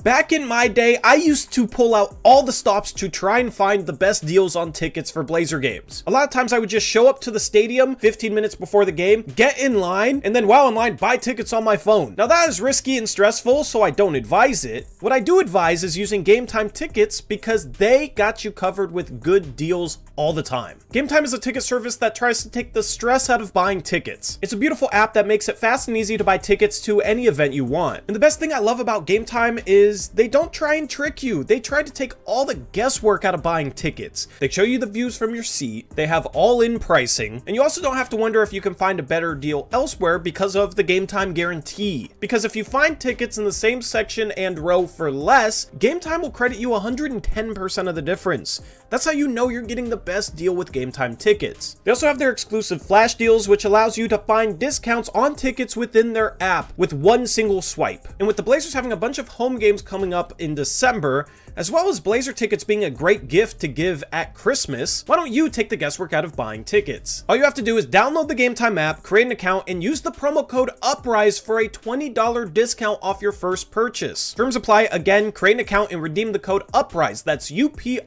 Back in my day, I used to pull out all the stops to try and find the best deals on tickets for Blazer games. A lot of times I would just show up to the stadium 15 minutes before the game, get in line, and then while in line, buy tickets on my phone. Now that is risky and stressful, so I don't advise it. What I do advise is using Game Time tickets because they got you covered with good deals all the time. Game Time is a ticket service that tries to take the stress out of buying tickets. It's a beautiful app that makes it fast and easy to buy tickets to any event you want. And the best thing I love about Game Time is they don't try and trick you. They try to take all the guesswork out of buying tickets. They show you the views from your seat. They have all-in pricing. And you also don't have to wonder if you can find a better deal elsewhere because of the Game Time guarantee. Because if you find tickets in the same section and row for less, Game Time will credit you 110% of the difference. That's how you know you're getting the best deal with Game Time tickets. They also have their exclusive flash deals, which allows you to find discounts on tickets within their app with one single swipe. And with the Blazers having a bunch of home games coming up in December, as well as Blazer tickets being a great gift to give at Christmas, why don't you take the guesswork out of buying tickets? All you have to do is download the Game Time app, create an account, and use the promo code UPRISE for a $20 discount off your first purchase. Terms apply. Again, create an account and redeem the code UPRISE. That's UPRISE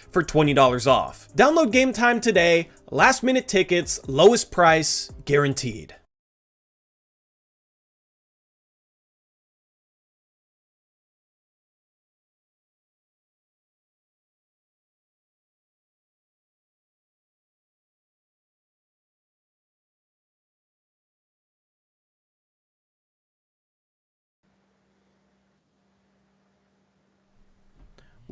for $20 off. Download Game Time today. Last minute tickets, lowest price, guaranteed.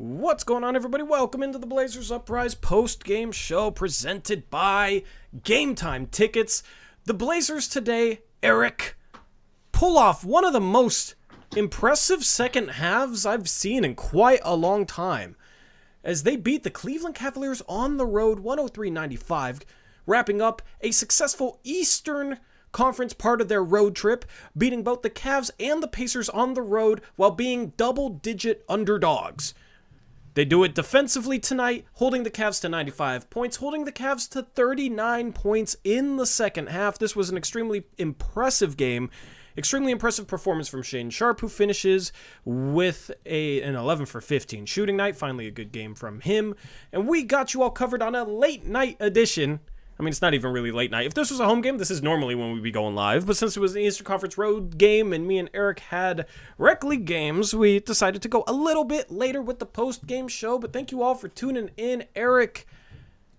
What's going on, everybody? Welcome into the Blazers Uprise post-game show presented by Game Time Tickets. The Blazers today, Eric, pull off one of the most impressive second halves I've seen in quite a long time as they beat the Cleveland Cavaliers on the road 103-95, wrapping up a successful Eastern Conference part of their road trip, beating both the Cavs and the Pacers on the road while being double-digit underdogs. They do it defensively tonight, holding the Cavs to 95 points, holding the Cavs to 39 points in the second half. This was an extremely impressive game, extremely impressive performance from Shaedon Sharpe, who finishes with an 11 for 15 shooting night. Finally, a good game from him. And we got you all covered on a late night edition. I mean, it's not even really late night. If this was a home game, this is normally when we'd be going live. But since it was an Eastern Conference road game and me and Eric had rec league games, we decided to go a little bit later with the post-game show. But thank you all for tuning in. Eric,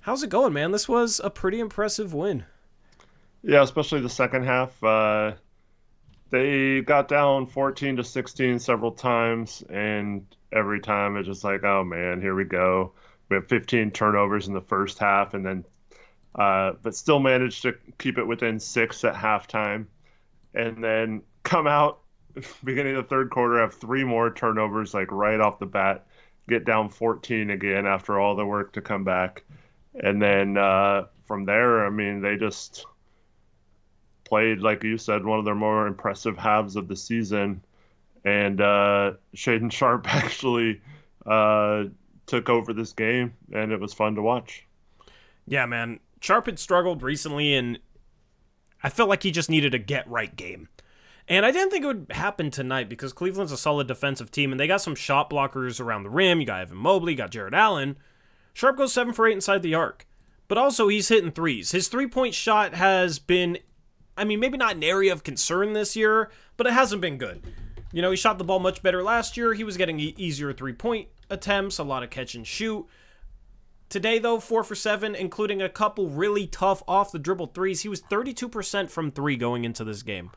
how's it going, man? This was a pretty impressive win. Yeah, especially the second half. They got down 14-16 several times, and every time it's just like, oh, man, here we go. We have 15 turnovers in the first half, and then but still managed to keep it within 6 at halftime, and then come out beginning of the third quarter, have 3 more turnovers like right off the bat, get down 14 again after all the work to come back. And then from there, I mean, they just played, like you said, one of their more impressive halves of the season. And Shaedon Sharpe actually took over this game, and it was fun to watch. Yeah, man. Sharpe had struggled recently, and I felt like he just needed a get-right game. And I didn't think it would happen tonight because Cleveland's a solid defensive team, and they got some shot blockers around the rim. You got Evan Mobley, you got Jared Allen. Sharpe goes 7 for 8 inside the arc. But also, he's hitting threes. His three-point shot has been, I mean, maybe not an area of concern this year, but it hasn't been good. You know, he shot the ball much better last year. He was getting easier three-point attempts, a lot of catch and shoot. Today, though, 4 for 7, including a couple really tough off-the-dribble threes. He was 32% from 3 going into this game.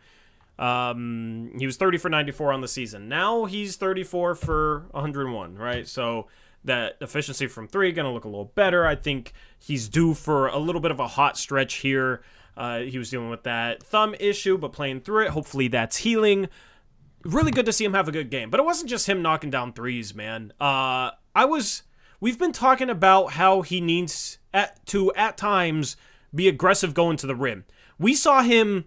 He was 30 for 94 on the season. Now he's 34 for 101, right? So that efficiency from 3 going to look a little better. I think he's due for a little bit of a hot stretch here. He was dealing with that thumb issue, but playing through it. Hopefully that's healing. Really good to see him have a good game. But it wasn't just him knocking down threes, man. We've been talking about how he needs to, at times, be aggressive going to the rim. We saw him,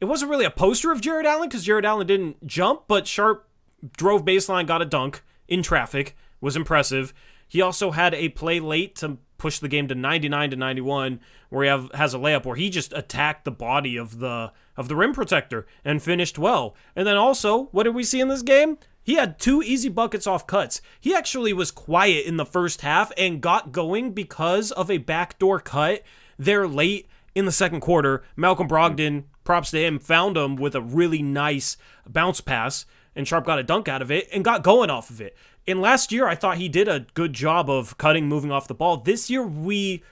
it wasn't really a poster of Jared Allen because Jared Allen didn't jump, but Sharpe drove baseline, got a dunk in traffic, was impressive. He also had a play late to push the game to 99-91 where he has a layup where he just attacked the body of the rim protector and finished well. And then also, what did we see in this game? He had 2 easy buckets off cuts. He actually was quiet in the first half and got going because of a backdoor cut there late in the second quarter. Malcolm Brogdon, props to him, found him with a really nice bounce pass, and Sharpe got a dunk out of it and got going off of it. And last year, I thought he did a good job of cutting, moving off the ball. This year, we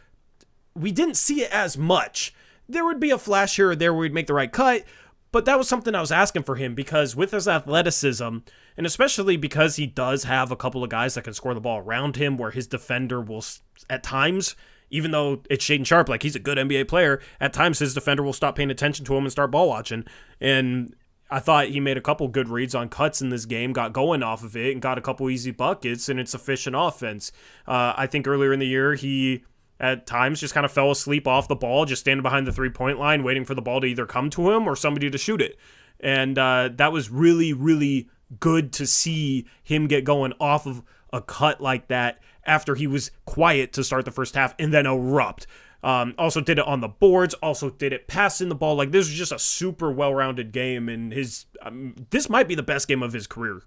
didn't see it as much. There would be a flash here or there where we'd make the right cut, but that was something I was asking for him because with his athleticism, and especially because he does have a couple of guys that can score the ball around him where his defender will, at times, even though it's Shaedon Sharpe, like he's a good NBA player, at times his defender will stop paying attention to him and start ball watching. And I thought he made a couple good reads on cuts in this game, got going off of it, and got a couple easy buckets, and it's efficient offense. I think earlier in the year, he at times just kind of fell asleep off the ball, just standing behind the three-point line, waiting for the ball to either come to him or somebody to shoot it. And that was really, really good to see him get going off of a cut like that after he was quiet to start the first half and then erupt. Also did it on the boards, also did it passing the ball. Like, this was just a super well-rounded game, and this might be the best game of his career,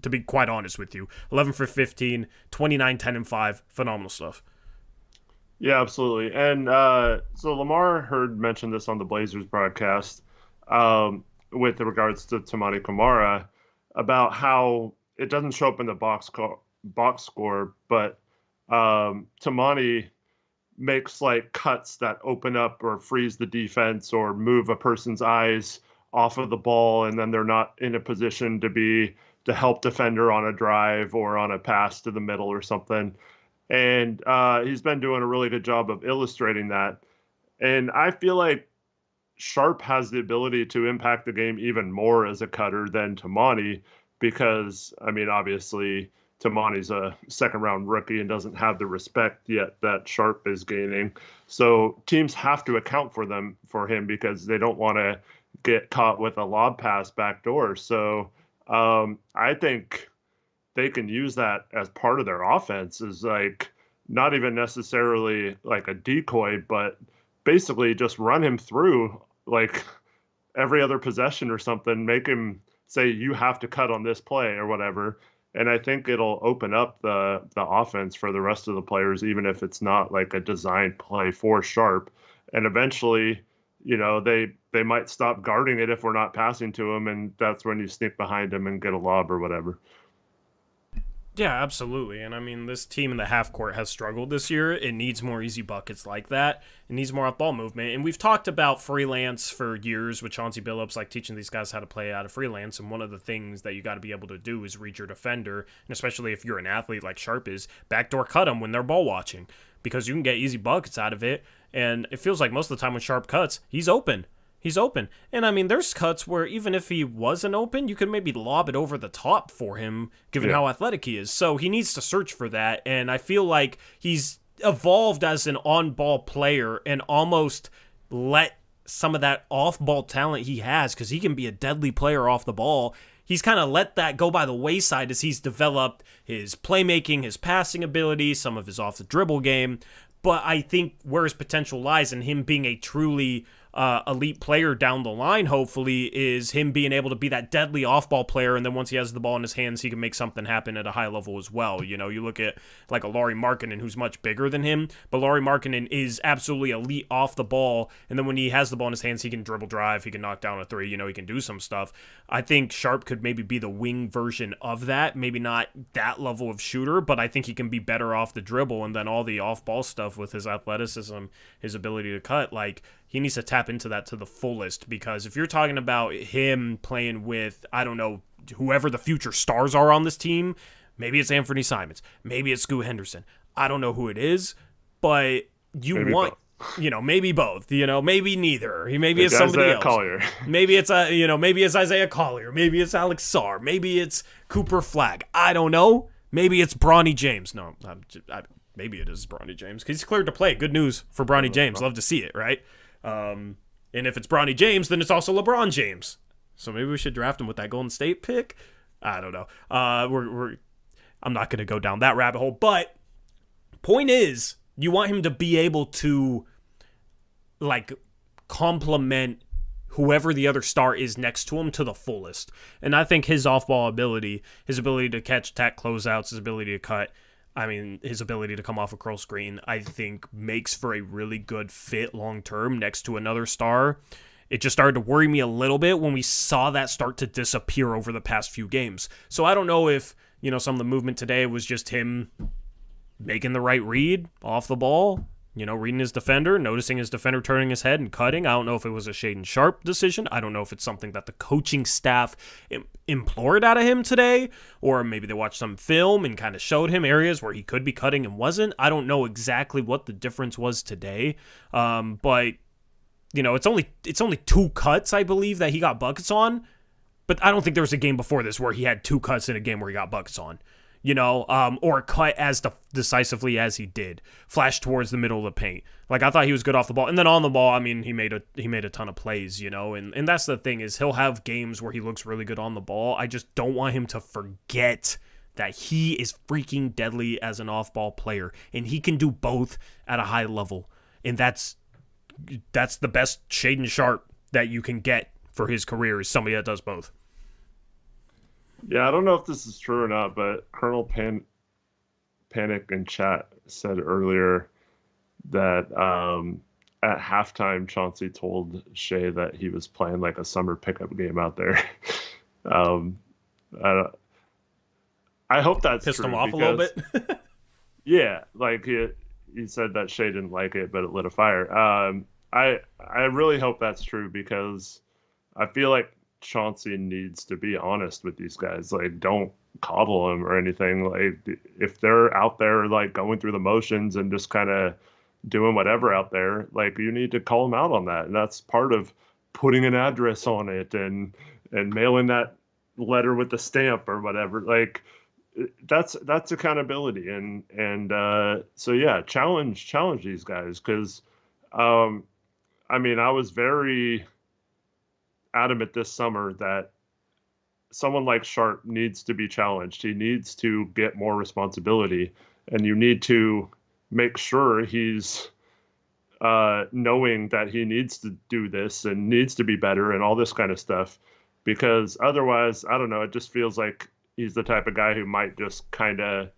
to be quite honest with you. 11 for 15, 29, 10, and 5. Phenomenal stuff. Yeah, absolutely. And so Lamar heard mention this on the Blazers broadcast with regards to Tamani Camara about how it doesn't show up in the box score, but Tamani makes like cuts that open up or freeze the defense or move a person's eyes off of the ball, and then they're not in a position to help defender on a drive or on a pass to the middle or something. And he's been doing a really good job of illustrating that. And I feel like Sharpe has the ability to impact the game even more as a cutter than Tamani because, I mean, obviously Tamani's a second-round rookie and doesn't have the respect yet that Sharpe is gaining. So teams have to account for him because they don't want to get caught with a lob pass backdoor. So I think they can use that as part of their offense, is like not even necessarily like a decoy, but basically just run him through like every other possession or something, make him say you have to cut on this play or whatever. And I think it'll open up the offense for the rest of the players, even if it's not like a designed play for Sharpe. And eventually, you know, they might stop guarding it if we're not passing to him, and that's when you sneak behind him and get a lob or whatever. Yeah, absolutely. And I mean, this team in the half court has struggled this year. It needs more easy buckets like that. It needs more off-ball movement. And we've talked about freelance for years with Chauncey Billups, like teaching these guys how to play out of freelance. And one of the things that you got to be able to do is read your defender, and especially if you're an athlete like Sharpe is, backdoor cut them when they're ball watching, because you can get easy buckets out of it. And it feels like most of the time when Sharpe cuts, he's open. He's open. And I mean, there's cuts where even if he wasn't open, you could maybe lob it over the top for him, given how athletic he is. So he needs to search for that. And I feel like he's evolved as an on-ball player and almost let some of that off-ball talent he has, because he can be a deadly player off the ball. He's kind of let that go by the wayside as he's developed his playmaking, his passing ability, some of his off-the-dribble game. But I think where his potential lies in him being a truly elite player down the line, hopefully, is him being able to be that deadly off-ball player, and then once he has the ball in his hands, he can make something happen at a high level as well. You know, you look at like a Lauri Markkanen, who's much bigger than him, but Lauri Markkanen is absolutely elite off the ball, and then when he has the ball in his hands, he can dribble drive, he can knock down a three, you know, he can do some stuff. I think Sharpe could maybe be the wing version of that, maybe not that level of shooter, but I think he can be better off the dribble, and then all the off-ball stuff with his athleticism, his ability to cut, like, he needs to tap into that to the fullest, because if you're talking about him playing with, I don't know, whoever the future stars are on this team, maybe it's Anfernee Simons, maybe it's Scoot Henderson, I don't know who it is, but maybe want, both. You know, maybe both, you know, maybe neither. Maybe it's somebody else. Collier. Maybe it's maybe it's Isaiah Collier, maybe it's Alex Sarr, maybe it's Cooper Flagg. I don't know. Maybe it's Bronny James. No, maybe it is Bronny James because he's cleared to play. Good news for Bronny James. Love to see it, right? And if it's Bronny James, then it's also LeBron James. So maybe we should draft him with that Golden State pick. I don't know. I'm not going to go down that rabbit hole. But point is, you want him to be able to like complement whoever the other star is next to him to the fullest. And I think his off-ball ability, his ability to catch, attack, closeouts, his ability to cut, his ability to come off a curl screen, I think makes for a really good fit long-term next to another star. It just started to worry me a little bit when we saw that start to disappear over the past few games. So I don't know if, some of the movement today was just him making the right read off the ball, reading his defender, noticing his defender turning his head and cutting. I don't know if it was a Shaedon Sharpe decision. I don't know if it's something that the coaching staff implored out of him today, or maybe they watched some film and kind of showed him areas where he could be cutting and wasn't. I don't know exactly what the difference was today, but it's only 2 cuts, I believe, that he got buckets on. But I don't think there was a game before this where he had 2 cuts in a game where he got buckets on. Or cut as decisively as he did, flash towards the middle of the paint. Like, I thought he was good off the ball, and then on the ball, he made a ton of plays, and that's the thing, is he'll have games where he looks really good on the ball. I just don't want him to forget that he is freaking deadly as an off-ball player, and he can do both at a high level, and that's the best Shaedon Sharpe that you can get for his career, is somebody that does both. Yeah, I don't know if this is true or not, but Colonel Panic in chat said earlier that at halftime, Chauncey told Shea that he was playing like a summer pickup game out there. I hope that's pissed true him off a little bit. Yeah, like he said that Shea didn't like it, but it lit a fire. I really hope that's true, because I feel like Chauncey needs to be honest with these guys. Like, don't coddle them or anything. Like, if they're out there like going through the motions and just kind of doing whatever out there, like, you need to call them out on that. And that's part of putting an address on it and mailing that letter with the stamp or whatever. Like, that's accountability. And so yeah, challenge these guys, because I was very adamant this summer that someone like Sharpe needs to be challenged. He needs to get more responsibility, and you need to make sure he's knowing that he needs to do this and needs to be better and all this kind of stuff, because otherwise, I don't know, it just feels like he's the type of guy who might just kind of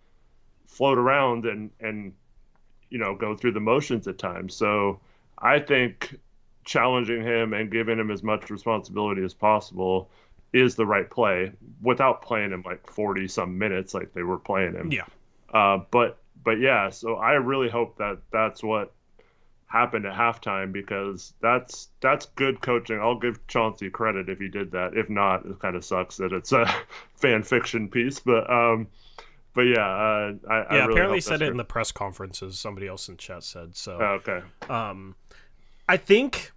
float around and go through the motions at times. So I think challenging him and giving him as much responsibility as possible is the right play, without playing him like 40 some minutes like they were playing him. Yeah. But yeah, so I really hope that that's what happened at halftime, because that's good coaching. I'll give Chauncey credit if he did that. If not, it kind of sucks that it's a fan fiction piece, but yeah, I really apparently said it in the press conferences. Somebody else in chat said so. Oh, okay. I think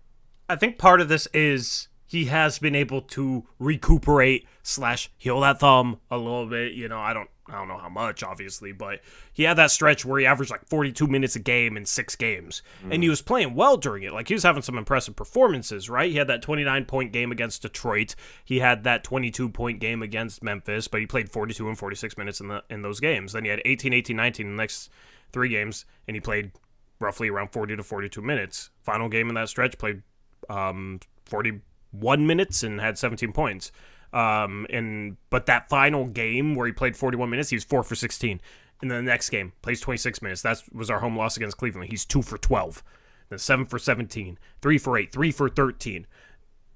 part of this is he has been able to recuperate / heal that thumb a little bit. I don't know how much, obviously, but he had that stretch where he averaged like 42 minutes a game in 6 games, and he was playing well during it. Like, he was having some impressive performances, right? He had that 29-point game against Detroit. He had that 22-point game against Memphis, but he played 42 and 46 minutes in those games. Then he had 18, 18, 19 in the next 3 games, and he played roughly around 40 to 42 minutes. Final game in that stretch, played 41 minutes and had 17 points. But that final game where he played 41 minutes, he was 4 for 16. And then the next game, plays 26 minutes. That was our home loss against Cleveland. He's 2 for 12. Then 7 for 17, 3 for 8, 3 for 13.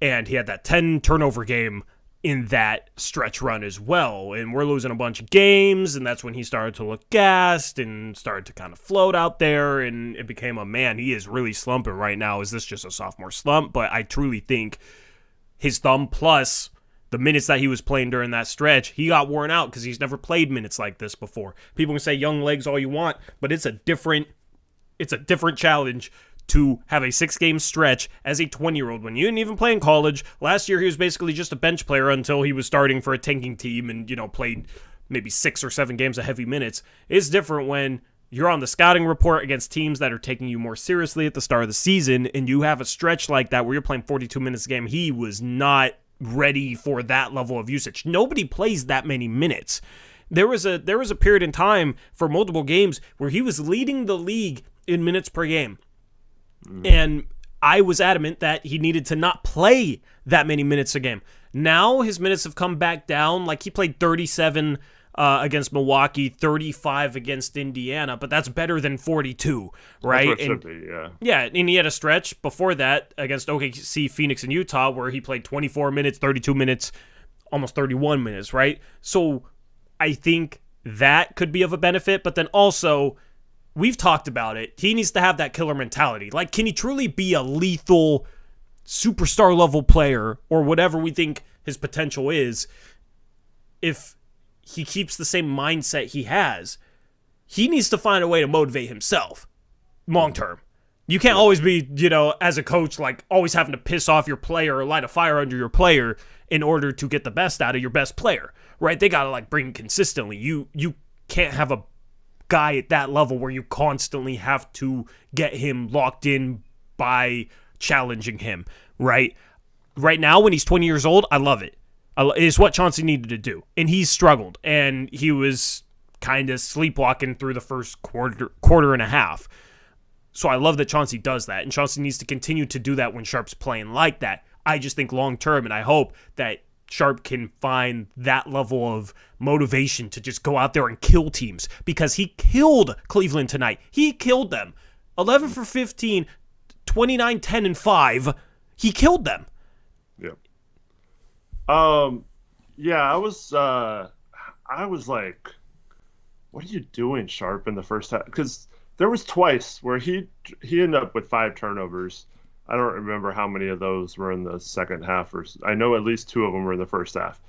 And he had that 10 turnover game in that stretch run as well. And we're losing a bunch of games, and that's when he started to look gassed and started to kind of float out there, and it became he is really slumping right now. Is this just a sophomore slump? But I truly think his thumb plus the minutes that he was playing during that stretch, he got worn out because he's never played minutes like this before. People can say young legs all you want, but it's a different challenge to have a 6-game stretch as a 20-year-old when you didn't even play in college. Last year, he was basically just a bench player until he was starting for a tanking team and, played maybe 6 or 7 games of heavy minutes. It's different when you're on the scouting report against teams that are taking you more seriously at the start of the season, and you have a stretch like that where you're playing 42 minutes a game. He was not ready for that level of usage. Nobody plays that many minutes. There was a period in time for multiple games where he was leading the league in minutes per game. And I was adamant that he needed to not play that many minutes a game. Now his minutes have come back down. Like, he played 37 against Milwaukee, 35 against Indiana, but that's better than 42, right? That's what it should be, yeah. Yeah, and he had a stretch before that against OKC, Phoenix, and Utah where he played 24 minutes, 32 minutes, almost 31 minutes, right? So I think that could be of a benefit, but then also, we've talked about it, he needs to have that killer mentality. Like, can he truly be a lethal superstar level player or whatever we think his potential is if he keeps the same mindset he has? He needs to find a way to motivate himself long term. You can't always be, as a coach, like always having to piss off your player or light a fire under your player in order to get the best out of your best player, right? They got to like bring consistently. You can't have a guy at that level where you constantly have to get him locked in by challenging him, right? Right now, when he's 20 years old, I love it. It's what Chauncey needed to do. And he's struggled. And he was kind of sleepwalking through the first quarter and a half. So I love that Chauncey does that. And Chauncey needs to continue to do that when Sharpe's playing like that. I just think long term, and I hope that Sharpe can find that level of motivation to just go out there and kill teams. Because he killed Cleveland tonight. He killed them. 11 for 15, 29, 10, and 5. He killed them. Yep. Yeah, I was like, what are you doing, Sharpe, in the first half? Because there was twice where he ended up with 5 turnovers. I don't remember how many of those were in the second half. I know at least 2 of them were in the first half.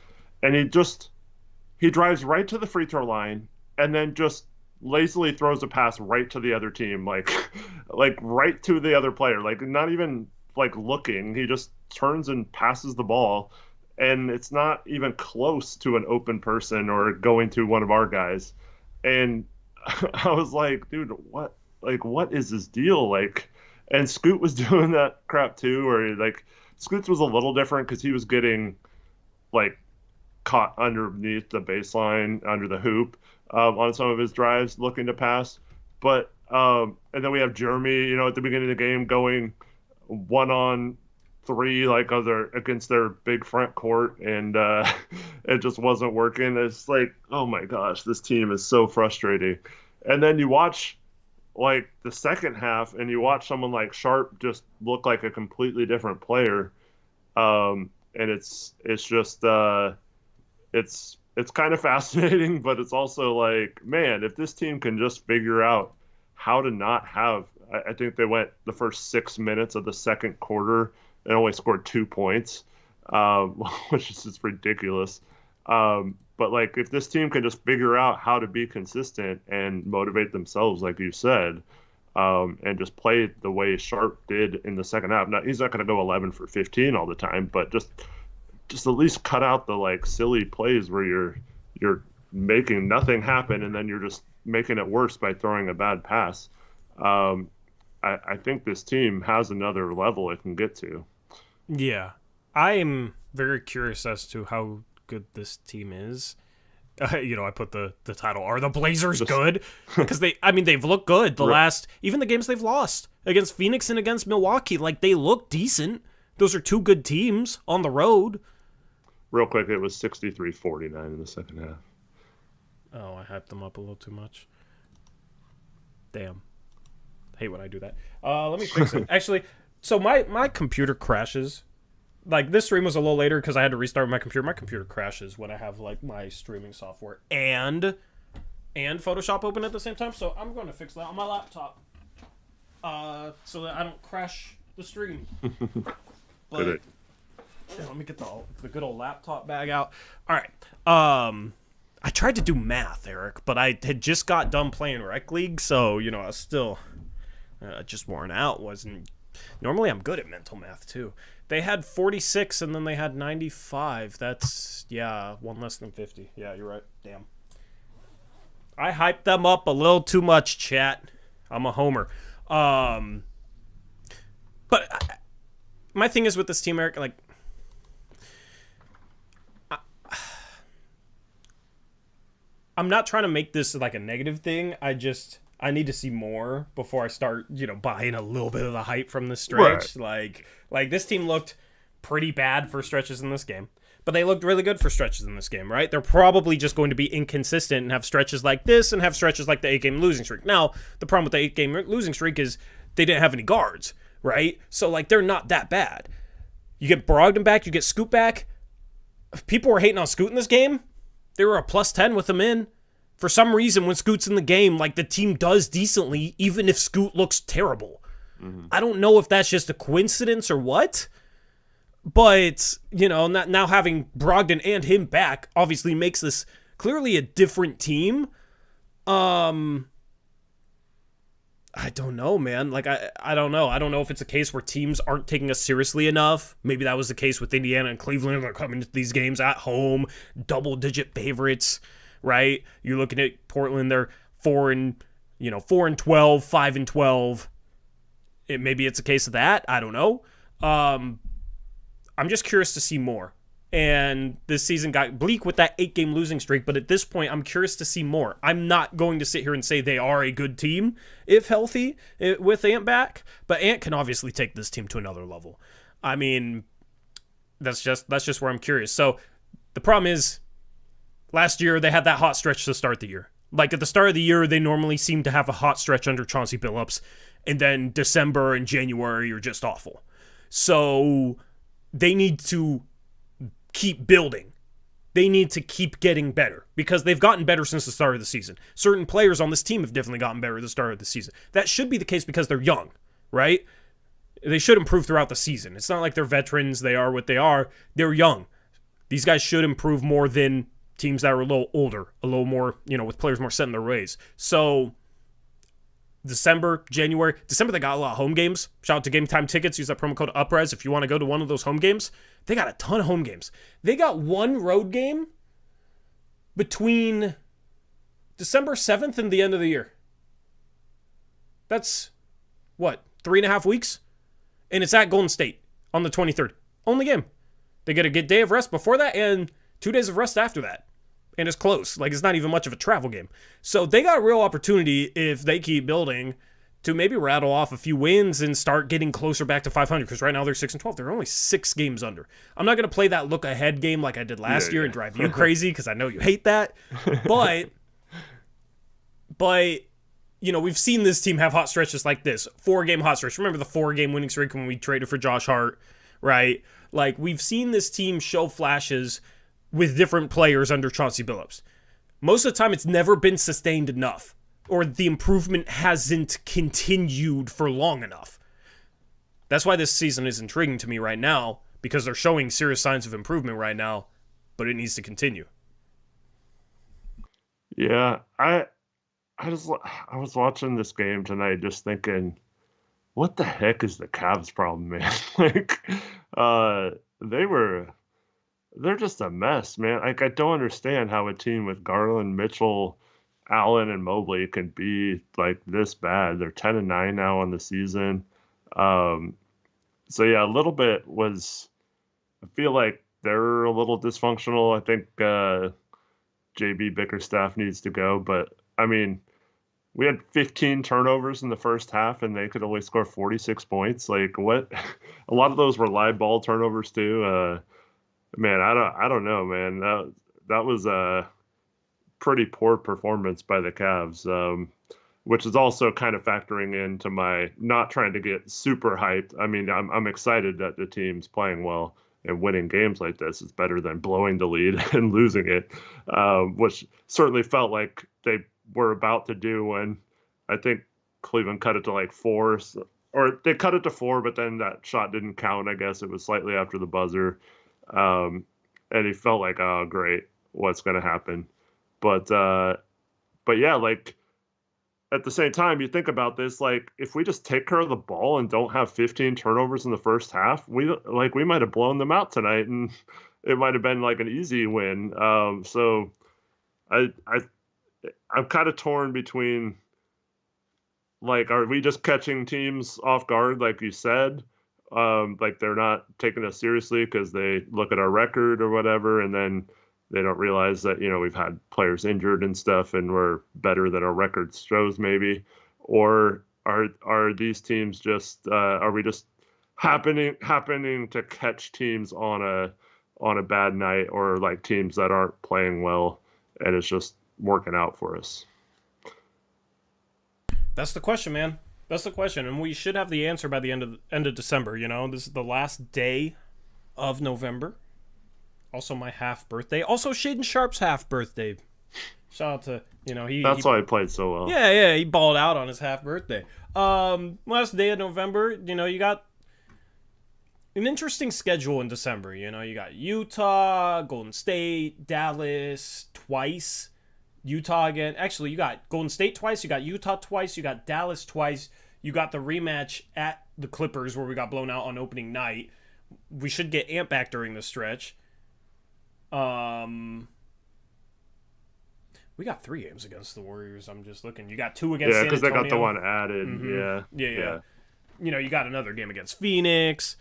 And he drives right to the free throw line and then just lazily throws a pass right to the other team, like right to the other player, like not even like looking. He just turns and passes the ball, and it's not even close to an open person or going to one of our guys. And I was like, dude, what is this deal? Like, and Scoot was doing that crap too, where like Scoot's was a little different because he was getting like caught underneath the baseline, under the hoop, on some of his drives looking to pass. But and then we have Jeremy, at the beginning of the game going 1-on-3 like against their big front court, and it just wasn't working. It's like, oh my gosh, this team is so frustrating. And then you watch like the second half and you watch someone like Sharpe just look like a completely different player. And it's just it's kind of fascinating, but it's also like, man, if this team can just figure out how to not have, I think they went the first 6 minutes of the second quarter and only scored 2 points, which is just ridiculous. But like, if this team can just figure out how to be consistent and motivate themselves, like you said, and just play the way Sharpe did in the second half. Now, he's not going to go 11 for 15 all the time, but just at least cut out the like silly plays where you're making nothing happen and then you're just making it worse by throwing a bad pass. I think this team has another level it can get to. Yeah, I am very curious as to how good this team is. I put the title, are the Blazers good? Because they've looked good even the games they've lost against Phoenix and against Milwaukee, like they look decent. Those are 2 good teams on the road. Real quick, it was 63-49 in the second half. Oh, I hyped them up a little too much. Damn. I hate when I do that. Let me fix it. Actually, so my computer crashes. Like, this stream was a little later because I had to restart my computer. My computer crashes when I have, like, my streaming software and Photoshop open at the same time. So I'm going to fix that on my laptop so that I don't crash the stream. But let me get the good old laptop bag out. All right. I tried to do math, Eric, but I had just got done playing Rec League, so, I was still just worn out. Normally I'm good at mental math, too. They had 46, and then they had 95. That's, one less than 50. Yeah, you're right. Damn. I hyped them up a little too much, chat. I'm a homer. But my thing is with this team, Eric, like, I'm not trying to make this like a negative thing. I need to see more before I start, buying a little bit of the hype from this Right. stretch. Like this team looked pretty bad for stretches in this game, but they looked really good for stretches in this game, right? They're probably just going to be inconsistent and have stretches like this and have stretches like the 8-game losing streak. Now, the problem with the 8-game losing streak is they didn't have any guards, right? So, like, they're not that bad. You get Brogdon back, you get Scoot back. People were hating on Scoot in this game. They were a plus 10 with him in. For some reason, when Scoot's in the game, like, the team does decently, even if Scoot looks terrible. Mm-hmm. I don't know if that's just a coincidence or what, but, now having Brogdon and him back obviously makes this clearly a different team. I don't know, man. Like, I don't know. I don't know if it's a case where teams aren't taking us seriously enough. Maybe that was the case with Indiana and Cleveland. They're coming to these games at home, double-digit favorites. Right? You're looking at Portland, they're 4-12, 5-12. Maybe it's a case of that. I don't know. I'm just curious to see more. And this season got bleak with that 8-game losing streak, but at this point, I'm curious to see more. I'm not going to sit here and say they are a good team, if healthy, with Ant back, but Ant can obviously take this team to another level. I mean, that's just where I'm curious. So the problem is, last year, they had that hot stretch to start the year. Like, at the start of the year, they normally seem to have a hot stretch under Chauncey Billups, and then December and January are just awful. So they need to keep building. They need to keep getting better, because they've gotten better since the start of the season. Certain players on this team have definitely gotten better at the start of the season. That should be the case because they're young, right? They should improve throughout the season. It's not like they're veterans. They are what they are. They're young. These guys should improve more than teams that are a little older, a little more, with players more set in their ways. So December, January. December, they got a lot of home games. Shout out to Game Time Tickets. Use that promo code Uprise if you want to go to one of those home games. They got a ton of home games. They got one road game between December 7th and the end of the year. That's, 3.5 weeks? And it's at Golden State on the 23rd. Only game. They get a good day of rest before that and 2 days of rest after that. And it's close. Like, it's not even much of a travel game. So they got a real opportunity, if they keep building, to maybe rattle off a few wins and start getting closer back to 500. Because right now they're 6-12. They're only 6 games under. I'm not going to play that look-ahead game like I did last year and drive you crazy, because I know you hate that. But, we've seen this team have hot stretches like this. 4-game hot stretch. Remember the 4-game winning streak when we traded for Josh Hart, right? Like, we've seen this team show flashes with different players under Chauncey Billups. Most of the time, it's never been sustained enough, or the improvement hasn't continued for long enough. That's why this season is intriguing to me right now, because they're showing serious signs of improvement right now, but it needs to continue. Yeah, I was watching this game tonight just thinking, what the heck is the Cavs' problem, man? They're just a mess, man. Like, I don't understand how a team with Garland, Mitchell, Allen, and Mobley can be like this bad. They're 10-9 now on the season. So yeah, a little bit was. I feel like they're a little dysfunctional. I think JB Bickerstaff needs to go, but I mean, we had 15 turnovers in the first half, and they could only score 46 points. Like, what? A lot of those were live ball turnovers too. Man, I don't know, man. That was a pretty poor performance by the Cavs, which is also kind of factoring into my not trying to get super hyped. I mean, I'm excited that the team's playing well, and winning games like this is better than blowing the lead and losing it, which certainly felt like they were about to do when I think Cleveland cut it to like 4, or they cut it to 4, but then that shot didn't count. I guess it was slightly after the buzzer. And he felt like, oh, great, what's going to happen? But yeah, like, at the same time, you think about this, like, if we just take care of the ball and don't have 15 turnovers in the first half, we might have blown them out tonight, and it might have been like an easy win. So I'm kind of torn between, like, are we just catching teams off guard, like you said? Like, they're not taking us seriously because they look at our record or whatever, and then They don't realize that, we've had players injured and stuff and we're better than our record shows maybe. Or are these teams just are we just happening to catch teams on a bad night, or like teams that aren't playing well and it's just working out for us? That's the question, man. That's the question, and we should have the answer by the end of December. This is the last day of November. Also, my half birthday. Also, Shaedon Sharpe's half birthday. Shout out to That's why he played so well. Yeah, he balled out on his half birthday. Last day of November. You got an interesting schedule in December. You got Utah, Golden State, Dallas twice. Utah again. Actually, you got Golden State twice, you got Utah twice, you got Dallas twice, you got the rematch at the Clippers where we got blown out on opening night. We should get Ant back during the stretch. We got 3 games against the Warriors. I'm just looking. You got 2 against San Antonio. Yeah, because they got the one added. Mm-hmm. Yeah. You got another game against Phoenix.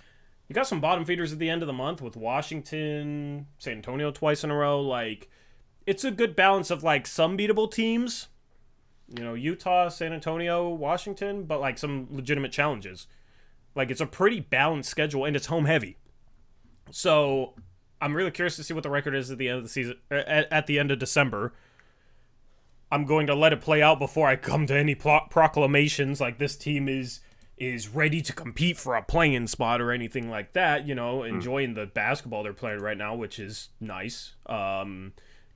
You got some bottom feeders at the end of the month with Washington, San Antonio twice in a row. Like, it's a good balance of, like, some beatable teams. Utah, San Antonio, Washington, but, like, some legitimate challenges. Like, it's a pretty balanced schedule, and it's home heavy. So, I'm really curious to see what the record is at the end of the season, at the end of December. I'm going to let it play out before I come to any proclamations, like this team is ready to compete for a play-in spot or anything like that. Enjoying the basketball they're playing right now, which is nice.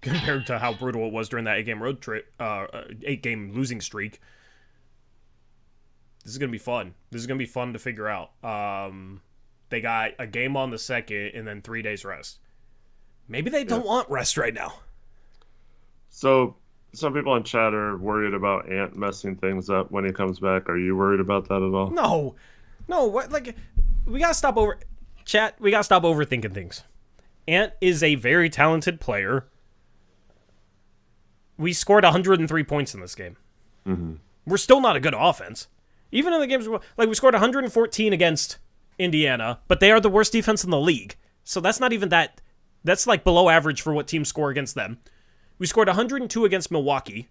Compared to how brutal it was during that 8-game road trip, 8-game losing streak. This is going to be fun. This is going to be fun to figure out. They got a game on the 2nd and then 3 days rest. Maybe they don't want rest right now. So some people in chat are worried about Ant messing things up when he comes back. Are you worried about that at all? No. What? Like, we got to stop overthinking things. Ant is a very talented player. We scored 103 points in this game. Mm-hmm. We're still not a good offense. Even in the games, like, we scored 114 against Indiana, but they are the worst defense in the league. So that's not even that. That's like below average for what teams score against them. We scored 102 against Milwaukee.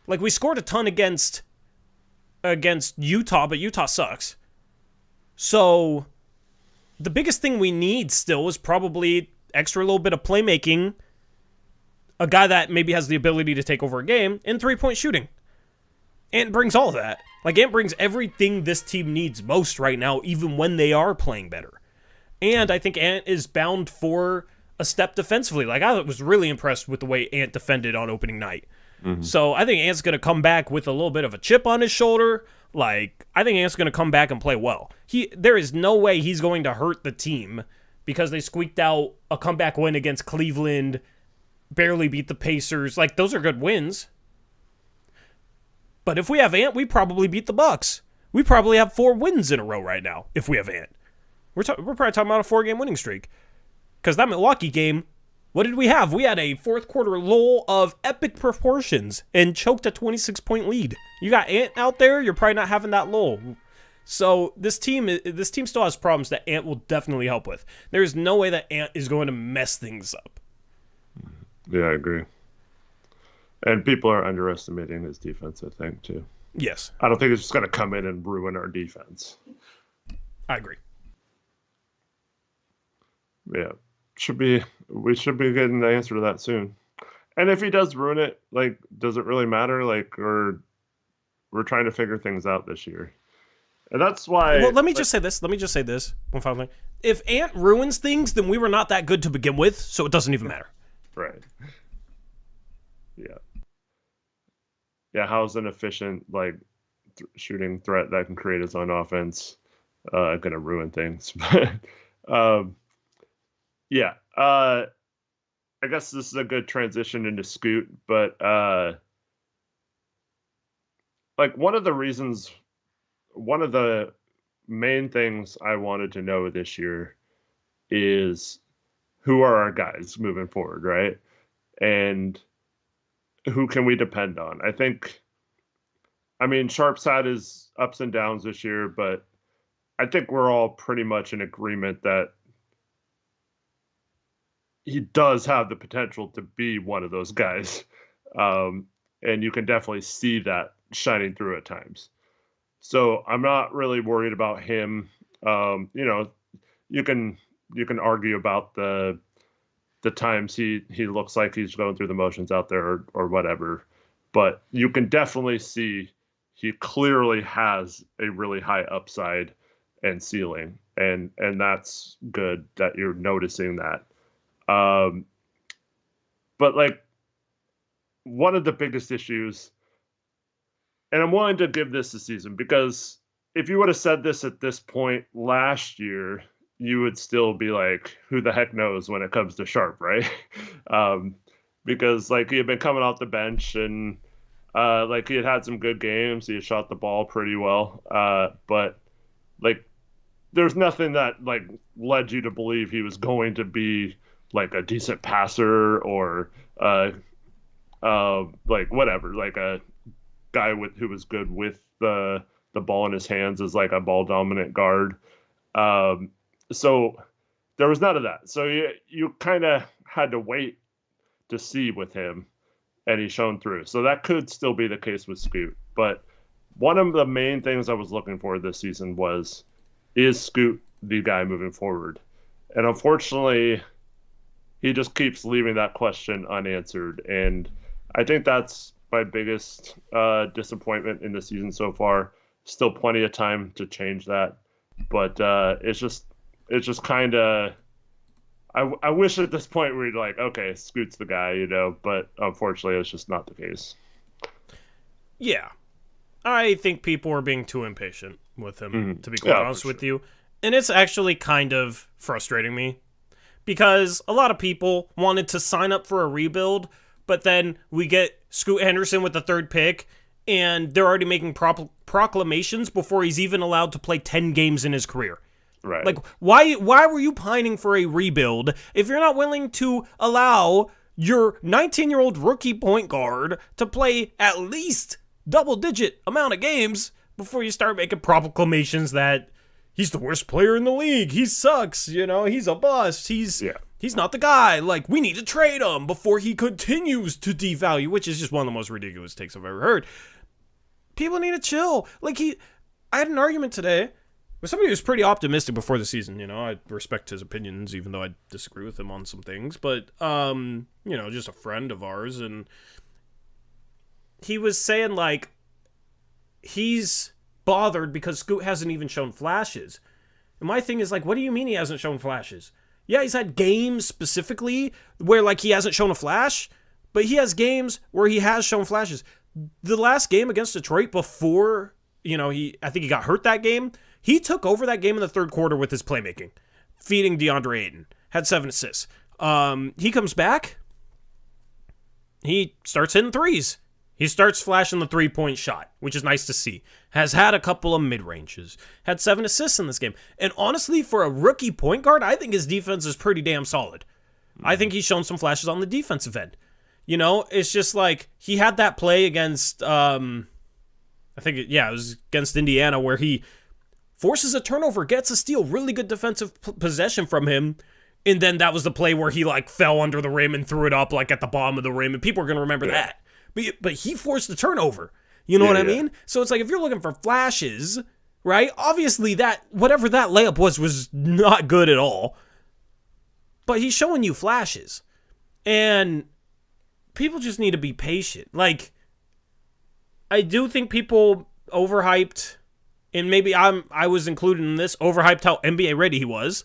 Like, we scored a ton against Utah, but Utah sucks. So the biggest thing we need still is probably extra little bit of playmaking, a guy that maybe has the ability to take over a game, and 3-point shooting. Ant brings all of that. Like, Ant brings everything this team needs most right now, even when they are playing better. And I think Ant is bound for a step defensively. Like, I was really impressed with the way Ant defended on opening night. Mm-hmm. So I think Ant's going to come back with a little bit of a chip on his shoulder. Like, I think Ant's going to come back and play well. There is no way he's going to hurt the team because they squeaked out a comeback win against Cleveland, barely beat the Pacers. Like, those are good wins. But if we have Ant, we probably beat the Bucks. We probably have 4 wins in a row right now if we have Ant. We're probably talking about a 4-game winning streak. Because that Milwaukee game, what did we have? We had a fourth quarter lull of epic proportions and choked a 26-point lead. You got Ant out there, you're probably not having that lull. So this team still has problems that Ant will definitely help with. There's no way that Ant is going to mess things up. Yeah, I agree. And people are underestimating his defense, I think, too. Yes. I don't think it's just going to come in and ruin our defense. I agree. Yeah. We should be getting the answer to that soon. And if he does ruin it, like, does it really matter? Like, or we're trying to figure things out this year. And that's why... Well, let me just say this. One final thing. If Ant ruins things, then we were not that good to begin with, so it doesn't even matter. Right. Yeah. Yeah, how's an efficient, like, shooting threat that can create his own offense going to ruin things? Yeah. I guess this is a good transition into Scoot, but like one of the main things I wanted to know this year is who are our guys moving forward, right? And who can we depend on? I mean, Sharpe's had his ups and downs this year, but I think we're all pretty much in agreement that he does have the potential to be one of those guys. And you can definitely see that shining through at times. So I'm not really worried about him. You can argue about the times he looks like he's going through the motions out there or whatever, but you can definitely see he clearly has a really high upside and ceiling, and that's good that you're noticing that. But like, one of the biggest issues, and I'm willing to give this a season, because if you would have said this at this point last year, you would still be like, who the heck knows when it comes to Sharpe, right? Because like, he had been coming off the bench, and like, he had some good games. He had shot the ball pretty well. But like, there's nothing that like led you to believe he was going to be like a decent passer or like whatever, like a guy who was good with the ball in his hands as like a ball dominant guard. So there was none of that. So you kind of had to wait to see with him, and he's shown through. So that could still be the case with Scoot. But one of the main things I was looking for this season was, is Scoot the guy moving forward? And unfortunately, he just keeps leaving that question unanswered. And I think that's my biggest disappointment in the season so far. Still plenty of time to change that. But it's just kind of, I wish at this point we'd like, okay, Scoot's the guy, but unfortunately it's just not the case. Yeah. I think people are being too impatient with him, to be quite honest with you. And it's actually kind of frustrating me, because a lot of people wanted to sign up for a rebuild, but then we get Scoot Henderson with the 3rd pick, and they're already making proclamations before he's even allowed to play 10 games in his career. Right. Like, why were you pining for a rebuild if you're not willing to allow your 19-year-old rookie point guard to play at least double-digit amount of games before you start making proclamations that he's the worst player in the league, he sucks, he's a bust, he's not the guy, like, we need to trade him before he continues to devalue, which is just one of the most ridiculous takes I've ever heard. People need to chill. Like, I had an argument today with somebody who's pretty optimistic before the season. I respect his opinions, even though I disagree with him on some things, but, just a friend of ours, and he was saying, like, he's bothered because Scoot hasn't even shown flashes. And my thing is, like, what do you mean he hasn't shown flashes? Yeah, he's had games specifically where, like, he hasn't shown a flash, but he has games where he has shown flashes. The last game against Detroit before, I think he got hurt that game, he took over that game in the 3rd quarter with his playmaking, feeding DeAndre Ayton, had 7 assists. He comes back, he starts hitting threes. He starts flashing the 3-point shot, which is nice to see. Has had a couple of mid-ranges. Had 7 assists in this game. And honestly, for a rookie point guard, I think his defense is pretty damn solid. I think he's shown some flashes on the defensive end. It's just like, he had that play against, it was against Indiana, where he forces a turnover, gets a steal, really good defensive possession from him, and then that was the play where he, like, fell under the rim and threw it up, like, at the bottom of the rim, and people are going to remember that. But he forced the turnover. You know what I mean? So it's like, if you're looking for flashes, right? Obviously, whatever that layup was not good at all. But he's showing you flashes. And people just need to be patient. Like, I do think people overhyped, and maybe I was included in this, overhyped how NBA ready he was.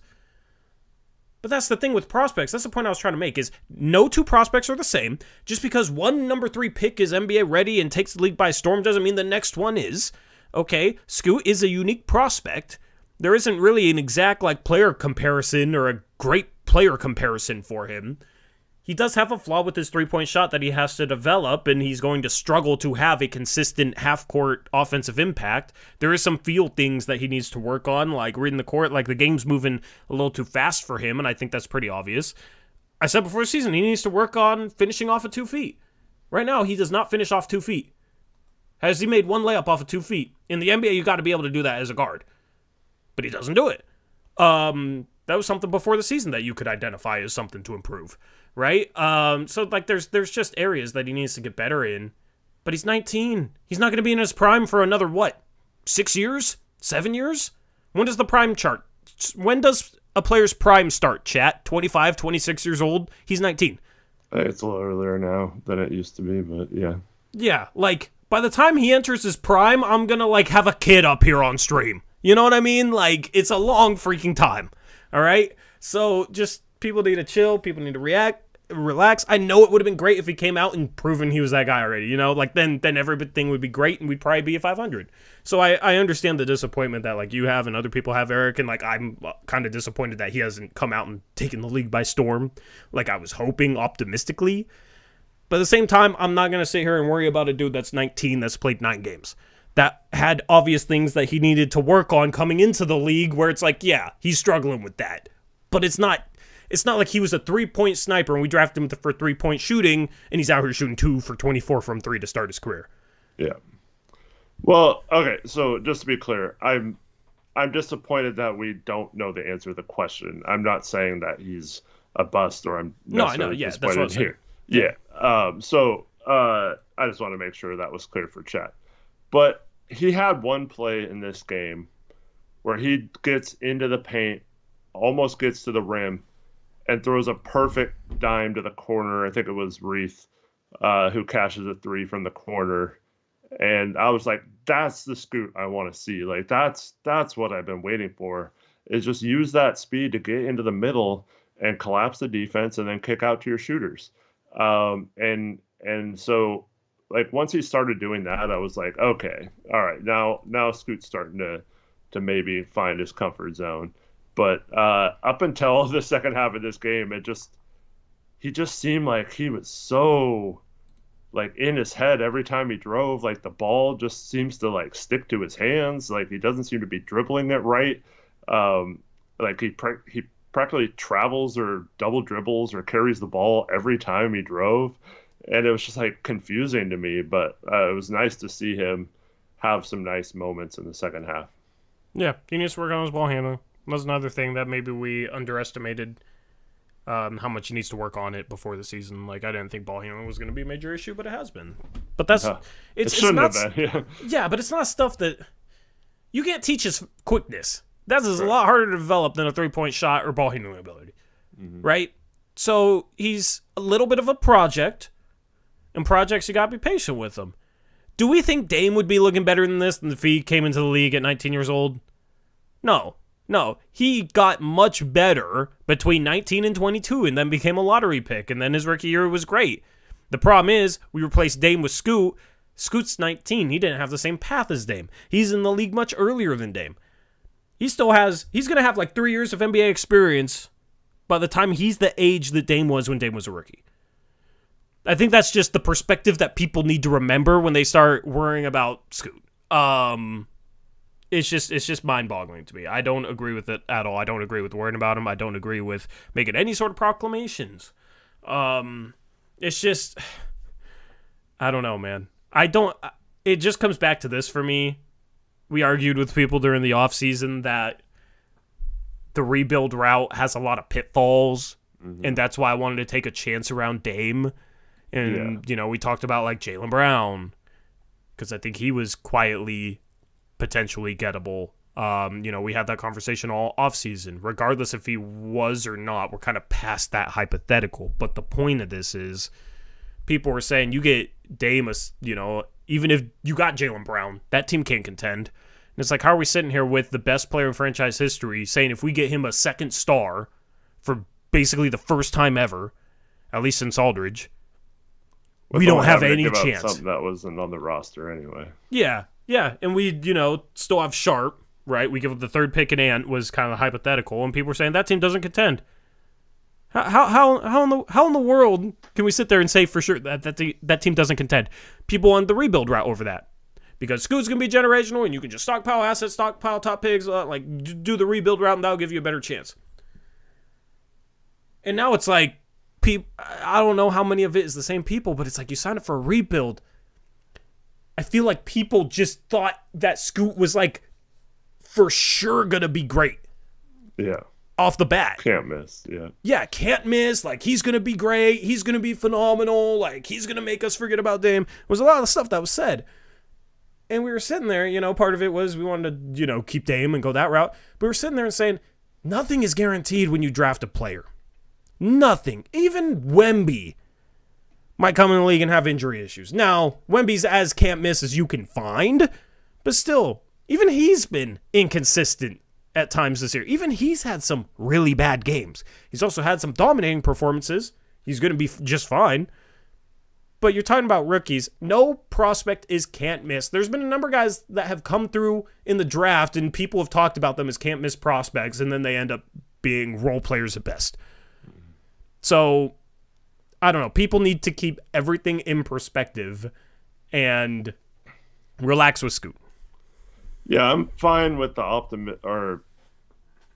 But that's the thing with prospects. That's the point I was trying to make, is no 2 prospects are the same. Just because one number 3 pick is NBA ready and takes the league by storm doesn't mean the next one is. Okay, Scoot is a unique prospect. There isn't really an exact player comparison or a great player comparison for him. He does have a flaw with his 3-point shot that he has to develop, and he's going to struggle to have a consistent half-court offensive impact. There is some field things that he needs to work on, like reading the court, like the game's moving a little too fast for him, and I think that's pretty obvious. I said before the season, he needs to work on finishing off at 2 feet. Right now, he does not finish off 2 feet. Has he made one layup off of 2 feet? In the NBA, you got to be able to do that as a guard. But he doesn't do it. That was something before the season that you could identify as something to improve, right? So like there's just areas that he needs to get better in. But he's 19. He's not going to be in his prime for another, 6 years? 7 years? When does the prime chart? When does a player's prime start, chat? 25, 26 years old? He's 19. It's a little earlier now than it used to be, but yeah. Yeah, like, by the time he enters his prime, I'm going to, like, have a kid up here on stream. You know what I mean? Like, it's a long freaking time. All right? So, just, people need to chill. People need to relax. I know it would have been great if he came out and proven he was that guy already, you know, like then everything would be great and we'd probably be at 500. So I understand the disappointment that like you have and other people have, Eric, and like I'm kind of disappointed that he hasn't come out and taken the league by storm like I was hoping optimistically. But at the same time, I'm not going to sit here and worry about a dude that's 19 that's played 9 games that had obvious things that he needed to work on coming into the league where it's like, yeah, he's struggling with that, but it's not like he was a 3-point sniper and we drafted him for 3-point shooting and he's out here shooting 2 for 24 from 3 to start his career. Yeah. Well, okay, so just to be clear, I'm disappointed that we don't know the answer to the question. I'm not saying that he's a bust or I'm disappointed that's what I'm saying. Yeah. So I just want to make sure that was clear for chat. But he had one play in this game where he gets into the paint, almost gets to the rim, and throws a perfect dime to the corner. I think it was Reith who cashes a 3 from the corner. And I was like, that's the Scoot I want to see. Like, that's what I've been waiting for, is just use that speed to get into the middle and collapse the defense and then kick out to your shooters. And so, like, once he started doing that, I was like, okay, all right, now Scoot's starting to maybe find his comfort zone. But up until the second half of this game, he just seemed like he was so like in his head every time he drove. Like the ball just seems to like stick to his hands. Like he doesn't seem to be dribbling it right. Like he practically travels or double dribbles or carries the ball every time he drove, and it was just like confusing to me. But it was nice to see him have some nice moments in the second half. Yeah, he needs to work on his ball handling. That's another thing that maybe we underestimated how much he needs to work on it before the season. Like I didn't think ball handling was going to be a major issue, but it has been. But that's it's not have been, yeah, but it's not stuff that you can't teach his quickness. That is a lot harder to develop than a 3-point shot or ball handling ability, right? So he's a little bit of a project, and projects you got to be patient with them. Do we think Dame would be looking better than this if he came into the league at 19 years old? No, he got much better between 19 and 22 and then became a lottery pick, and then his rookie year was great. The problem is we replaced Dame with Scoot. Scoot's 19. He didn't have the same path as Dame. He's in the league much earlier than Dame. He's going to have like 3 years of NBA experience by the time he's the age that Dame was when Dame was a rookie. I think that's just the perspective that people need to remember when they start worrying about Scoot. It's just mind-boggling to me. I don't agree with it at all. I don't agree with worrying about him. I don't agree with making any sort of proclamations. It's just, I don't know, man. It just comes back to this for me. We argued with people during the offseason that the rebuild route has a lot of pitfalls, and that's why I wanted to take a chance around Dame. And, we talked about, like, Jaylen Brown, because I think he was quietly potentially gettable. We had that conversation all offseason. Regardless if he was or not, we're kind of past that hypothetical. But the point of this is people were saying you get Dame, even if you got Jaylen Brown, that team can't contend. And it's like, how are we sitting here with the best player in franchise history saying if we get him a second star for basically the first time ever, at least since Aldridge, we don't have any chance. Something that wasn't on the roster anyway. Yeah, and we, still have Sharpe, right? We give up the third pick and Ant was kind of hypothetical, and people were saying that team doesn't contend. How in the world can we sit there and say for sure that team doesn't contend? People on the rebuild route over that. Because Scoot's going to be generational, and you can just stockpile assets, stockpile top picks, do the rebuild route, and that'll give you a better chance. And now it's like, I don't know how many of it is the same people, but it's like you signed up for a rebuild. I feel like people just thought that Scoot was like for sure going to be great. Yeah. off the bat. Can't miss, yeah. Yeah, can't miss. Like, he's going to be great. He's going to be phenomenal. Like, he's going to make us forget about Dame. It was a lot of stuff that was said. And we were sitting there, part of it was we wanted to, keep Dame and go that route. But we were sitting there and saying, nothing is guaranteed when you draft a player. Nothing. Even Wemby might come in the league and have injury issues. Now, Wemby's as can't miss as you can find. But still, even he's been inconsistent at times this year. Even he's had some really bad games. He's also had some dominating performances. He's going to be just fine. But you're talking about rookies. No prospect is can't miss. There's been a number of guys that have come through in the draft, and people have talked about them as can't miss prospects, and then they end up being role players at best. So, I don't know. People need to keep everything in perspective and relax with Scoot. Yeah, I'm fine with the or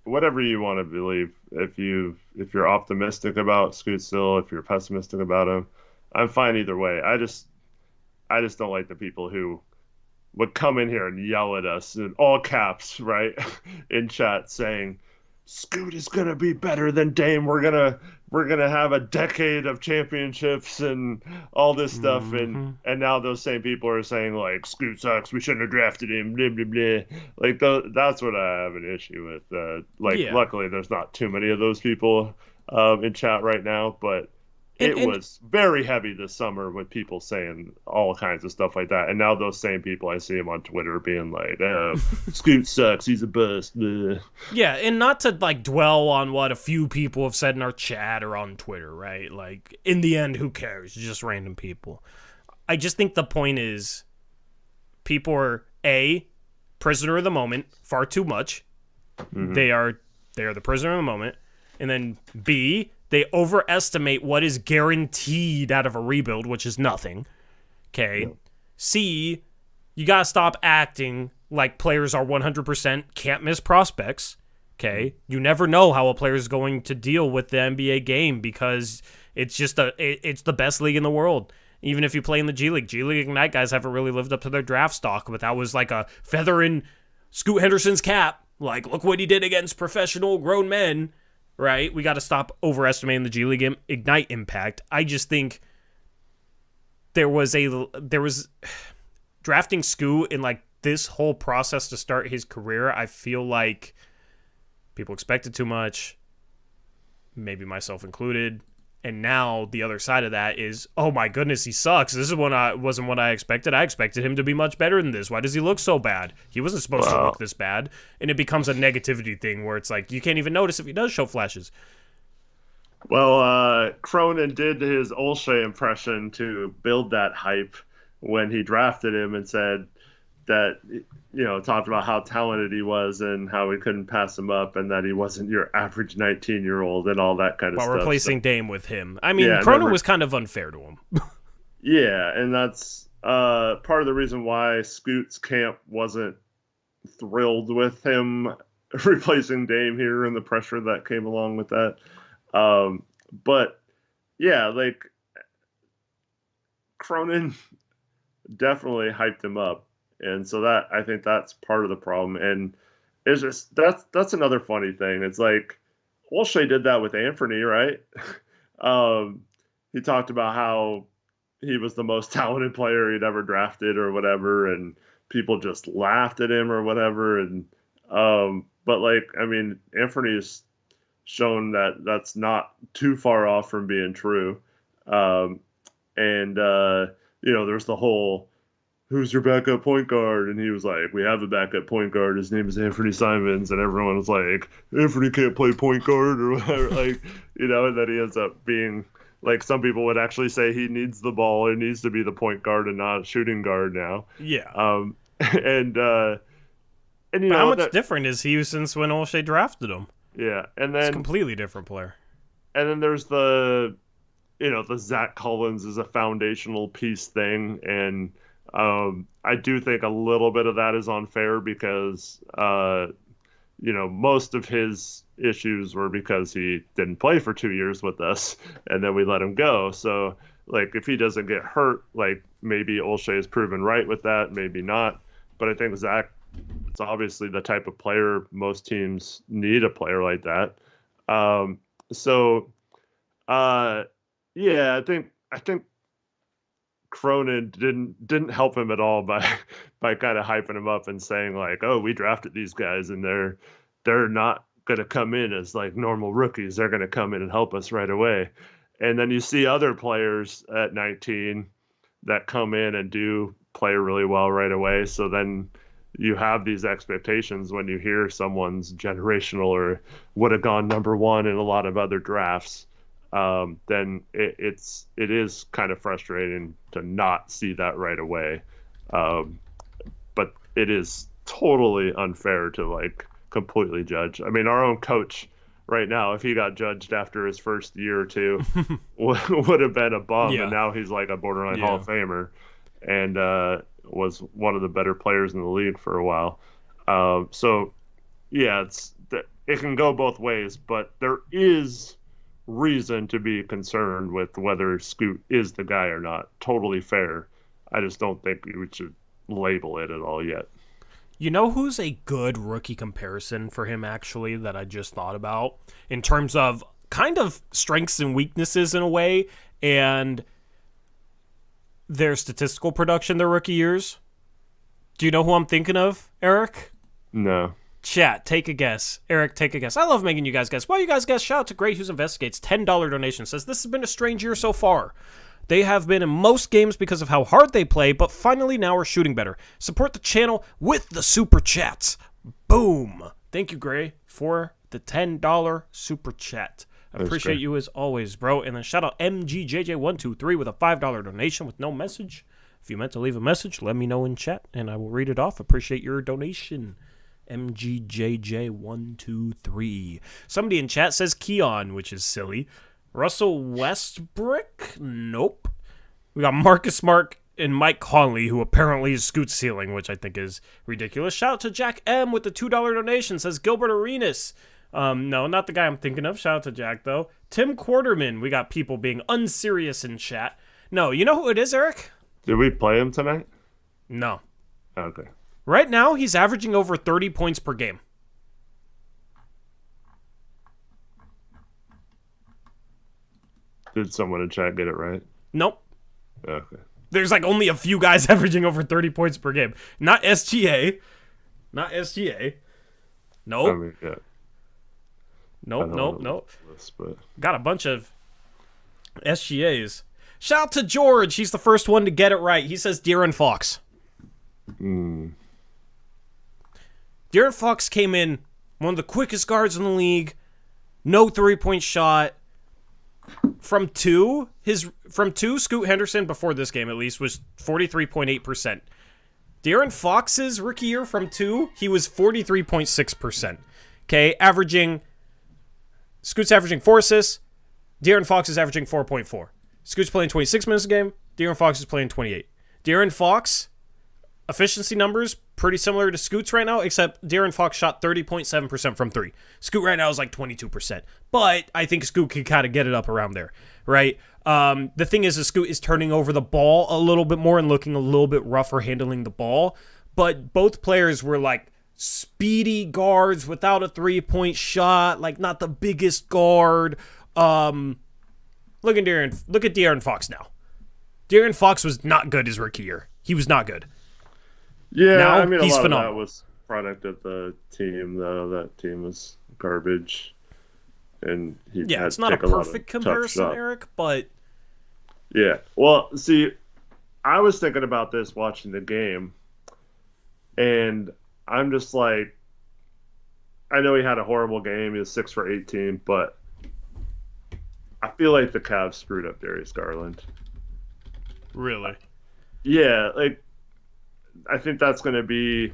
whatever you want to believe. If you're optimistic about Scoot still, if you're pessimistic about him, I'm fine either way. I just don't like the people who would come in here and yell at us in all caps, right, in chat saying Scoot is gonna be better than Dame. We're gonna have a decade of championships and all this stuff, and now those same people are saying like Scoot sucks. We shouldn't have drafted him. Blah blah blah. Like that's what I have an issue with. Luckily there's not too many of those people in chat right now, but it was very heavy this summer with people saying all kinds of stuff like that. And now those same people, I see them on Twitter being like, Scoot sucks, he's a bust. Bleh. Yeah, and not to like dwell on what a few people have said in our chat or on Twitter, right? Like, in the end, who cares? Just random people. I just think the point is people are, A, prisoner of the moment, far too much. Mm-hmm. They are the prisoner of the moment. And then B, they overestimate what is guaranteed out of a rebuild, which is nothing. Okay. Yeah. C, you got to stop acting like players are 100% can't miss prospects. Okay. You never know how a player is going to deal with the NBA game because it's just it's the best league in the world. Even if you play in the G League Ignite guys haven't really lived up to their draft stock, but that was like a feather in Scoot Henderson's cap. Like, look what he did against professional grown men. Right? We got to stop overestimating the G League Ignite impact. I just think there was drafting Scoot in like this whole process to start his career. I feel like people expected too much, maybe myself included. And now the other side of that is, oh my goodness, he sucks. This is wasn't what I expected. I expected him to be much better than this. Why does he look so bad? He wasn't supposed to look this bad. And it becomes a negativity thing where it's like, you can't even notice if he does show flashes. Well, Cronin did his Olshey impression to build that hype when he drafted him and said that, talked about how talented he was and how we couldn't pass him up and that he wasn't your average 19-year-old and all that kind of stuff. While replacing Dame with him. I mean, Cronin was kind of unfair to him. Yeah, and that's part of the reason why Scoot's camp wasn't thrilled with him replacing Dame here and the pressure that came along with that. But, yeah, like, Cronin definitely hyped him up. And so I think that's part of the problem. And it's just, that's another funny thing. It's like, Olshey did that with Anfernee, right? He talked about how he was the most talented player he'd ever drafted or whatever. And people just laughed at him or whatever. And, but like, I mean, Anfernee's shown that that's not too far off from being true. There's the whole, who's your backup point guard? And he was like, we have a backup point guard. His name is Anfernee Simons. And everyone was like, Anfernee can't play point guard or whatever. Like, and then he ends up being, like, some people would actually say he needs the ball. He needs to be the point guard and not shooting guard now. Yeah. How much different is he since when Olshey drafted him? Yeah. And then it's a completely different player. And then there's the Zach Collins is a foundational piece thing. And, I do think a little bit of that is unfair because, most of his issues were because he didn't play for 2 years with us and then we let him go. So, like, if he doesn't get hurt, like, maybe Olshey is proven right with that, maybe not. But I think Zach, it's obviously the type of player most teams need a player like that. So, yeah, I think Cronin didn't help him at all by kind of hyping him up and saying like, "Oh, we drafted these guys and they're not going to come in as like normal rookies. They're going to come in and help us right away." And then you see other players at 19 that come in and do play really well right away. So then you have these expectations when you hear someone's generational or would have gone number one in a lot of other drafts. Then it is kind of frustrating to not see that right away. But it is totally unfair to like completely judge. I mean, our own coach right now, if he got judged after his first year or two, would have been a bum. Yeah. And now he's like a borderline Yeah. Hall of Famer and was one of the better players in the league for a while. So, yeah, it can go both ways, but there is reason to be concerned with whether Scoot is the guy or not. Totally fair. I just don't think we should label it at all yet. You know who's a good rookie comparison for him, actually, that I just thought about? In terms of kind of strengths and weaknesses in a way, and their statistical production their rookie years. Do you know who I'm thinking of, Eric? No. Chat, take a guess. Eric, take a guess. I love making you guys guess. While you guys guess, shout out to Great Who's Investigates. $10 donation says, this has been a strange year so far. They have been in most games because of how hard they play, but finally now we're shooting better. Support the channel with the super chats. Boom. Thank you, Gray, for the $10 super chat. I appreciate you as always, bro. And then shout out MGJJ123 with a $5 donation with no message. If you meant to leave a message, let me know in chat, and I will read it off. Appreciate your donation. MGJJ123. Somebody in chat says Keon, which is silly. Russell Westbrook? Nope. We got Marcus Smart and Mike Conley, who apparently is Scoot ceiling, which I think is ridiculous. Shout out to Jack M with the $2 donation. Says Gilbert Arenas. No, not the guy I'm thinking of. Shout out to Jack, though. Tim Quarterman. We got people being unserious in chat. No, you know who it is, Eric? Did we play him tonight? No. Okay. Right now, he's averaging over 30 points per game. Did someone in chat get it right? Nope. Okay. There's like only a few guys averaging over 30 points per game. Not SGA. Not SGA. Nope. I mean, yeah. Nope. List, but... Got a bunch of SGAs. Shout out to George. He's the first one to get it right. He says De'Aaron Fox. De'Aaron Fox came in one of the quickest guards in the league. No three-point shot. From two, Scoot Henderson, before this game at least, was 43.8%. De'Aaron Fox's rookie year from two, he was 43.6%. Okay, Scoot's averaging 4 assists. De'Aaron Fox is averaging 4.4. Scoot's playing 26 minutes a game. De'Aaron Fox is playing 28. De'Aaron Fox, efficiency numbers, pretty similar to Scoot's right now, except De'Aaron Fox shot 30.7% from three. Scoot right now is like 22%. But I think Scoot can kind of get it up around there, right? The thing is Scoot is turning over the ball a little bit more and looking a little bit rougher handling the ball. But both players were like speedy guards without a three-point shot, like not the biggest guard. Look at De'Aaron Fox now. De'Aaron Fox was not good his rookie year. He was not good. Yeah, now, I mean, he's a lot phenomenal. of that was product of the team, though. That team was garbage, and he Yeah, had it's to not a take lot of perfect tough comparison, shots. Eric, but Yeah, well, see, I was thinking about this watching the game, and I'm just like, I know he had a horrible game. He was 6 for 18, but I feel like the Cavs screwed up Darius Garland. really. Yeah, like I think that's going to be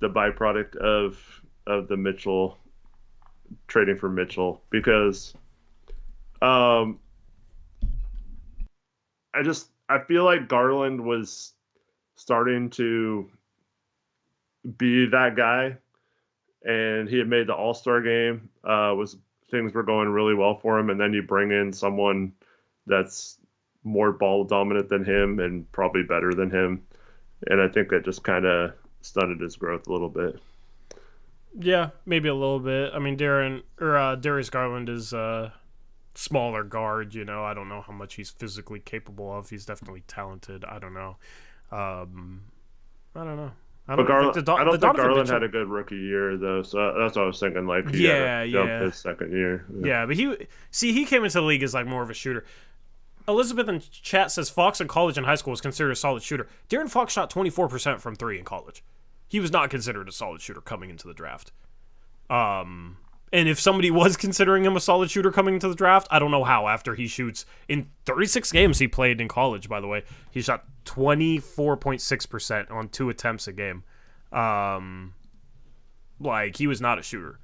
the byproduct of the Mitchell trading for Mitchell, because I feel like Garland was starting to be that guy, and he had made the All-Star game. Things were going really well for him, and then you bring in someone that's more ball dominant than him and probably better than him. And I think that just kind of stunted his growth a little bit. Yeah, maybe a little bit. I mean, Darius Garland is a smaller guard. I don't know how much he's physically capable of. He's definitely talented. I don't know. I don't know. I But don't think I the don't think Donovan Garland Mitchell. had a good rookie year though, so that's what I was thinking. Like he had Yeah, to jump yeah, his second year. yeah. But he came into the league as like more of a shooter. Elizabeth in chat says Fox in college and high school was considered a solid shooter. De'Aaron Fox shot 24% from three in college. He was not considered a solid shooter coming into the draft. And if somebody was considering him a solid shooter coming into the draft, I don't know how. After he shoots in 36 games he played in college, by the way, he shot 24.6% on 2 attempts a game. Like he was not a shooter.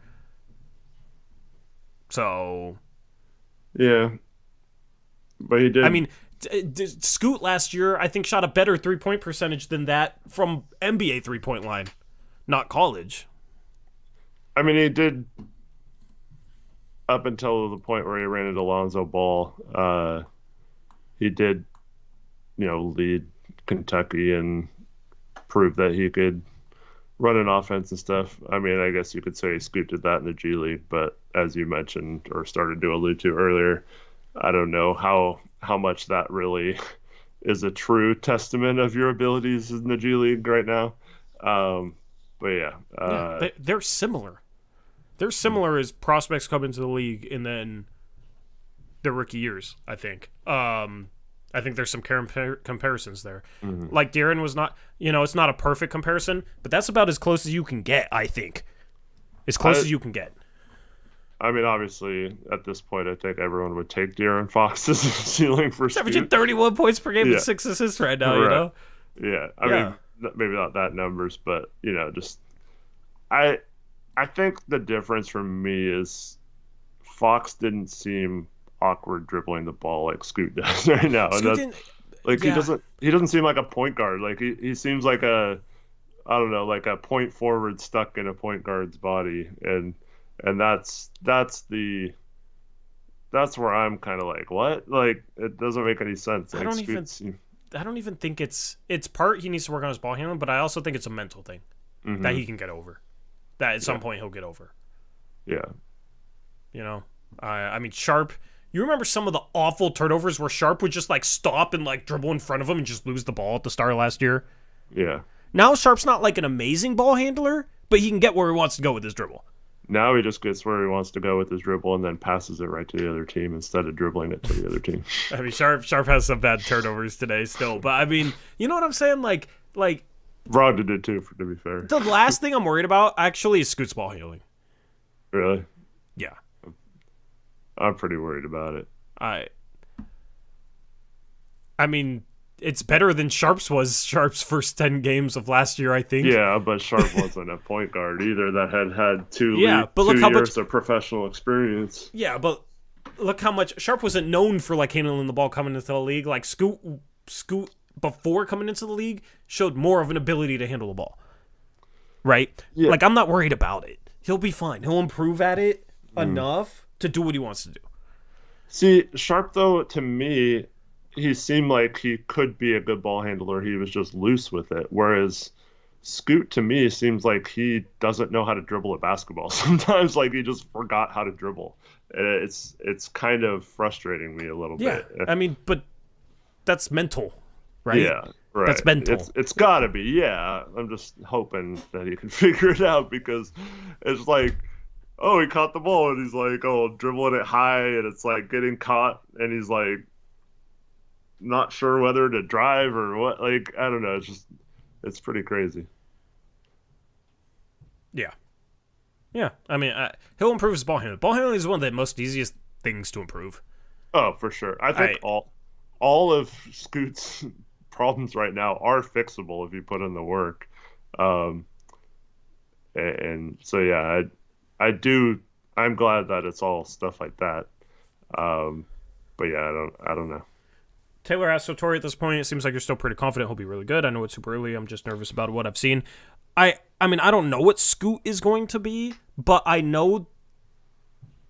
So, Yeah, but he did. I mean, Scoot last year I think shot a better 3-point percentage than that from NBA 3-point line, not college. I mean, he did up until the point where he ran into Lonzo Ball. He did, lead Kentucky and prove that he could run an offense and stuff. I mean, I guess you could say Scoot did that in the G League, but as you mentioned or started to allude to earlier, I don't know how much that really is a true testament of your abilities in the G League right now. But yeah, they're similar. They're similar as prospects come into the league and then their rookie years, I think. I think there's some comparisons there. Mm-hmm. Like De'Aaron was not, it's not a perfect comparison, but that's about as close as you can get, I think. As close as you can get. I mean, obviously, at this point, I think everyone would take De'Aaron Fox's ceiling for Scoot. Averaging 31 points per game and 6 assists right now, right. Yeah, I mean, maybe not that numbers, but, just... I think the difference for me is Fox didn't seem awkward dribbling the ball like Scoot does right now. He doesn't seem like a point guard. Like he seems like a point forward stuck in a point guard's body, and that's where I'm kind of like, what? Like it doesn't make any sense. Like, I don't even think it's part he needs to work on his ball handling, but I also think it's a mental thing that he can get over. That at some point he'll get over. Yeah. I mean, Sharpe, you remember some of the awful turnovers where Sharpe would just like stop and like dribble in front of him and just lose the ball at the start of last year? Yeah. Now Sharpe's not like an amazing ball handler, but he can get where he wants to go with his dribble. Now he just gets where he wants to go with his dribble and then passes it right to the other team instead of dribbling it to the other team. I mean, Sharpe has some bad turnovers today still, but I mean, you know what I'm saying? Like Brogdon did too, to be fair. The last thing I'm worried about actually is Scoot's ball handling. Really? Yeah. I'm pretty worried about it. I mean, it's better than Sharpe's first 10 games of last year, I think. Yeah, but Sharpe wasn't a point guard either that had 2 years of professional experience. Yeah, but look how much Sharpe wasn't known for like handling the ball coming into the league. Like Scoot before coming into the league showed more of an ability to handle the ball. Right? Yeah. Like I'm not worried about it. He'll be fine. He'll improve at it enough to do what he wants to do. See, Sharpe though, to me, he seemed like he could be a good ball handler. He was just loose with it. Whereas Scoot, to me, seems like he doesn't know how to dribble a basketball. Sometimes, like, he just forgot how to dribble. It's kind of frustrating me a little bit. I mean, but that's mental, right? Yeah, right. That's mental. It's got to be, yeah. I'm just hoping that he can figure it out because it's like, oh, he caught the ball, and he's like, oh, dribbling it high, and it's like getting caught, and he's like, not sure whether to drive or what. Like, I don't know. It's pretty crazy. Yeah. Yeah. I mean, he'll improve his ball handling. Ball handling is one of the most easiest things to improve. Oh, for sure. I think all of Scoot's problems right now are fixable if you put in the work. And so, yeah, I'm glad that it's all stuff like that. But yeah, I don't know. Taylor asks, so Tori, at this point, it seems like you're still pretty confident he'll be really good. I know it's super early. I'm just nervous about what I've seen. I mean, I don't know what Scoot is going to be, but I know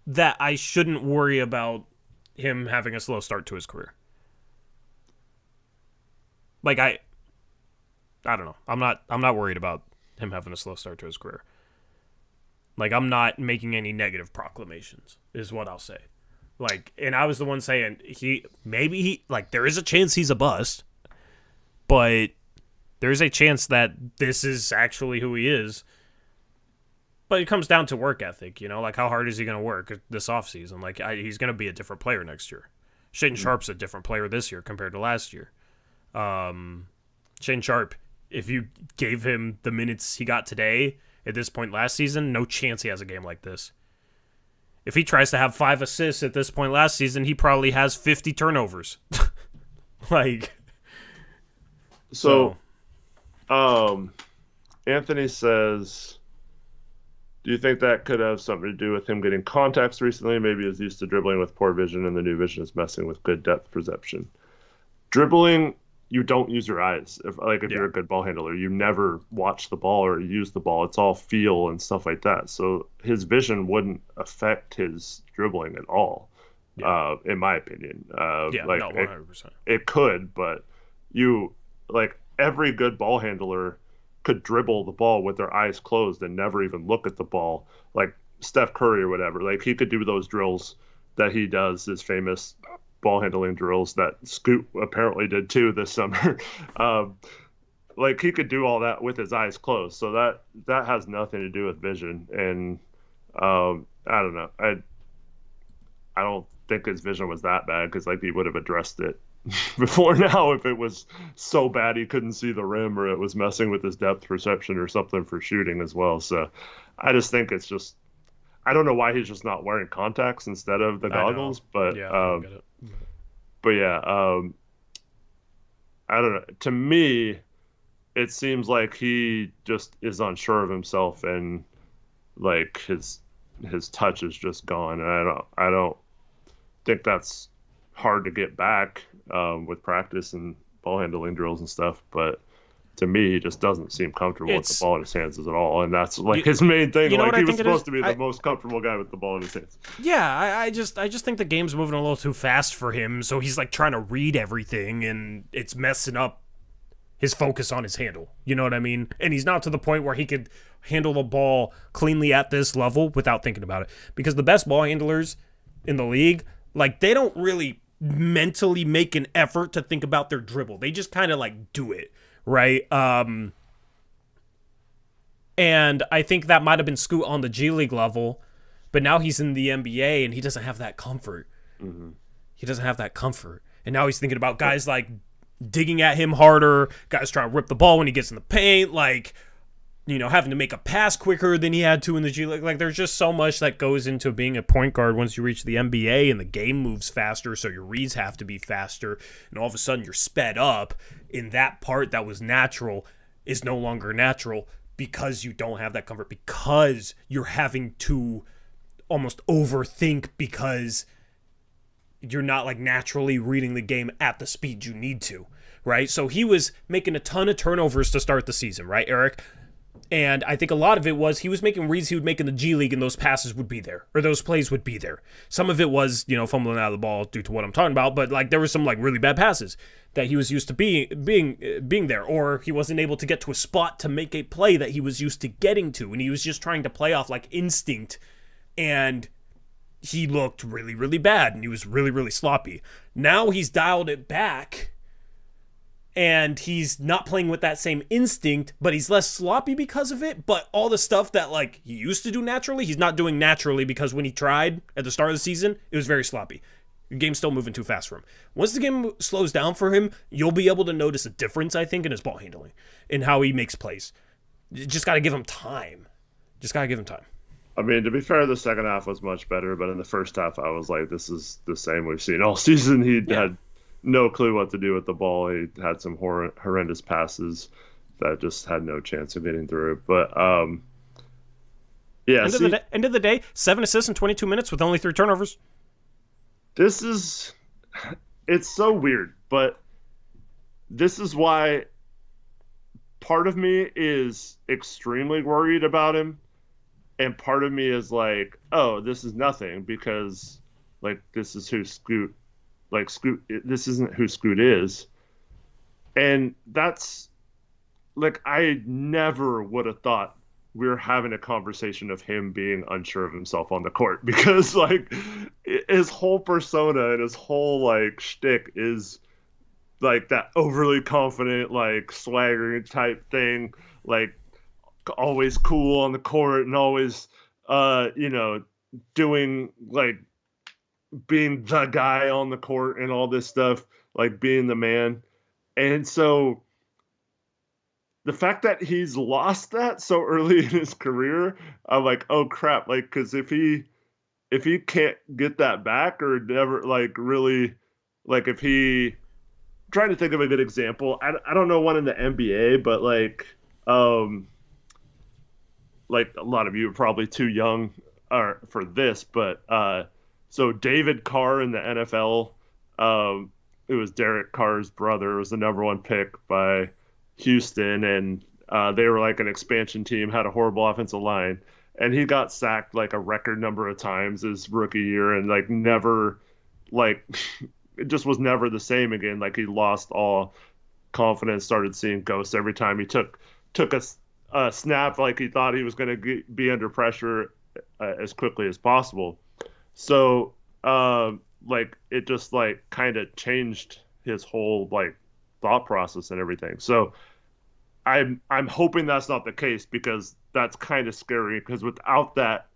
that I shouldn't worry about him having a slow start to his career. Like, I don't know. I'm not worried about him having a slow start to his career. Like, I'm not making any negative proclamations, is what I'll say. Like, and I was the one saying there is a chance he's a bust, but there's a chance that this is actually who he is. But it comes down to work ethic, like how hard is he going to work this offseason? Like, he's going to be a different player next year. Shaedon Sharpe's a different player this year compared to last year. Shaedon Sharpe, if you gave him the minutes he got today at this point last season, no chance he has a game like this. If he tries to have 5 assists at this point last season, he probably has 50 turnovers. So, Anthony says, do you think that could have something to do with him getting contacts recently? Maybe he's used to dribbling with poor vision and the new vision is messing with good depth perception. Dribbling, you don't use your eyes. If you're a good ball handler, you never watch the ball or use the ball. It's all feel and stuff like that. So his vision wouldn't affect his dribbling at all, in my opinion. 100%. It could, but every good ball handler could dribble the ball with their eyes closed and never even look at the ball, like Steph Curry or whatever. Like, he could do those drills that he does, his famous ball handling drills that Scoot apparently did too this summer. He could do all that with his eyes closed. So that has nothing to do with vision. And I don't know. I don't think his vision was that bad, because he would have addressed it before now if it was so bad he couldn't see the rim, or it was messing with his depth perception or something for shooting as well. So I just think it's just, I don't know why he's just not wearing contacts instead of the goggles, but I don't get it. I don't know. To me, it seems like he just is unsure of himself, and his touch is just gone. And I don't think that's hard to get back with practice and ball handling drills and stuff, but to me, he just doesn't seem comfortable with the ball in his hands at all, and that's his main thing. He was supposed to be the most comfortable guy with the ball in his hands. Yeah, I just think the game's moving a little too fast for him, so he's trying to read everything, and it's messing up his focus on his handle. You know what I mean? And he's not to the point where he could handle the ball cleanly at this level without thinking about it. Because the best ball handlers in the league, they don't really mentally make an effort to think about their dribble. They just kind of do it, right? And I think that might have been Scoot on the G League level, but now he's in the NBA and he doesn't have that comfort. Mm-hmm. He doesn't have that comfort. And now he's thinking about guys digging at him harder, guys trying to rip the ball when he gets in the paint, having to make a pass quicker than he had to in the G League. There's just so much that goes into being a point guard once you reach the NBA, and the game moves faster, so your reads have to be faster, and all of a sudden you're sped up, in that part that was natural is no longer natural because you don't have that comfort, because you're having to almost overthink because you're not naturally reading the game at the speed you need to, right? So he was making a ton of turnovers to start the season, right, Eric? And I think a lot of it was he was making reads he would make in the G League, and those passes would be there, or those plays would be there. Some of it was, fumbling out of the ball due to what I'm talking about, but there were some really bad passes that he was used to being there, or he wasn't able to get to a spot to make a play that he was used to getting to, and he was just trying to play off instinct, and he looked really, really bad, and he was really, really sloppy. Now he's dialed it back, and he's not playing with that same instinct, but he's less sloppy because of it. But all the stuff that he used to do naturally, he's not doing naturally, because when he tried at the start of the season, it was very sloppy. The game's still moving too fast for him. Once the game slows down for him, you'll be able to notice a difference, I think, in his ball handling and how he makes plays. You just got to give him time. I mean, to be fair, the second half was much better, but in the first half, I was like, this is the same we've seen all season. He had no clue what to do with the ball. He had some horrendous passes that just had no chance of getting through. But end of the day, 7 assists in 22 minutes with only 3 turnovers. It's so weird, but this is why part of me is extremely worried about him, and part of me is oh, this is nothing, because this is who Scoot. This isn't who Scoot is. And that's I never would have thought we're having a conversation of him being unsure of himself on the court because like his whole persona and his whole like shtick is like that overly confident, like swaggering type thing, like always cool on the court and always, doing like being the guy on the court and all this stuff, like being the man. And so the fact that he's lost that so early in his career, I'm like, oh crap. Like, cause if he can't get that back or never like really, like if he, I'm trying to think of a good example. I don't know one in the NBA, but like a lot of you are probably too young for this, but so David Carr in the NFL, it was Derek Carr's brother, was the number one pick by Houston, and they were like an expansion team, had a horrible offensive line, and he got sacked like a record number of times his rookie year, and like never, like it just was never the same again. Like he lost all confidence, started seeing ghosts every time he took a snap, like he thought he was going to be under pressure as quickly as possible. So like it just like kind of changed his whole like thought process and everything. So I'm hoping that's not the case, because that's kind of scary, because without that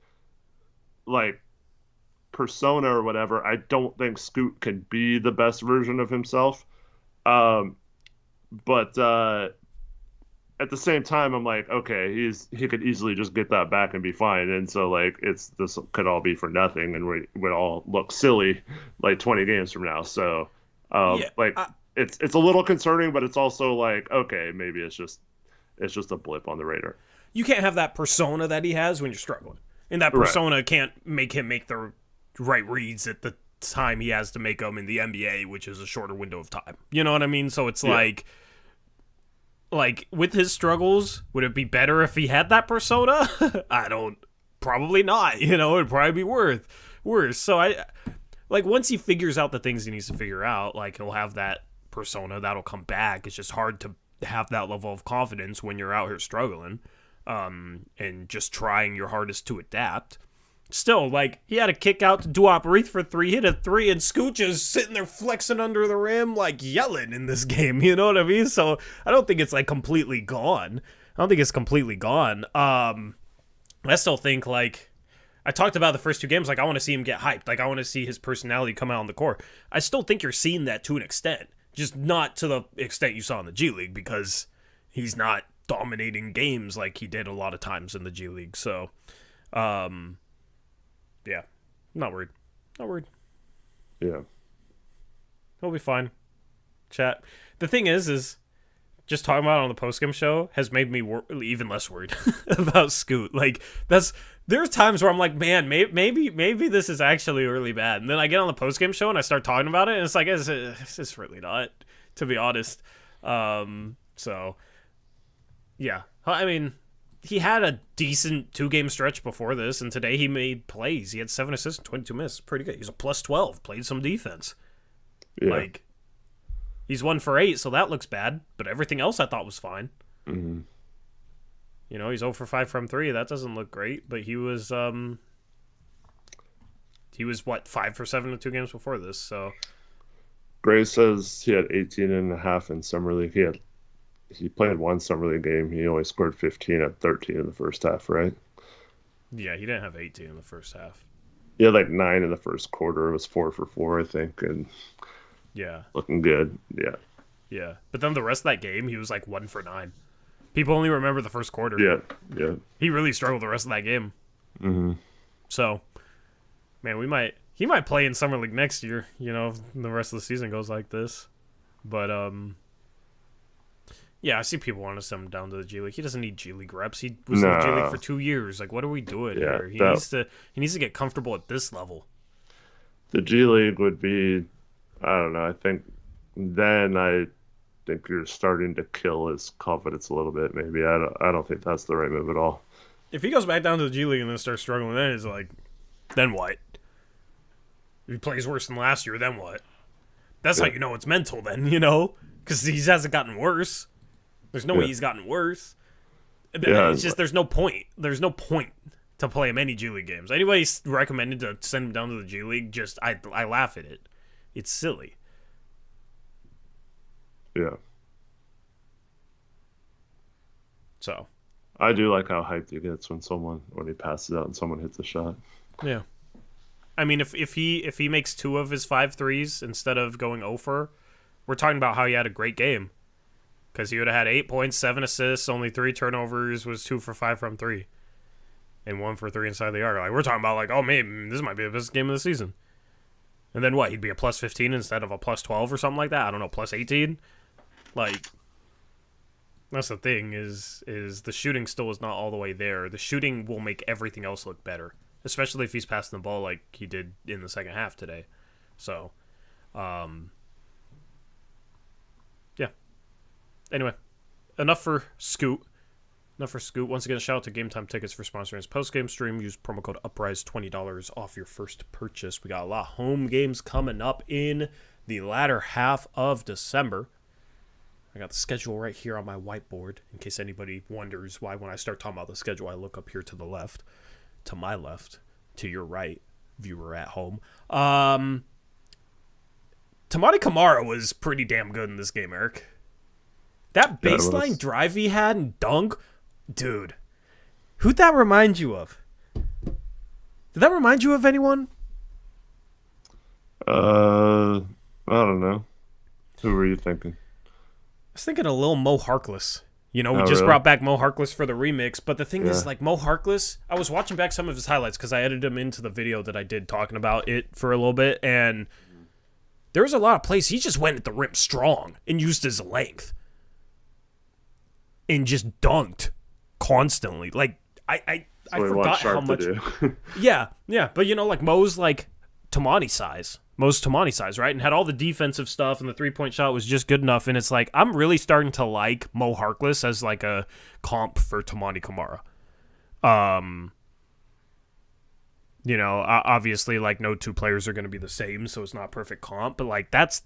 like persona or whatever, I don't think Scoot can be the best version of himself. But at the same time, I'm like, okay, he could easily just get that back and be fine. And so like this could all be for nothing, and we would all look silly like 20 games from now. So it's a little concerning, but it's also like, okay, maybe it's just a blip on the radar. You can't have that persona that he has when you're struggling, and that persona can't make him make the right reads at the time he has to make them in the NBA, which is a shorter window of time. You know what I mean? So it's like with his struggles, would it be better if he had that persona? Probably not. You know, it'd probably be worse. So once he figures out the things he needs to figure out, like he'll have that persona that'll come back. It's just hard to have that level of confidence when you're out here struggling, and just trying your hardest to adapt. Still, like, he had a kick out to Uprise for 3, hit a 3, and Scoot just sitting there flexing under the rim, like, yelling in this game, you know what I mean? So, I don't think it's, like, completely gone. I still think, like, I talked about the first 2 games, like, I want to see him get hyped. Like, I want to see his personality come out on the court. I still think you're seeing that to an extent, just not to the extent you saw in the G League, because he's not dominating games like he did a lot of times in the G League. So, yeah, not worried. Yeah. He'll be fine. Chat. The thing is just talking about it on the postgame show has made me even less worried about Scoot. Like, there's times where I'm like, man, maybe this is actually really bad. And then I get on the postgame show and I start talking about it, and it's like, it's really not, to be honest. So, yeah. I mean, he had a decent 2-game stretch before this, and today he made plays. He had 7 assists and 22 minutes. Pretty good. He's a plus 12. Played some defense. Yeah. Like, he's 1 for 8, so that looks bad. But everything else I thought was fine. Mm-hmm. You know, he's 0 for 5 from 3. That doesn't look great. But he was, 5 for 7 in 2 games before this. So Gray says he had 18.5 in summer league. He played 1 summer league game. He only scored 15 at 13 in the first half, right? Yeah, he didn't have 18 in the first half. He had like 9 in the first quarter. It was 4 for 4, I think, and yeah, looking good. Yeah. But then the rest of that game, he was like 1 for 9. People only remember the first quarter. Yeah. He really struggled the rest of that game. Mm-hmm. So, man, he might play in summer league next year. You know, if the rest of the season goes like this. But yeah, I see people want to send him down to the G League. He doesn't need G League reps. He was in the G League for 2 years. Like, what are we doing here? He needs to get comfortable at this level. The G League would be, I don't know. I think you're starting to kill his confidence a little bit. Maybe I don't think that's the right move at all. If he goes back down to the G League and then starts struggling, then it's like, then what? If he plays worse than last year, then what? That's how you know it's mental. Then, you know, because he hasn't gotten worse. There's no way he's gotten worse. Yeah, it's just there's no point. There's no point to play him any G League games. Anybody recommended to send him down to the G League, just I laugh at it. It's silly. Yeah. So I do like how hyped he gets when he passes out and someone hits a shot. yeah. I mean, if he makes 2 of his 5 threes instead of going 0 for, we're talking about how he had a great game. Because he would have had 8 points, 7 assists, only 3 turnovers, was 2 for 5 from 3. And 1 for 3 inside the arc. Like, we're talking about, like, oh, maybe this might be the best game of the season. And then what? He'd be a plus 15 instead of a plus 12 or something like that? I don't know, plus 18? Like, that's the thing, is the shooting still is not all the way there. The shooting will make everything else look better. Especially if he's passing the ball like he did in the second half today. So, yeah. Anyway, enough for Scoot. Once again, shout out to Game Time Tickets for sponsoring his post-game stream. Use promo code UPRISE, $20 off your first purchase. We got a lot of home games coming up in the latter half of December. I got the schedule right here on my whiteboard, in case anybody wonders why when I start talking about the schedule, I look up here to the left, to my left, to your right, viewer at home. Tamani Camara was pretty damn good in this game, Eric. That baseline drive he had and dunk, dude. Who'd that remind you of? Did that remind you of anyone? I don't know. Who were you thinking? I was thinking a little Mo Harkless. You know, we just brought back Mo Harkless for the remix, but the thing is, like, Mo Harkless, I was watching back some of his highlights because I edited him into the video that I did talking about it for a little bit, and there was a lot of plays. He just went at the rim strong and used his length and just dunked constantly. Like, I forgot how much. yeah, but you know, like Mo's like Tamani size. Mo's Tamani size, right? And had all the defensive stuff, and the three-point shot was just good enough. And it's like, I'm really starting to like Mo Harkless as like a comp for Tamani Camara. You know, obviously, like, no two players are going to be the same, so it's not perfect comp. But like, that's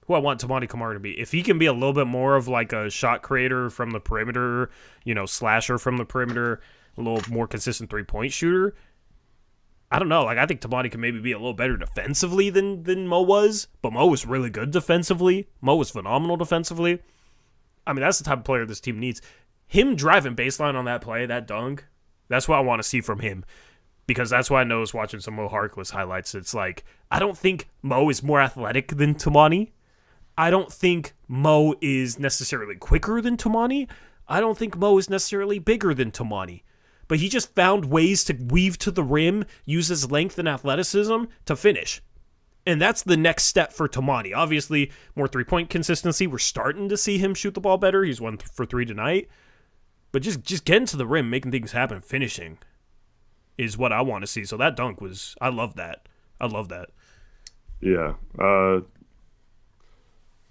who I want Tamani Camara to be. If he can be a little bit more of like a shot creator from the perimeter, you know, slasher from the perimeter, a little more consistent three-point shooter, I don't know. Like, I think Tamani can maybe be a little better defensively than Mo was, but Mo was really good defensively. Mo was phenomenal defensively. I mean, that's the type of player this team needs. Him driving baseline on that play, that dunk, that's what I want to see from him, because that's what I noticed watching some Mo Harkless highlights. It's like, I don't think Mo is more athletic than Tamani. I don't think Mo is necessarily quicker than Tamani. I don't think Mo is necessarily bigger than Tamani. But he just found ways to weave to the rim, use his length and athleticism to finish. And that's the next step for Tamani. Obviously, more three-point consistency. We're starting to see him shoot the ball better. He's 1 for 3 tonight. But just getting to the rim, making things happen, finishing is what I want to see. So that dunk was, I love that. Yeah.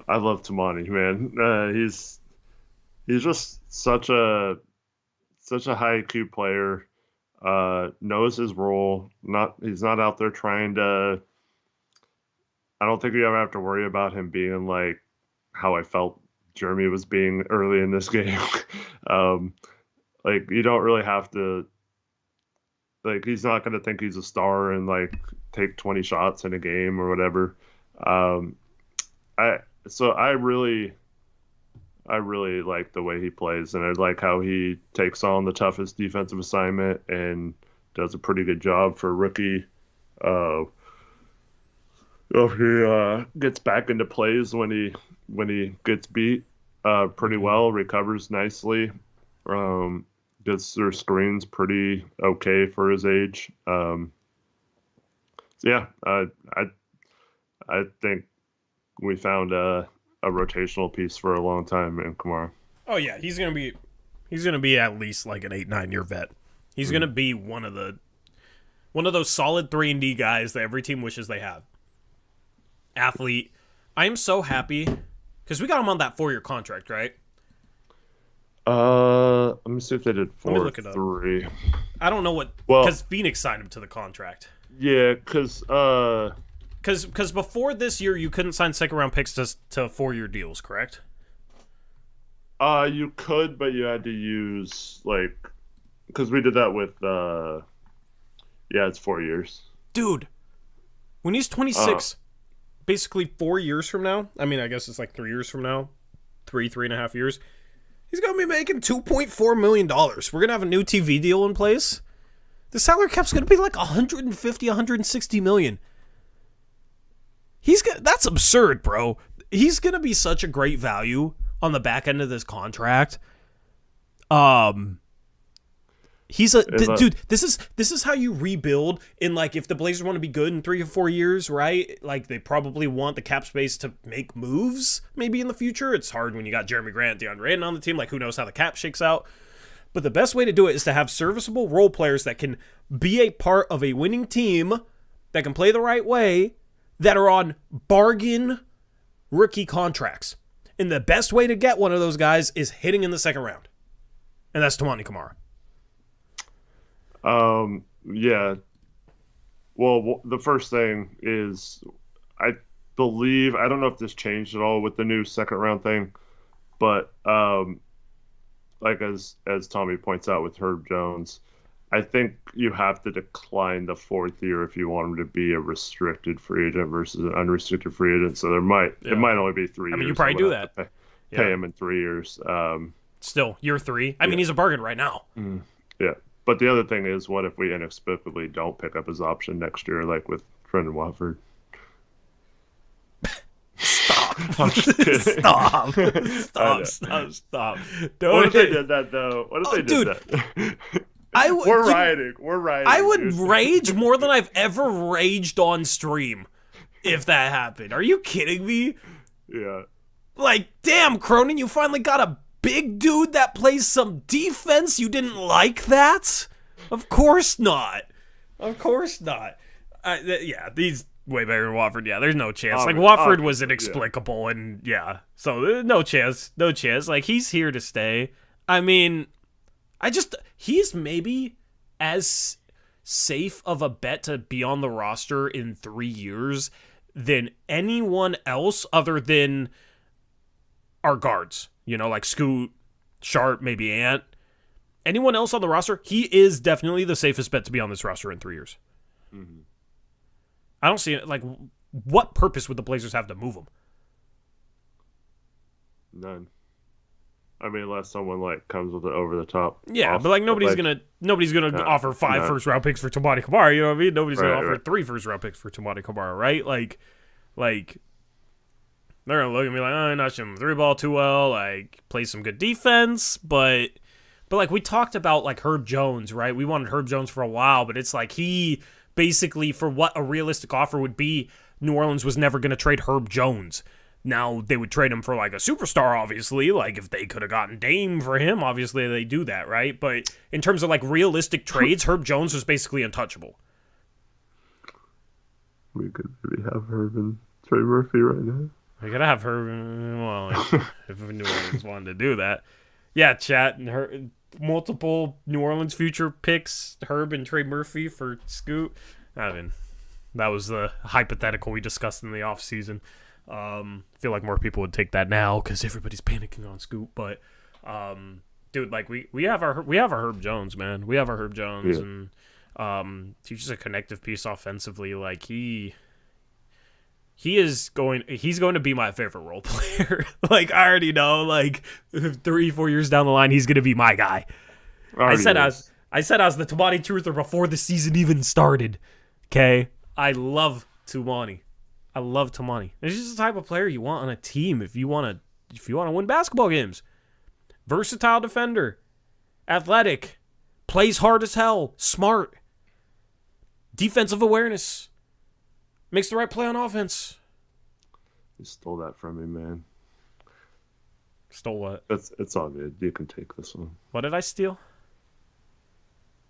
I love Tamani, man. He's just such a high IQ player. Knows his role. He's not out there trying to. I don't think you ever have to worry about him being like how I felt Jeremy was being early in this game. Like, you don't really have to. Like, he's not going to think he's a star and like take 20 shots in a game or whatever. I really like the way he plays, and I like how he takes on the toughest defensive assignment and does a pretty good job for a rookie. He gets back into plays when he gets beat pretty well, recovers nicely, gets their screens pretty okay for his age. So yeah, I think we found a rotational piece for a long time in Camara. Oh yeah, he's gonna be at least like an 8-9 year vet. He's gonna be one of those solid 3-and-D guys that every team wishes they have. Athlete. I am so happy because we got him on that 4-year contract, right? Let me see if they did 4 Let me look it up. 3. I don't know what, because Phoenix signed him to the contract. Yeah, because before this year, you couldn't sign second-round picks to 4-year deals, correct? You could, but you had to use because we did that with it's 4 years. Dude, when he's 26, basically 4 years from now, I mean, I guess it's like 3 years from now, 3.5 years, he's going to be making $2.4 million. We're going to have a new TV deal in place. The salary cap's going to be like 150, 160 million. That's absurd, bro. He's going to be such a great value on the back end of this contract. Dude, this is how you rebuild in, like, if the Blazers want to be good in 3 or 4 years, right? Like, they probably want the cap space to make moves maybe in the future. It's hard when you got Jeremy Grant, DeAndre Ayton on the team. Like, who knows how the cap shakes out? But the best way to do it is to have serviceable role players that can be a part of a winning team, that can play the right way, that are on bargain rookie contracts. And the best way to get one of those guys is hitting in the second round. And that's Toumani Camara. Yeah. Well, the first thing is, I believe, I don't know if this changed at all with the new second round thing, but like as Tommy points out with Herb Jones, I think you have to decline the 4th year if you want him to be a restricted free agent versus an unrestricted free agent. So it might only be 3 years. I mean, you probably do that. Pay him in 3 years. Still, year 3. I mean, he's a bargain right now. Yeah. But the other thing is, what if we inexplicably don't pick up his option next year, like with Trendon Watford? Stop. I'm just kidding. Stop. What if they did that, though? What if they did that? We're rioting. I would rage more than I've ever raged on stream if that happened. Are you kidding me? Yeah. Like, damn, Cronin, you finally got a big dude that plays some defense. You didn't like that? Of course not. These way better than Watford. Yeah, there's no chance. Like, Watford was inexplicable, and so no chance. Like, he's here to stay. I mean, he's maybe as safe of a bet to be on the roster in 3 years than anyone else other than our guards. You know, like Scoot, Sharpe, maybe Ant. Anyone else on the roster, he is definitely the safest bet to be on this roster in 3 years. Mm-hmm. I don't see it. Like, what purpose would the Blazers have to move him? None. I mean, unless someone comes with it over the top. Yeah, but nobody's gonna offer 5 first-round picks for Toumani Camara. You know what I mean? Nobody's gonna offer 3 first-round picks for Toumani Camara, right? Like. They're going to look at me like, oh, not shooting the 3-ball too well, like, play some good defense, but like, we talked about, like, Herb Jones, right? We wanted Herb Jones for a while, but it's like he basically, for what a realistic offer would be, New Orleans was never going to trade Herb Jones. Now, they would trade him for, like, a superstar, obviously. Like, if they could have gotten Dame for him, obviously they do that, right? But in terms of, like, realistic trades, Herb Jones was basically untouchable. We could maybe have Herb and Trey Murphy right now. We gotta have her. Well, if New Orleans wanted to do that, yeah. Chat and her multiple New Orleans future picks, Herb and Trey Murphy for Scoot. I mean, that was the hypothetical we discussed in the offseason. I feel like more people would take that now because everybody's panicking on Scoot. But, dude, like we have our Herb Jones, man. We have our Herb Jones, and he's just a connective piece offensively. Like he's going to be my favorite role player. Like, I already know, like, 3-4 years down the line, he's going to be my guy. I said I was the Toumani truther before the season even started. Okay? I love Toumani. He's just the type of player you want on a team if you want to win basketball games. Versatile defender. Athletic. Plays hard as hell. Smart. Defensive awareness. Makes the right play on offense. You stole that from me, man. Stole what? It's all good. You can take this one. What did I steal?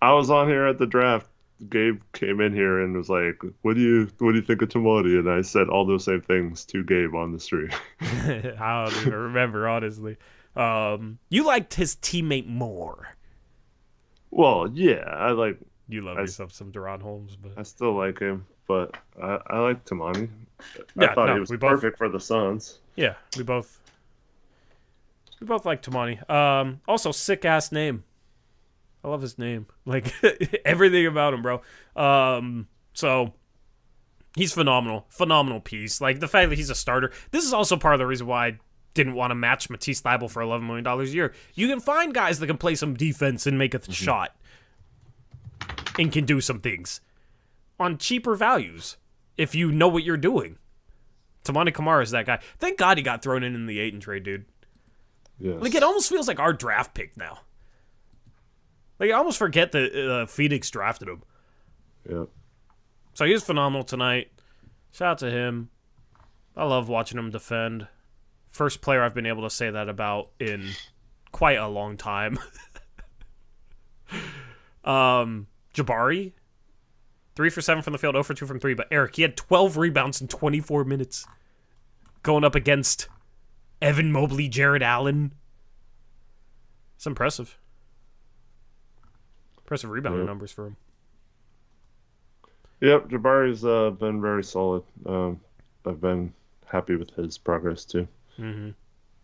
I was on here at the draft. Gabe came in here and was like, "What do you think of Toumani?" And I said all those same things to Gabe on the street. I don't even remember, honestly. You liked his teammate more. Well, yeah, I like. You love yourself some Deron Holmes, but I still like him. But I like Toumani. Yeah, I thought he was perfect for the Suns. Yeah, we both We both like Tamani. Also, sick ass name. I love his name. Like everything about him, bro. So he's phenomenal. Phenomenal piece. Like the fact that he's a starter. This is also part of the reason why I didn't want to match Matisse Thybulle for $11 million a year. You can find guys that can play some defense and make a shot and can do some things on cheaper values if you know what you're doing. Tamani Camara is that guy. Thank God he got thrown in the Ayton trade, dude. Yes. Like, it almost feels like our draft pick now. Like, I almost forget that Phoenix drafted him. Yeah. So he was phenomenal tonight. Shout out to him. I love watching him defend. First player I've been able to say that about in quite a long time. Jabari, 3 for 7 from the field, 0 for 2 from 3. But Eric, he had 12 rebounds in 24 minutes. Going up against Evan Mobley, Jared Allen. It's impressive. Impressive rebounding numbers for him. Yep, Jabari's been very solid. I've been happy with his progress too. Mm-hmm.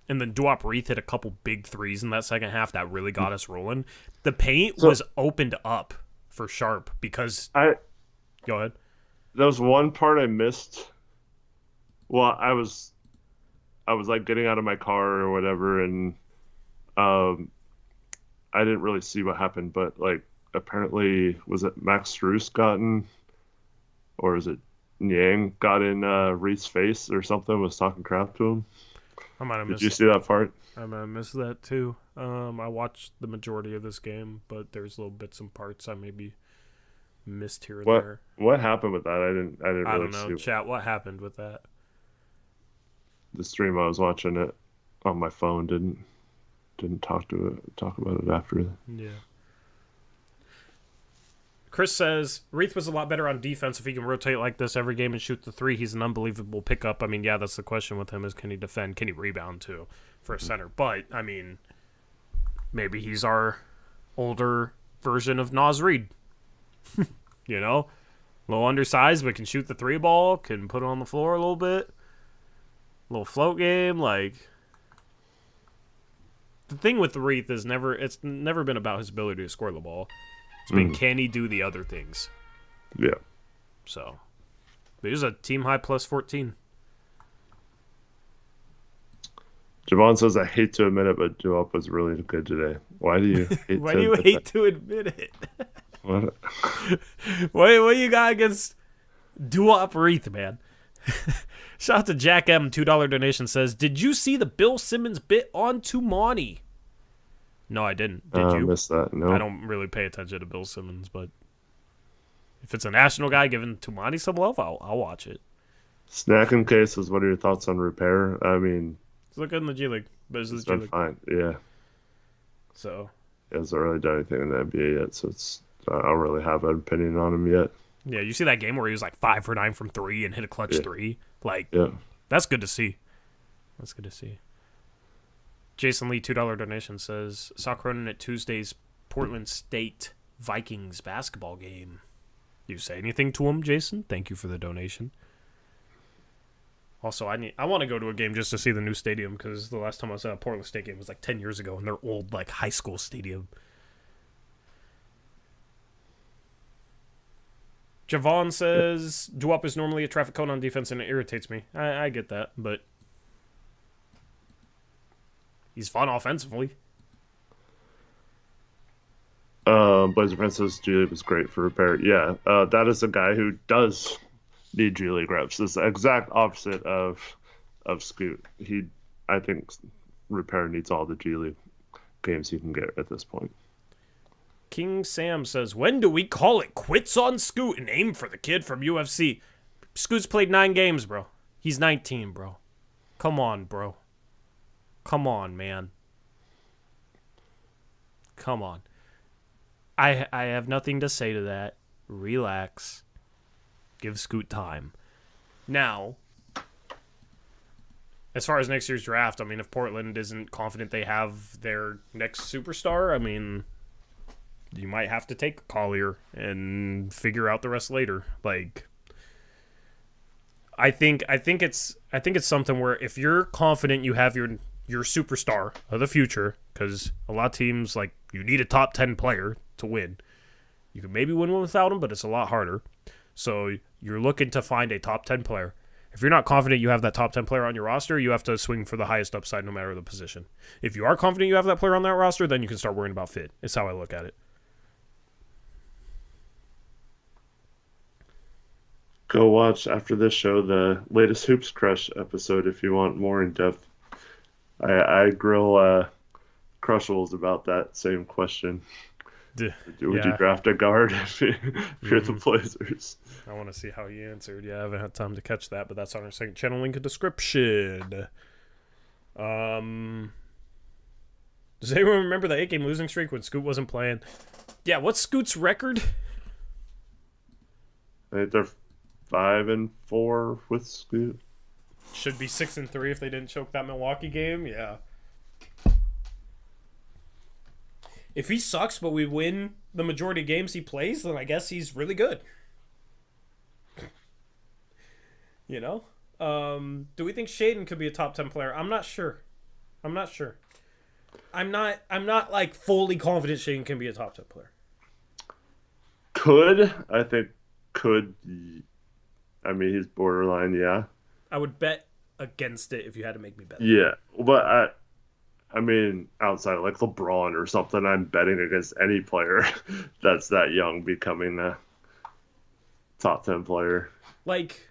And then Duop Reith hit a couple big threes in that second half that really got us rolling. The paint was opened up for Sharpe because... Go ahead. There was one part I missed. Well, I was like getting out of my car or whatever, and I didn't really see what happened, but like apparently, was it Max Strus gotten, or is it Niang got in Reith's face or something, was talking crap to him? I might have missed. Did you see that part? I might have missed that too. I watched the majority of this game, but there's little bits and parts I maybe missed here and there. What happened with that? I didn't really don't know. see. Chat, what happened with that? The stream I was watching it on my phone didn't talk about it after. Yeah. Chris says, Reith was a lot better on defense. If he can rotate like this every game and shoot the three, he's an unbelievable pickup. I mean, yeah, that's the question with him is can he defend? Can he rebound too for a center? But, I mean, maybe he's our older version of Naz Reid. You know? A little undersized, but can shoot the three ball, can put it on the floor a little bit. A little float game, like... The thing with Reith is it's never been about his ability to score the ball. It's been, can he do the other things? Yeah. So, but he's a team high plus 14. Javon says, I hate to admit it, but Duop was really good today. Why do you hate Why do you hate to admit it? What? What you got against Duop Reith, man? Shout out to Jack M. $2 donation says, did you see the Bill Simmons bit on Tumani? No, I didn't. Did you? I missed that. No. I don't really pay attention to Bill Simmons, but if it's a national guy giving Tumani some love, I'll watch it. Snacking cases, what are your thoughts on Repair? I mean... He's looking in the G League, but it's been fine, yeah. So... He hasn't really done anything in the NBA yet, so I don't really have an opinion on him yet. Yeah, you see that game where he was like 5 for 9 from 3 and hit a clutch 3? Like, that's good to see. That's good to see. Jason Lee, $2 donation says, saw Cronin at Tuesday's Portland State Vikings basketball game. You say anything to him, Jason? Thank you for the donation. Also, I want to go to a game just to see the new stadium because the last time I was at a Portland State game was like 10 years ago in their old like high school stadium. Javon says, Duop is normally a traffic cone on defense and it irritates me. I get that, but he's fun offensively. Blazer Princess G League was great for Repair. Yeah, that is a guy who does need G League reps. This is the exact opposite of Scoot. I think Repair needs all the G League games he can get at this point. King Sam says, when do we call it quits on Scoot and aim for the kid from UFC? Scoot's played 9 games, bro. He's 19, bro. Come on, bro. Come on, man. Come on. I have nothing to say to that. Relax. Give Scoot time. Now, as far as next year's draft, I mean, if Portland isn't confident they have their next superstar, I mean, you might have to take Collier and figure out the rest later. Like, I think it's something where if you're confident you have your your superstar of the future, because a lot of teams, like, you need a top 10 player to win. You can maybe win one without him, but it's a lot harder. So you're looking to find a top 10 player. If you're not confident you have that top 10 player on your roster, you have to swing for the highest upside no matter the position. If you are confident you have that player on that roster, then you can start worrying about fit. It's how I look at it. Go watch after this show the latest Hoops Crush episode if you want more in depth. I grill Crushables about that same question. Would you draft a guard if you're the Blazers? I want to see how he answered. Yeah, I haven't had time to catch that, but that's on our second channel link in description. Does anyone remember the 8-game losing streak when Scoot wasn't playing? Yeah, what's Scoot's record? I think they're 5-4 with Scoot. Should be 6-3 if they didn't choke that Milwaukee game. Yeah. If he sucks, but we win the majority of games he plays, then I guess he's really good. You know? Do we think Shaedon could be a top 10 player? I'm not sure. I'm not like fully confident Shaedon can be a top 10 player. I think could. I mean, he's borderline, yeah. I would bet against it if you had to make me bet. Yeah, but I mean, outside of like LeBron or something, I'm betting against any player that's that young becoming a top 10 player. Like,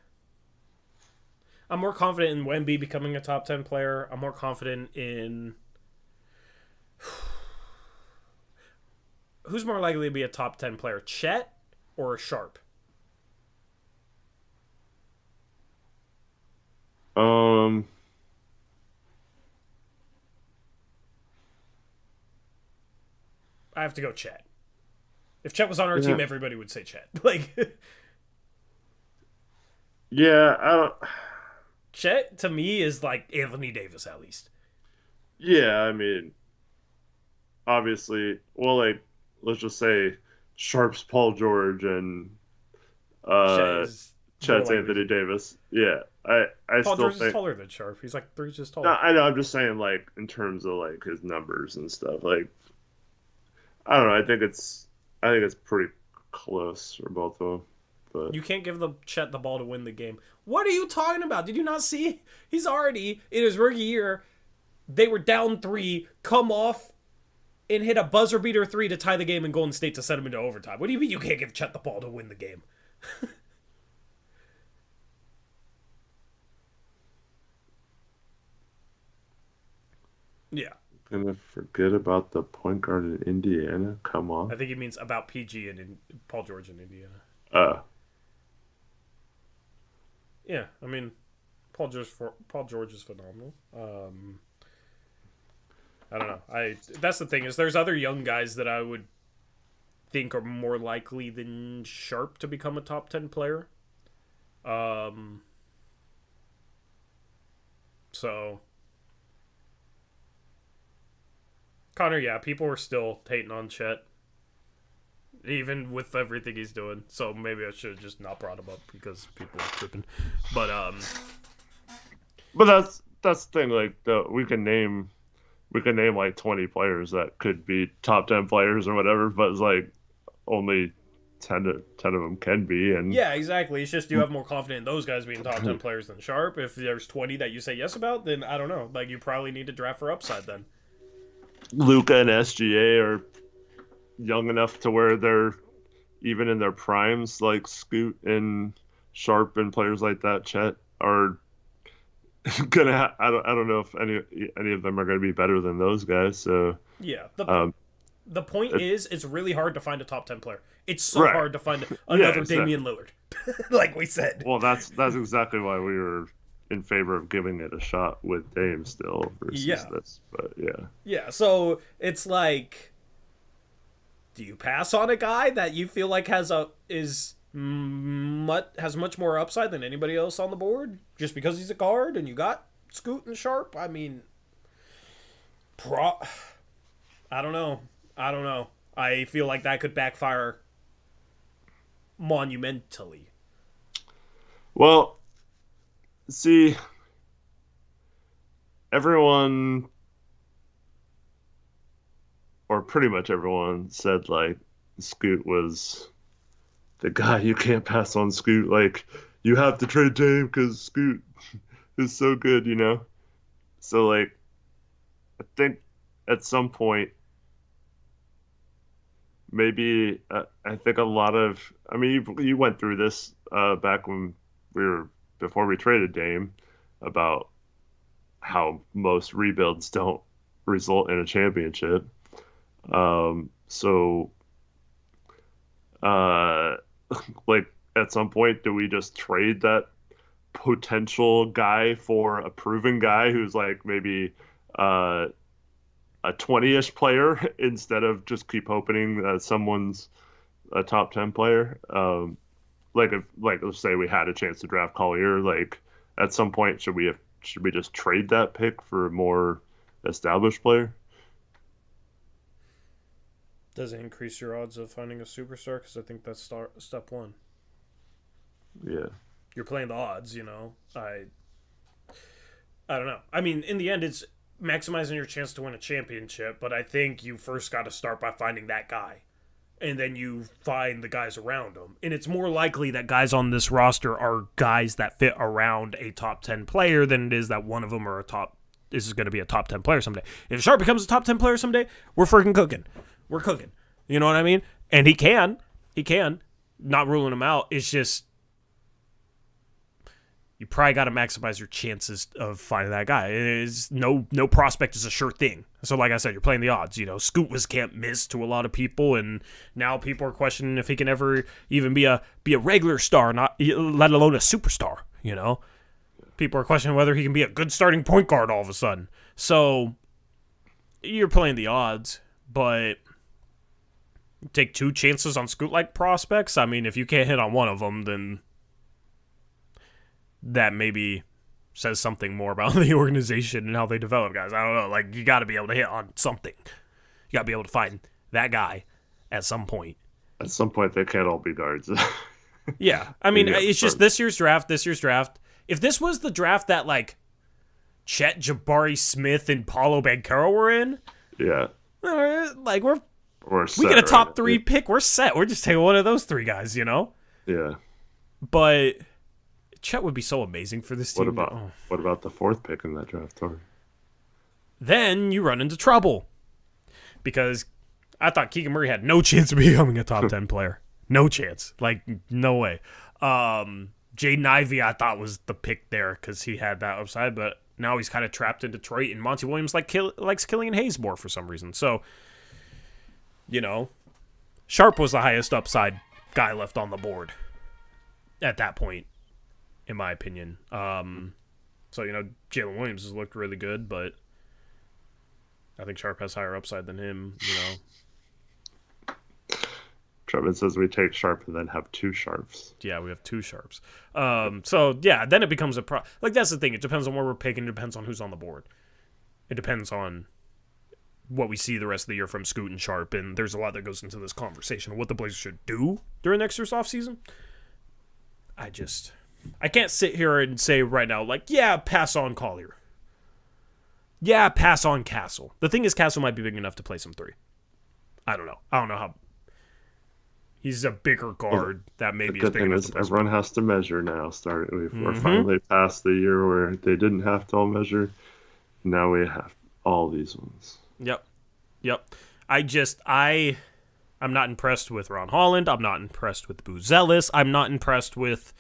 I'm more confident in Wemby becoming a top 10 player. I'm more confident in... Who's more likely to be a top 10 player, Chet or Sharpe? I have to go Chet. If Chet was on our team, everybody would say Chet. Like, yeah, I don't. Chet to me is like Anfernee Davis at least. Yeah, I mean, obviously, well, like let's just say Sharpe's Paul George and Chet's Anfernee Davis. Yeah, I Paul still George think is taller than Sharpe. He's like 3 inches taller. No, I know. I'm just saying, like in terms of like his numbers and stuff. Like, I don't know. I think it's pretty close for both of them. But you can't give Chet the ball to win the game. What are you talking about? Did you not see? He's already in his rookie year. They were down 3, come off, and hit a buzzer beater 3 to tie the game in Golden State to send them into overtime. What do you mean you can't give Chet the ball to win the game? Yeah. Gonna forget about the point guard in Indiana? Come on. I think he means about PG and Paul George in Indiana. Yeah, I mean, Paul George is phenomenal. I don't know. That's the thing is there's other young guys that I would think are more likely than Sharpe to become a top 10 player. So Connor, yeah, people are still hating on Chet, even with everything he's doing. So maybe I should have just not brought him up because people are tripping. But that's the thing. Like we can name like 20 players that could be top 10 players or whatever, but it's like only 10 of them can be. And yeah, exactly. It's just you have more confidence in those guys being top 10 players than Sharpe. If there's 20 that you say yes about, then I don't know. Like you probably need to draft for upside then. Luka and SGA are young enough to where they're even in their primes, like Scoot and Sharpe and players like that. Chet are gonna. I don't know if any of them are gonna be better than those guys. So yeah. The point is, it's really hard to find a top 10 player. It's so hard to find another Damian Lillard, like we said. Well, that's exactly why we were in favor of giving it a shot with Dame still versus this. But yeah. Yeah, so it's like, do you pass on a guy that you feel like has much more upside than anybody else on the board just because he's a guard and you got Scoot and Sharpe? I mean, I don't know. I feel like that could backfire monumentally. Well, see, everyone, or pretty much everyone, said like Scoot was the guy you can't pass on. Scoot, like you have to trade Dame because Scoot is so good, you know. So like, I think at some point, maybe I think a lot of, I mean, you went through this back when we were before we traded Dame about how most rebuilds don't result in a championship. So, uh, like at some point, do we just trade that potential guy for a proven guy who's like maybe a 20-ish player instead of just keep hoping that someone's a top 10 player? Like if let's say we had a chance to draft Collier, like at some point should we just trade that pick for a more established player? Does it increase your odds of finding a superstar? Because I think that's step one. Yeah. You're playing the odds, you know. I don't know. I mean, in the end, it's maximizing your chance to win a championship, but I think you first got to start by finding that guy. And then you find the guys around him. And it's more likely that guys on this roster are guys that fit around a top 10 player than it is that one of them is going to be a top 10 player someday. If Sharpe becomes a top 10 player someday, we're freaking cooking. We're cooking. You know what I mean? And he can. Not ruling him out. It's just, you probably got to maximize your chances of finding that guy. No prospect is a sure thing. So like I said, you're playing the odds. You know, Scoot was can't miss to a lot of people, and now people are questioning if he can ever even be a regular star, not let alone a superstar. You know, people are questioning whether he can be a good starting point guard all of a sudden. So you're playing the odds, but take two chances on Scoot-like prospects. I mean, if you can't hit on one of them, then that maybe says something more about the organization and how they develop guys. I don't know. Like, you got to be able to hit on something. You got to be able to find that guy at some point. At some point, they can't all be guards. Yeah. I mean, it's just this year's draft. If this was the draft that, like, Chet, Jabari Smith, and Paulo Banchero were in, yeah, like, we get a top 3 pick. We're set. We're just taking one of those 3 guys, you know? Yeah. But Chet would be so amazing for this team. What about the 4th pick in that draft, Tori? Then you run into trouble. Because I thought Keegan Murray had no chance of becoming a top 10 player. No chance. Like, no way. Jaden Ivey, I thought, was the pick there because he had that upside, but now he's kind of trapped in Detroit, and Monty Williams likes Killian Hayes more for some reason. So, you know, Sharpe was the highest upside guy left on the board at that point, in my opinion. So, you know, Jalen Williams has looked really good, but I think Sharpe has higher upside than him, you know. Trevin says we take Sharpe and then have 2 Sharpes. Yeah, we have 2 Sharpes. So, yeah, then it becomes like, that's the thing. It depends on where we're picking. It depends on who's on the board. It depends on what we see the rest of the year from Scoot and Sharpe, and there's a lot that goes into this conversation of what the Blazers should do during next year's offseason. I can't sit here and say right now, like, yeah, pass on Collier. Yeah, pass on Castle. The thing is, Castle might be big enough to play some 3. I don't know how. He's a bigger guard that maybe is big enough to play. Everyone has to measure now. We're finally past the year where they didn't have to all measure. Now we have all these ones. Yep. I'm not impressed with Ron Holland. I'm not impressed with Booz Ellis. I'm not impressed with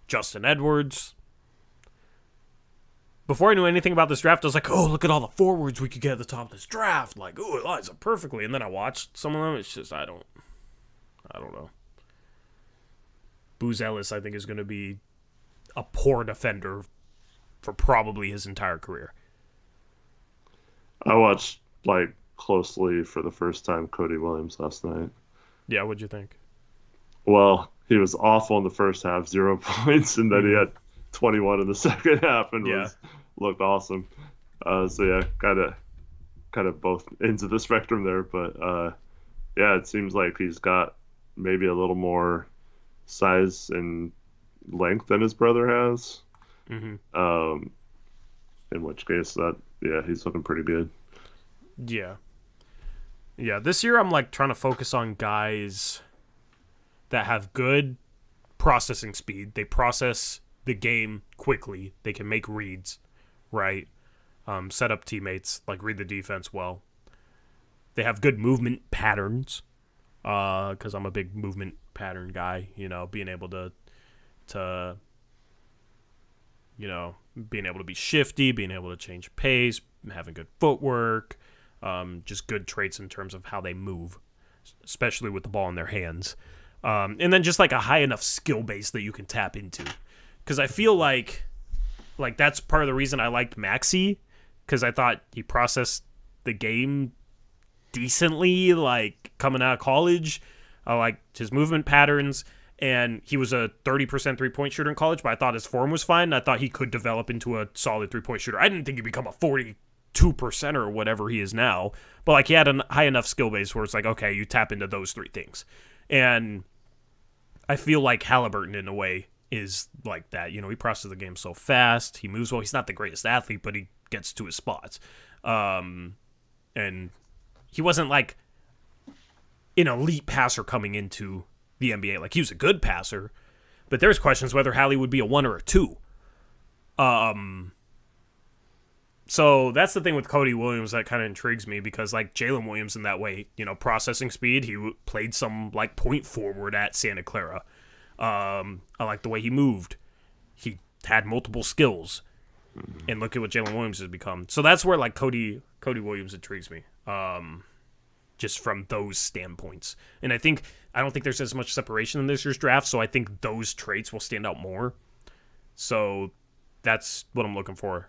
Justin Edwards. Before I knew anything about this draft, I was like, oh, look at all the forwards we could get at the top of this draft. Like, oh, it lines up perfectly. And then I watched some of them. It's just, I don't know. Booz Ellis, I think, is going to be a poor defender for probably his entire career. I watched, like, closely for the first time Cody Williams last night. Yeah, what'd you think? Well, he was awful in the first half, 0 points, and then he had 21 in the second half and looked awesome. So yeah, kind of both ends of the spectrum there, but yeah, it seems like he's got maybe a little more size and length than his brother has. in which case he's looking pretty good. Yeah. Yeah, this year I'm like trying to focus on guys that have good processing speed. They process the game quickly. They can make reads, right? Set up teammates, like read the defense well. They have good movement patterns, because I'm a big movement pattern guy. Being able to being able to be shifty, being able to change pace, having good footwork, just good traits in terms of how they move, especially with the ball in their hands. And then just like a high enough skill base that you can tap into. Because I feel like that's part of the reason I liked Maxey, because I thought he processed the game decently, like coming out of college. I liked his movement patterns, and he was a 30% three-point shooter in college, but I thought his form was fine, and I thought he could develop into a solid three-point shooter. I didn't think he'd become a 42% or whatever he is now, but like he had a high enough skill base where it's like, okay, you tap into those three things. And I feel like Halliburton, in a way, is like that. He processes the game so fast. He moves well. He's not the greatest athlete, but he gets to his spots. And he wasn't like an elite passer coming into the NBA. Like, he was a good passer, but there's questions whether Hallie would be a 1 or a 2. So that's the thing with Cody Williams that kind of intrigues me, because like Jalen Williams in that way, processing speed, he played some like point forward at Santa Clara. I like the way he moved. He had multiple skills, and look at what Jalen Williams has become. So that's where like Cody Williams intrigues me, just from those standpoints. And I don't think there's as much separation in this year's draft, so I think those traits will stand out more. So that's what I'm looking for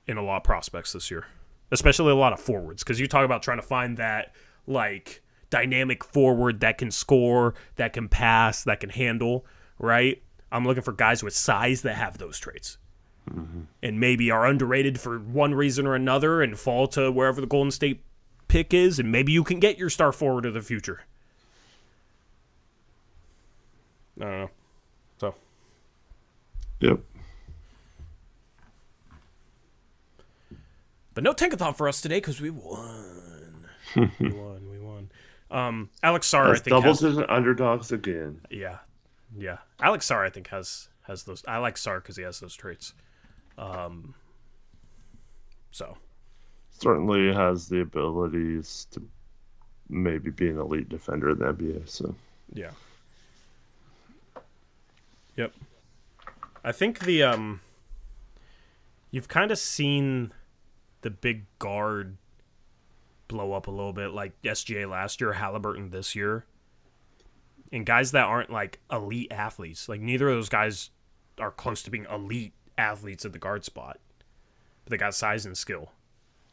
in a lot of prospects this year, especially a lot of forwards, because you talk about trying to find that like dynamic forward that can score, that can pass, that can handle, right? I'm looking for guys with size that have those traits, and maybe are underrated for one reason or another and fall to wherever the Golden State pick is, and maybe you can get your star forward of the future. I don't know. So yep. But no tankathon for us today because we won. we won. Alex Sarr, I think, doubles as underdogs again. Yeah. Alex Sarr, I think, has those. I like Sarr because he has those traits. So certainly has the abilities to maybe be an elite defender in the NBA. So yeah. Yep. I think the you've kind of seen the big guard blow up a little bit, like SGA last year, Halliburton this year. And guys that aren't like elite athletes, like neither of those guys are close to being elite athletes at the guard spot. But they got size and skill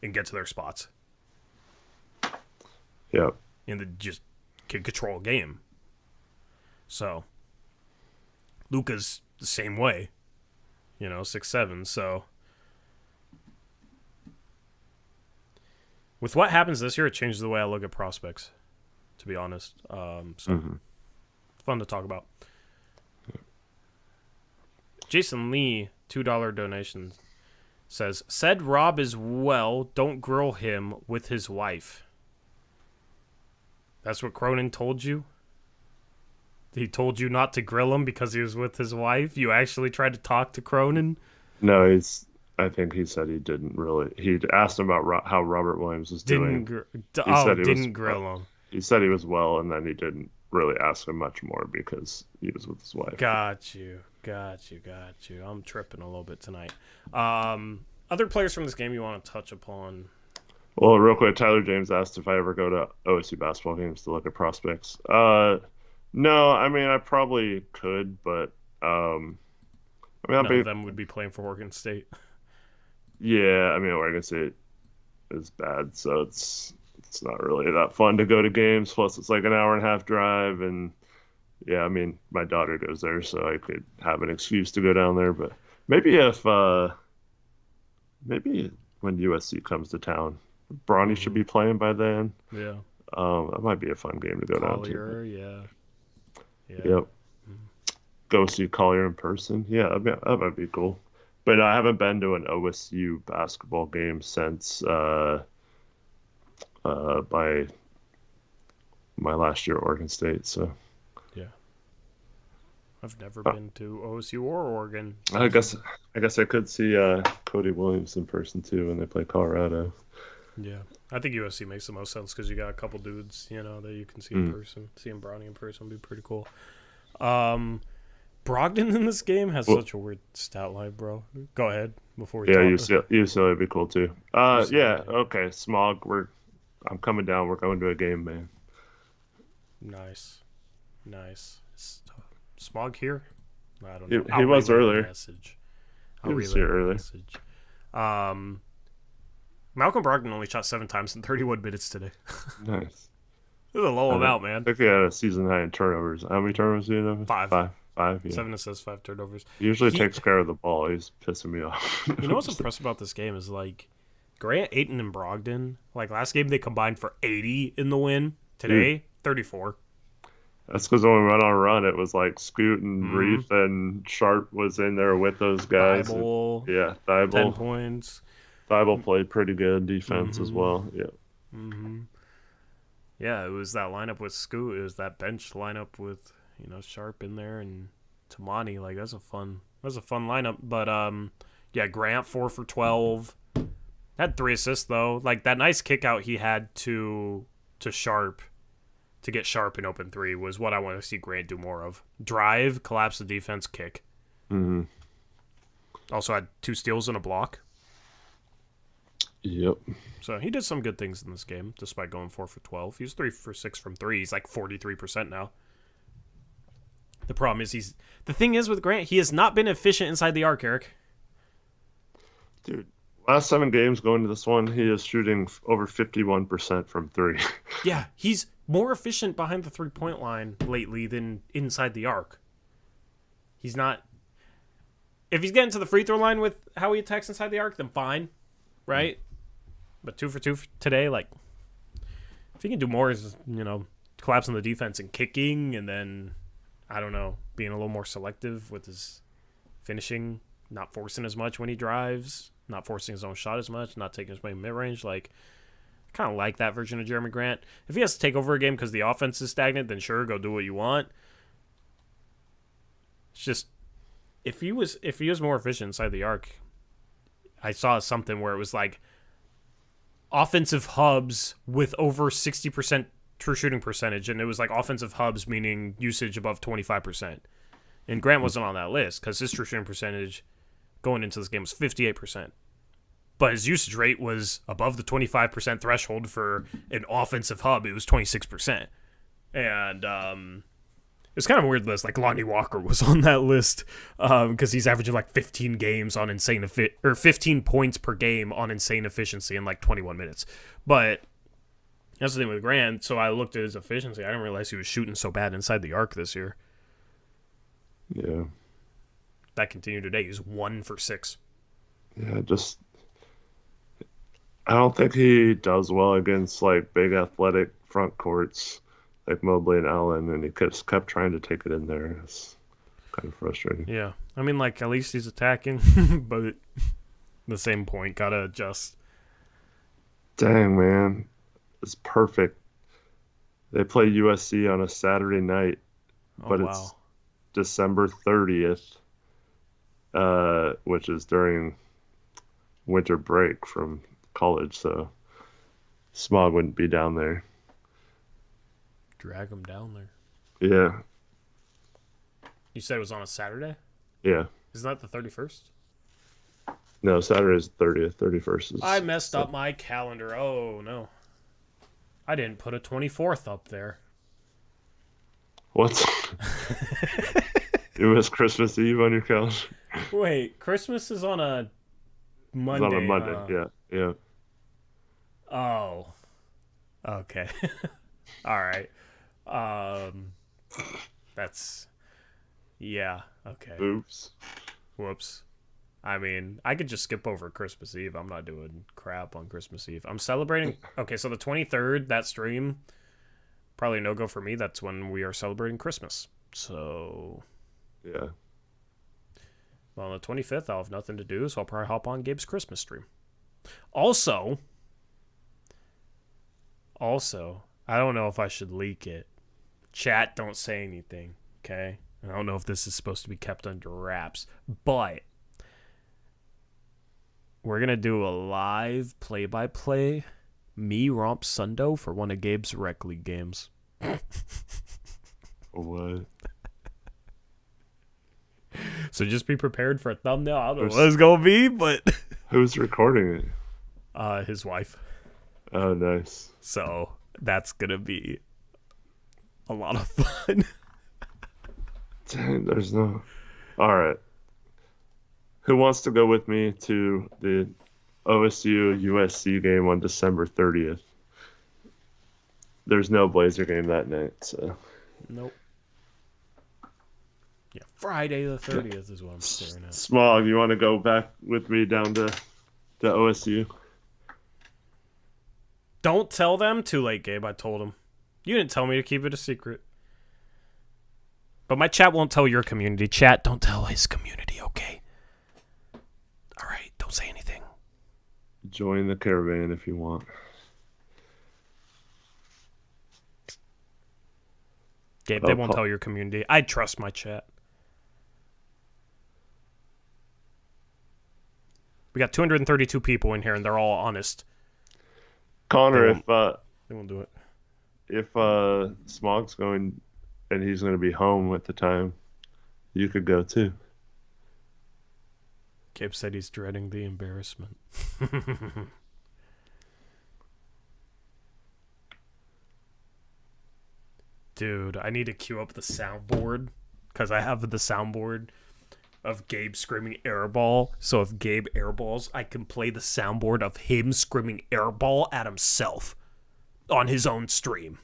and get to their spots. Yep. And they just can control a game. So Luka's the same way. 6'7", so with what happens this year, it changes the way I look at prospects, to be honest. It's fun to talk about. Jason Lee, $2 donation, said Rob is well, don't grill him with his wife. That's what Cronin told you? He told you not to grill him because he was with his wife? You actually tried to talk to Cronin? No, I think he said he didn't really. He'd asked him about how Robert Williams was doing. Didn't grill him. He said he was well, and then he didn't really ask him much more because he was with his wife. Got you. I'm tripping a little bit tonight. Other players from this game you want to touch upon? Well, real quick, Tyler James asked if I ever go to OSU basketball games to look at prospects. No, I mean, I probably could, but none of them would be playing for Oregon State. Yeah, I mean, Oregon State is bad, so it's not really that fun to go to games. Plus, it's like an hour and a half drive, and yeah, I mean, my daughter goes there, so I could have an excuse to go down there. But maybe maybe when USC comes to town, Bronny should be playing by then. Yeah, that might be a fun game to go down to. Collier, yeah. Yep. Go see Collier in person. Yeah, that might be cool. But I haven't been to an OSU basketball game since by my last year at Oregon State. So Yeah. I've never been to OSU or Oregon. I guess I could see Cody Williams in person too when they play Colorado. Yeah. I think USC makes the most sense because you got a couple dudes, that you can see in person. Seeing Brownie in person would be pretty cool. Brogdon in this game has such a weird stat line, bro. Go ahead before we talk. UCLA would be cool too. Yeah, okay. Smog, I'm coming down. We're going to a game, man. Nice. Smog here? I don't know. He was earlier. He was here earlier. Malcolm Brogdon only shot 7 times in 31 minutes today. Nice. This is a low amount, man. I think he had a season high in turnovers. How many turnovers did he have? 5. 5, yeah. 7 assists, 5 turnovers. He usually takes care of the ball. He's pissing me off. You know what's impressive about this game is, Grant, Ayton, and Brogdon. Last game they combined for 80 in the win. Today, 34. That's because when we went on a run, it was Scoot and Reef and Sharpe was in there with those guys. Thibault, 10 points. Thibault played pretty good defense as well. Yeah. Mm-hmm. Yeah, it was that lineup with Scoot. It was that bench lineup with Sharpe in there and Tamani. That's a fun lineup. But Grant 4 for 12. Had 3 assists though. That nice kick out he had to Sharpe to get Sharpe in open 3 was what I want to see Grant do more of. Drive, collapse the defense, kick. Mm-hmm. Also had 2 steals and a block. Yep. So he did some good things in this game, despite going 4 for 12. He was 3 for 6 from 3. He's 43% now. The problem is the thing is with Grant, he has not been efficient inside the arc, Eric. Dude, last 7 games going to this one, he is shooting over 51% from 3. Yeah, he's more efficient behind the 3-point line lately than inside the arc. He's not. If he's getting to the free throw line with how he attacks inside the arc, then fine, right? But 2 for 2 today, if he can do more, is collapsing the defense and kicking, and then I don't know, being a little more selective with his finishing, not forcing as much when he drives, not forcing his own shot as much, not taking as many mid-range. Kind of like that version of Jeremy Grant. If he has to take over a game because the offense is stagnant, then sure, go do what you want. It's just if he was more efficient inside the arc, I saw something where it was offensive hubs with over 60% true shooting percentage, and it was offensive hubs meaning usage above 25%. And Grant wasn't on that list because his true shooting percentage going into this game was 58%. But his usage rate was above the 25% threshold for an offensive hub. It was 26%. And it's kind of a weird list. Lonnie Walker was on that list because he's averaging 15 games on 15 points per game on insane efficiency in 21 minutes. But that's the thing with Grant. So I looked at his efficiency. I didn't realize he was shooting so bad inside the arc this year. Yeah. That continued today. He's 1 for 6. Yeah, I don't think he does well against big athletic front courts like Mobley and Allen, and he just kept trying to take it in there. It's kind of frustrating. Yeah. I mean, at least he's attacking, but the same point, gotta adjust. Dang, man. It's perfect. They play USC on a Saturday night, but it's December 30th, which is during winter break from college, so Smog wouldn't be down there. Drag him down there. Yeah. You said it was on a Saturday? Yeah. Isn't that the 31st? No, Saturday's 30th. 31st is... I messed up my calendar. Oh, no. I didn't put a 24th up there. What? It was Christmas Eve on your calendar? Wait, Christmas is on a Monday. It's on a Monday, yeah. Oh. Okay. All right. That's... Yeah, okay. Oops. Whoops. I mean, I could just skip over Christmas Eve. I'm not doing crap on Christmas Eve. I'm celebrating... Okay, so the 23rd, that stream, probably no-go for me. That's when we are celebrating Christmas. So... Yeah. Well, on the 25th, I'll have nothing to do, so I'll probably hop on Gabe's Christmas stream. Also, I don't know if I should leak it. Chat, don't say anything, okay? I don't know if this is supposed to be kept under wraps, but we're going to do a live play-by-play me romp Sundo for one of Gabe's Rec League games. What? So just be prepared for a thumbnail. I don't know what it's going to be, but... Who's recording it? His wife. Oh, nice. So that's going to be a lot of fun. There's no... All right. Who wants to go with me to the OSU-USC game on December 30th? There's no Blazer game that night, so... Nope. Yeah, Friday the 30th is what I'm staring at. Smog, you want to go back with me down to OSU? Don't tell them. Too late, Gabe. I told them. You didn't tell me to keep it a secret. But my chat won't tell your community. Chat, don't tell his community, okay? All right, don't say anything. Join the caravan if you want. Gabe, they won't tell your community. I trust my chat. We got 232 people in here, and they're all honest. Connor, they won't do it. If Smog's going and he's going to be home at the time, you could go too. Gabe said he's dreading the embarrassment. Dude, I need to queue up the soundboard because I have the soundboard of Gabe screaming airball. So if Gabe airballs, I can play the soundboard of him screaming airball at himself on his own stream.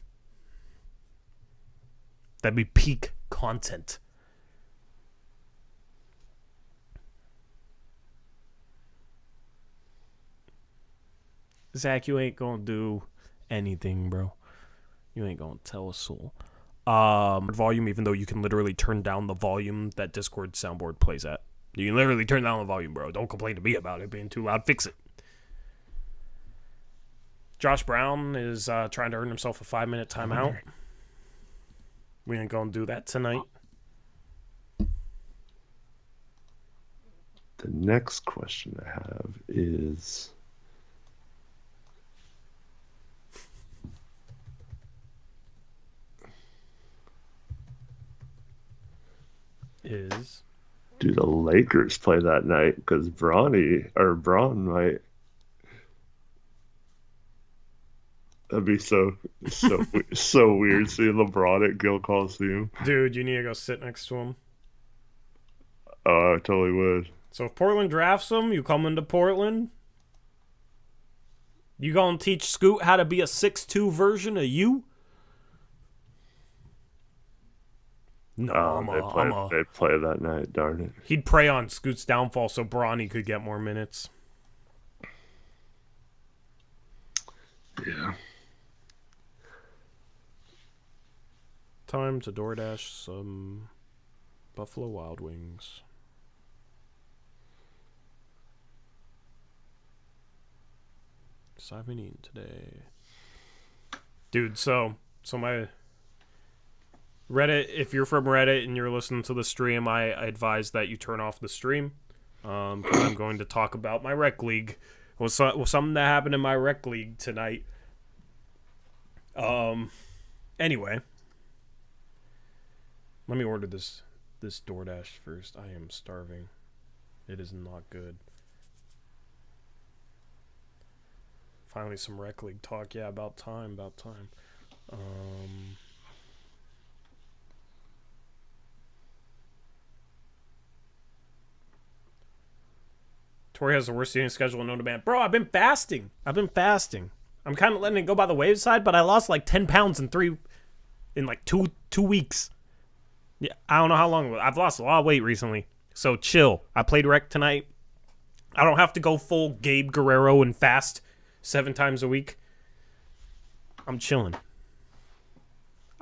That'd be peak content. Zach, you ain't gonna do anything, bro. You ain't gonna tell a soul. Volume, even though you can literally turn down the volume that Discord soundboard plays at. You can literally turn down the volume, bro. Don't complain to me about it being too loud. Fix it. Josh Brown is trying to earn himself a 5-minute timeout. We ain't gonna do that tonight. The next question I have is... do the Lakers play that night? Because Braun might. That'd be so weird seeing LeBron at Gill Coliseum. Dude, you need to go sit next to him. Oh, I totally would. So if Portland drafts him, you come into Portland. You gonna teach Scoot how to be a 6'2" version of you? No, they play that night, darn it. He'd prey on Scoot's downfall so Bronny could get more minutes. Yeah. Time to DoorDash some Buffalo Wild Wings. So I've been eating today. Dude, so my... Reddit, if you're from Reddit and you're listening to the stream, I advise that you turn off the stream. Because I'm going to talk about my rec league. Was something that happened in my rec league tonight. Anyway. Let me order this DoorDash first. I am starving. It is not good. Finally some rec league talk. Yeah, about time. Tori has the worst eating schedule known to man. Bro, I've been fasting. I'm kind of letting it go by the wayside, but I lost like 10 pounds in like two weeks. Yeah, I don't know how long. I've lost a lot of weight recently. So chill. I played rec tonight. I don't have to go full Gabe Guerrero and fast 7 times a week. I'm chilling.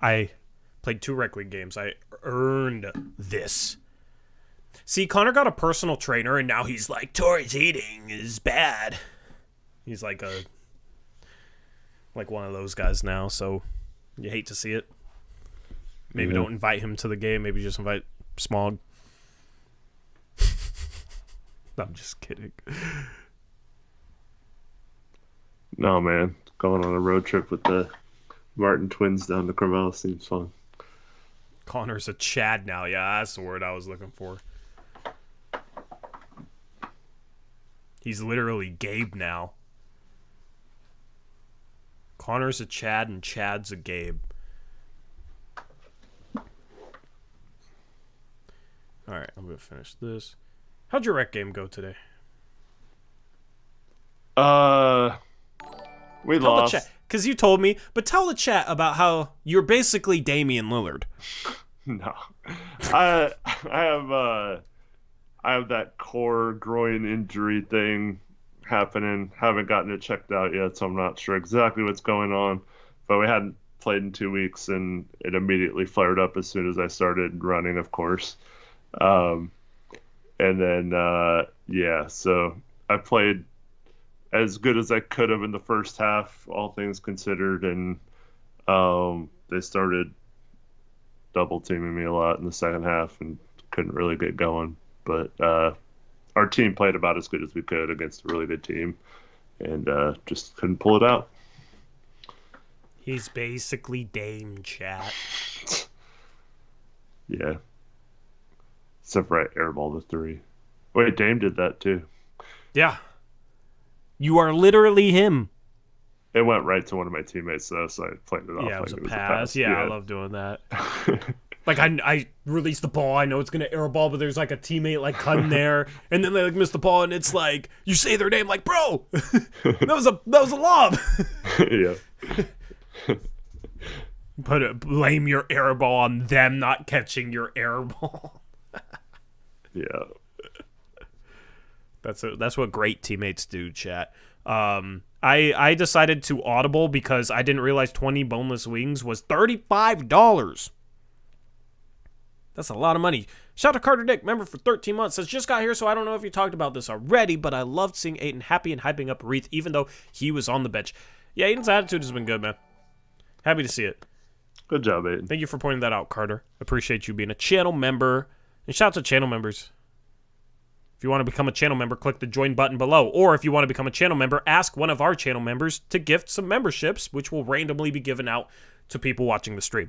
I played 2 rec league games. I earned this. See, Connor got a personal trainer, and now he's like, Tori's eating is bad. He's like one of those guys now, so you hate to see it. Maybe don't invite him to the game. Maybe just invite Smog. I'm just kidding. No, man. Going on a road trip with the Martin twins down to Carmel seems fun. Connor's a Chad now. Yeah, that's the word I was looking for. He's literally Gabe now. Connor's a Chad and Chad's a Gabe. Alright, I'm going to finish this. How'd your rec game go today? We lost. Because you told me, but tell the chat about how you're basically Damian Lillard. No. I have that core groin injury thing happening. Haven't gotten it checked out yet, so I'm not sure exactly what's going on. But we hadn't played in 2 weeks, and it immediately flared up as soon as I started running, of course. And then, so I played as good as I could have in the first half, all things considered, and they started double teaming me a lot in the second half and couldn't really get going. But our team played about as good as we could against a really good team, and just couldn't pull it out. He's basically Dame, chat. Yeah. Except for I airballed the 3. Wait, Dame did that too. Yeah. You are literally him. It went right to one of my teammates, though, so I played it off. Yeah, like it was a pass. Yeah, I love doing that. Like, I release the ball, I know it's going to airball, but there's, like, a teammate, like, cutting there, and then they, like, miss the ball, and it's like, you say their name, like, bro, that was a lob. Yeah. Blame your airball on them not catching your airball. Yeah. That's what great teammates do, chat. I decided to audible because I didn't realize 20 boneless wings was $35. That's a lot of money. Shout out to Carter Dick, member for 13 months. Says, just got here, so I don't know if you talked about this already, but I loved seeing Aiden happy and hyping up Reith, even though he was on the bench. Yeah, Aiden's attitude has been good, man. Happy to see it. Good job, Aiden. Thank you for pointing that out, Carter. Appreciate you being a channel member. And shout out to channel members. If you want to become a channel member, click the join button below. Or if you want to become a channel member, ask one of our channel members to gift some memberships, which will randomly be given out to people watching the stream.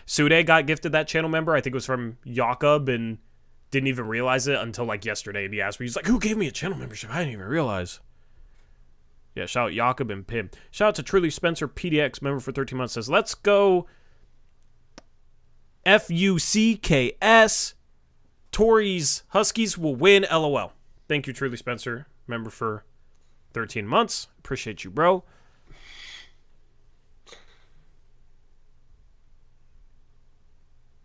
Sude got gifted that channel member. I think it was from Jakob and didn't even realize it until like yesterday. And he asked me, he's like, who gave me a channel membership? I didn't even realize. Yeah, shout out Jakob and Pim. Shout out to Truly Spencer, PDX, member for 13 months, says, let's go FUCKS. Tories Huskies will win, LOL. Thank you, Truly Spencer, member for 13 months. Appreciate you, bro.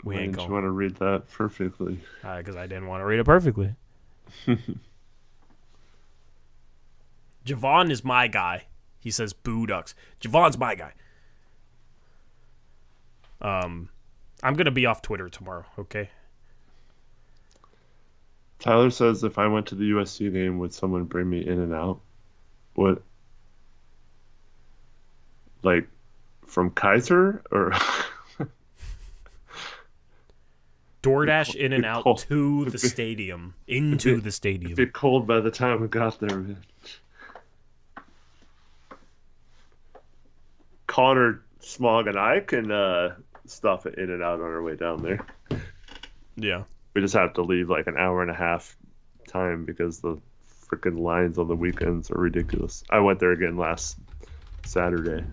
Why didn't you want to read that perfectly? Because I didn't want to read it perfectly. Javon is my guy. He says, boo ducks. Javon's my guy. I'm going to be off Twitter tomorrow, okay? Tyler says, if I went to the USC game, would someone bring me in and out? What? Like, from Kaiser? Or... DoorDash in and out to the stadium. Into the stadium. It'd be cold by the time we got there, man. Connor, Smog, and I can stuff it in and out on our way down there. Yeah. We just have to leave like an hour and a half time because the freaking lines on the weekends are ridiculous. I went there again last Saturday.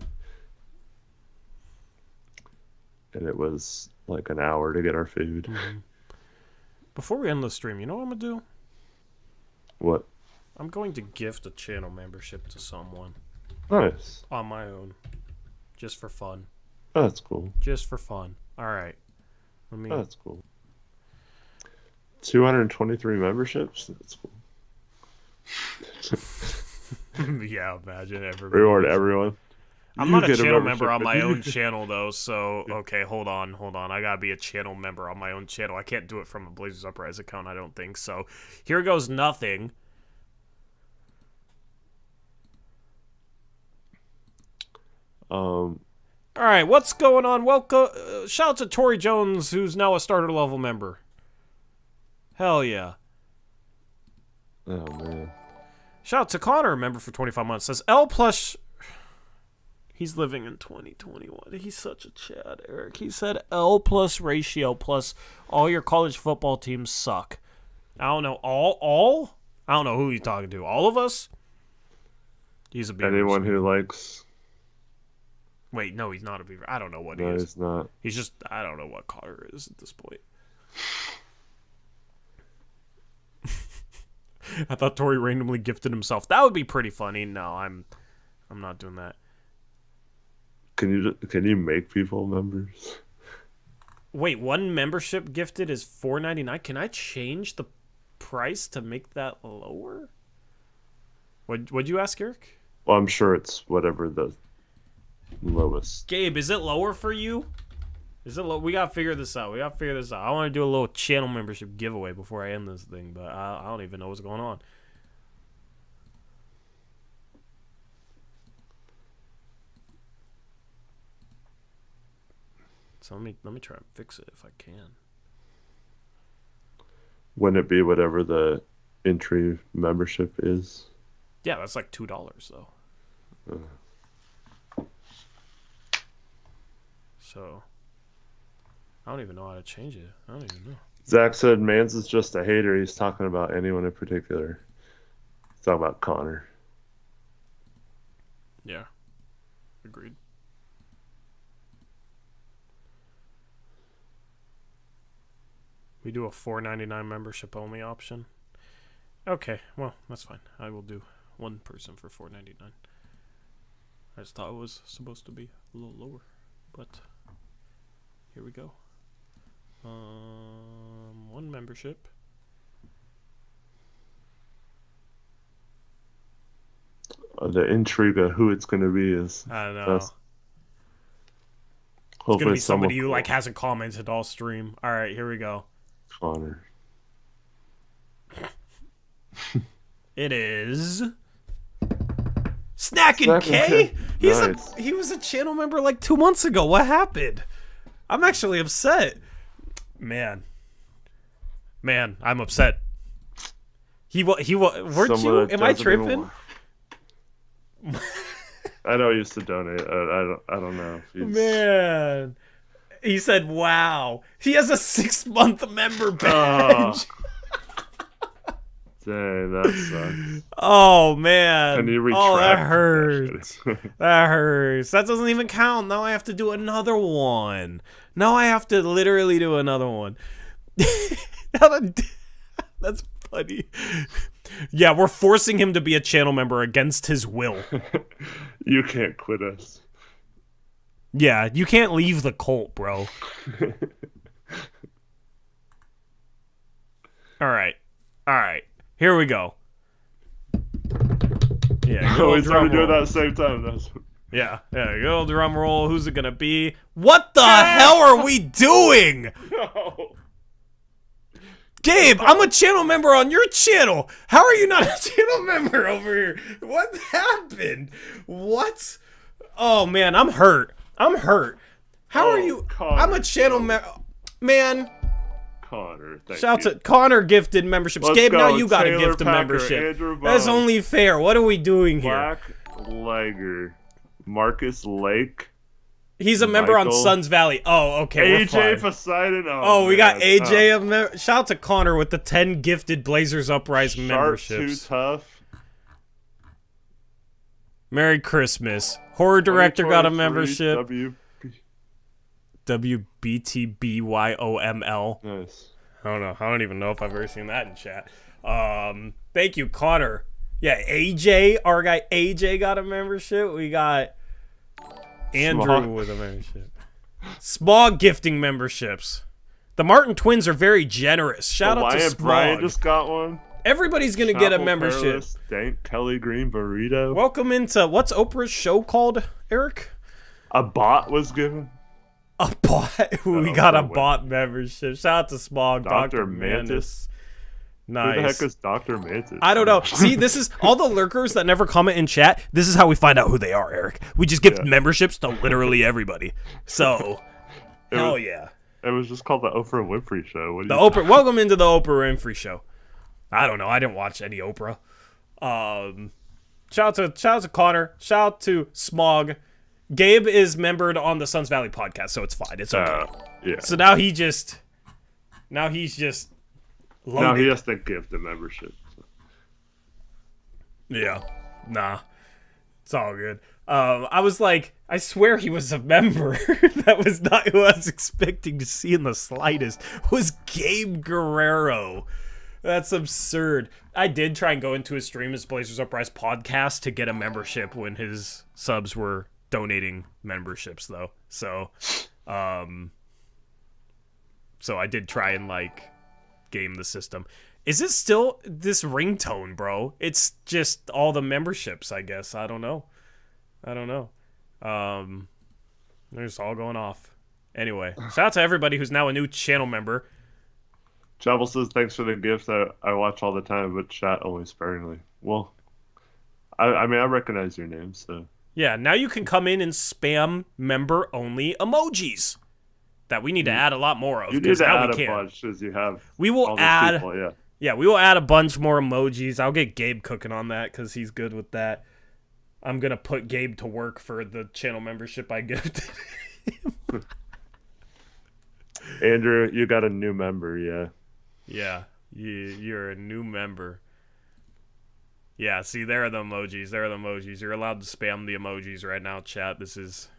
And it was like an hour to get our food. Mm-hmm. Before we end the stream, you know what I'm going to do? What? I'm going to gift a channel membership to someone. Nice. On my own. Just for fun. Oh, that's cool. Just for fun. All right. Oh, that's cool. 223 memberships? That's cool. Yeah, imagine everybody. Reward everyone. I'm not a channel member on my own channel, though, so... Okay, hold on. I gotta be a channel member on my own channel. I can't do it from a Blazers Uprise account, I don't think. So, here goes nothing. All right, what's going on? Welcome. Shout out to Torrey Jones, who's now a starter level member. Hell yeah. Oh, man. Shout out to Connor, a member for 25 months. Says L plus... He's living in 2021. He's such a Chad, Eric. He said L plus ratio plus all your college football teams suck. I don't know. All? I don't know who he's talking to. All of us? He's a Beaver. Anyone who likes... Wait, no, he's not a Beaver. I don't know what no, he is. He's not. He's just... I don't know what Connor is at this point. I thought Torrey randomly gifted himself. That would be pretty funny. No, I'm not doing that. Can you make people members? Wait, one membership gifted is $4.99. Can I change the price to make that lower? What'd you ask, Eric? Well, I'm sure it's whatever the lowest. Gabe, is it lower for you? Is it low? We gotta figure this out. I want to do a little channel membership giveaway before I end this thing, but I don't even know what's going on. So let me try and fix it if I can. Wouldn't it be whatever the entry membership is? Yeah, that's like $2 though. So I don't even know how to change it. I don't even know. Zach said Mans is just a hater. He's talking about anyone in particular. He's talking about Connor. Yeah. Agreed. We do a $4.99 membership only option. Okay, well, that's fine. I will do one person for $4.99. I just thought it was supposed to be a little lower, but here we go. One membership. The intrigue of who it's going to be is... I don't know. It's going to be somebody who like hasn't commented all stream. All right, here we go. Connor. It is Snackin' K. Nice. He was a channel member like 2 months ago. What happened? I'm actually upset. Man, I'm upset. Weren't you? Am I tripping? I know he used to donate. I don't know. Man, he said, "Wow, he has a 6-month member badge." Dang, that sucks. Oh man! Can you retract? Oh, that hurts. That hurts. That doesn't even count. Now I have to do another one. Now I have to literally do another one. That's funny. Yeah, we're forcing him to be a channel member against his will. You can't quit us. Yeah, you can't leave the cult, bro. All right. Here we go. Yeah, oh, he's already doing that at the same time. Yeah, go drum roll. Who's it gonna be? What the hell are we doing? No. Gabe, I'm a channel member on your channel. How are you not a channel member over here? What happened? What? Oh man, I'm hurt. How are you? Connor, I'm a channel member. Man. Connor, thank Shout you. out to Connor gifted memberships. Let's Gabe, go. now you got Taylor a gift of Packer, membership. Andrew That's Bond, only fair. What are we doing here? Black Liger, Marcus Lake. He's a member on Suns Valley. Oh, okay. AJ Poseidon. Oh, we got AJ. Shout out to Connor with the 10 gifted Blazers Uprise memberships. Too tough. Merry Christmas. Horror Director got a membership. WBTBYOML. Nice. I don't know. I don't even know if I've ever seen that in chat. Thank you, Connor. Yeah, AJ, our guy AJ got a membership. We got Andrew with a membership. Smog gifting memberships. The Martin twins are very generous. Shout out to Smog. Brian just got one. Everybody's going to get a membership. Dank Kelly Green Burrito. Welcome into, what's Oprah's show called? Eric? A bot was given? A bot? We got a bot membership. Shout out to Smog, Dr. Mantis. Nice. Who the heck is Dr. Mantis? I don't know. See, this is all the lurkers that never comment in chat. This is how we find out who they are, Eric. We just give memberships to literally everybody. So, hell yeah. It was just called the Oprah Winfrey Show. Welcome into the Oprah Winfrey Show. I don't know. I didn't watch any Oprah. Shout out to Connor. Shout out to Smog. Gabe is membered on the Suns Valley podcast, so it's fine. It's okay. Yeah. So now he's just loaded. Now he has to give the membership. So. Yeah. Nah. It's all good. I was like, I swear he was a member. That was not who I was expecting to see in the slightest. It was Gabe Guerrero. That's absurd. I did try and go into his stream, his Blazers Uprise podcast, to get a membership when his subs were donating memberships, though. So I did try and, game the system. Is it still this ringtone, bro? It's just all the memberships, I guess. I don't know. They're just all going off. Anyway, shout out to everybody who's now a new channel member. Travel says, thanks for the gift. I watch all the time, but chat only sparingly. Well, I mean, I recognize your name, so. Yeah, now you can come in and spam member-only emojis that we need to add a lot more of. You need to add a bunch, as you have. We will add. People, yeah, we will add a bunch more emojis. I'll get Gabe cooking on that because he's good with that. I'm gonna put Gabe to work for the channel membership I gifted him. Andrew, you got a new member, yeah. Yeah, you're a new member. Yeah, see, there are the emojis. You're allowed to spam the emojis right now, chat. This is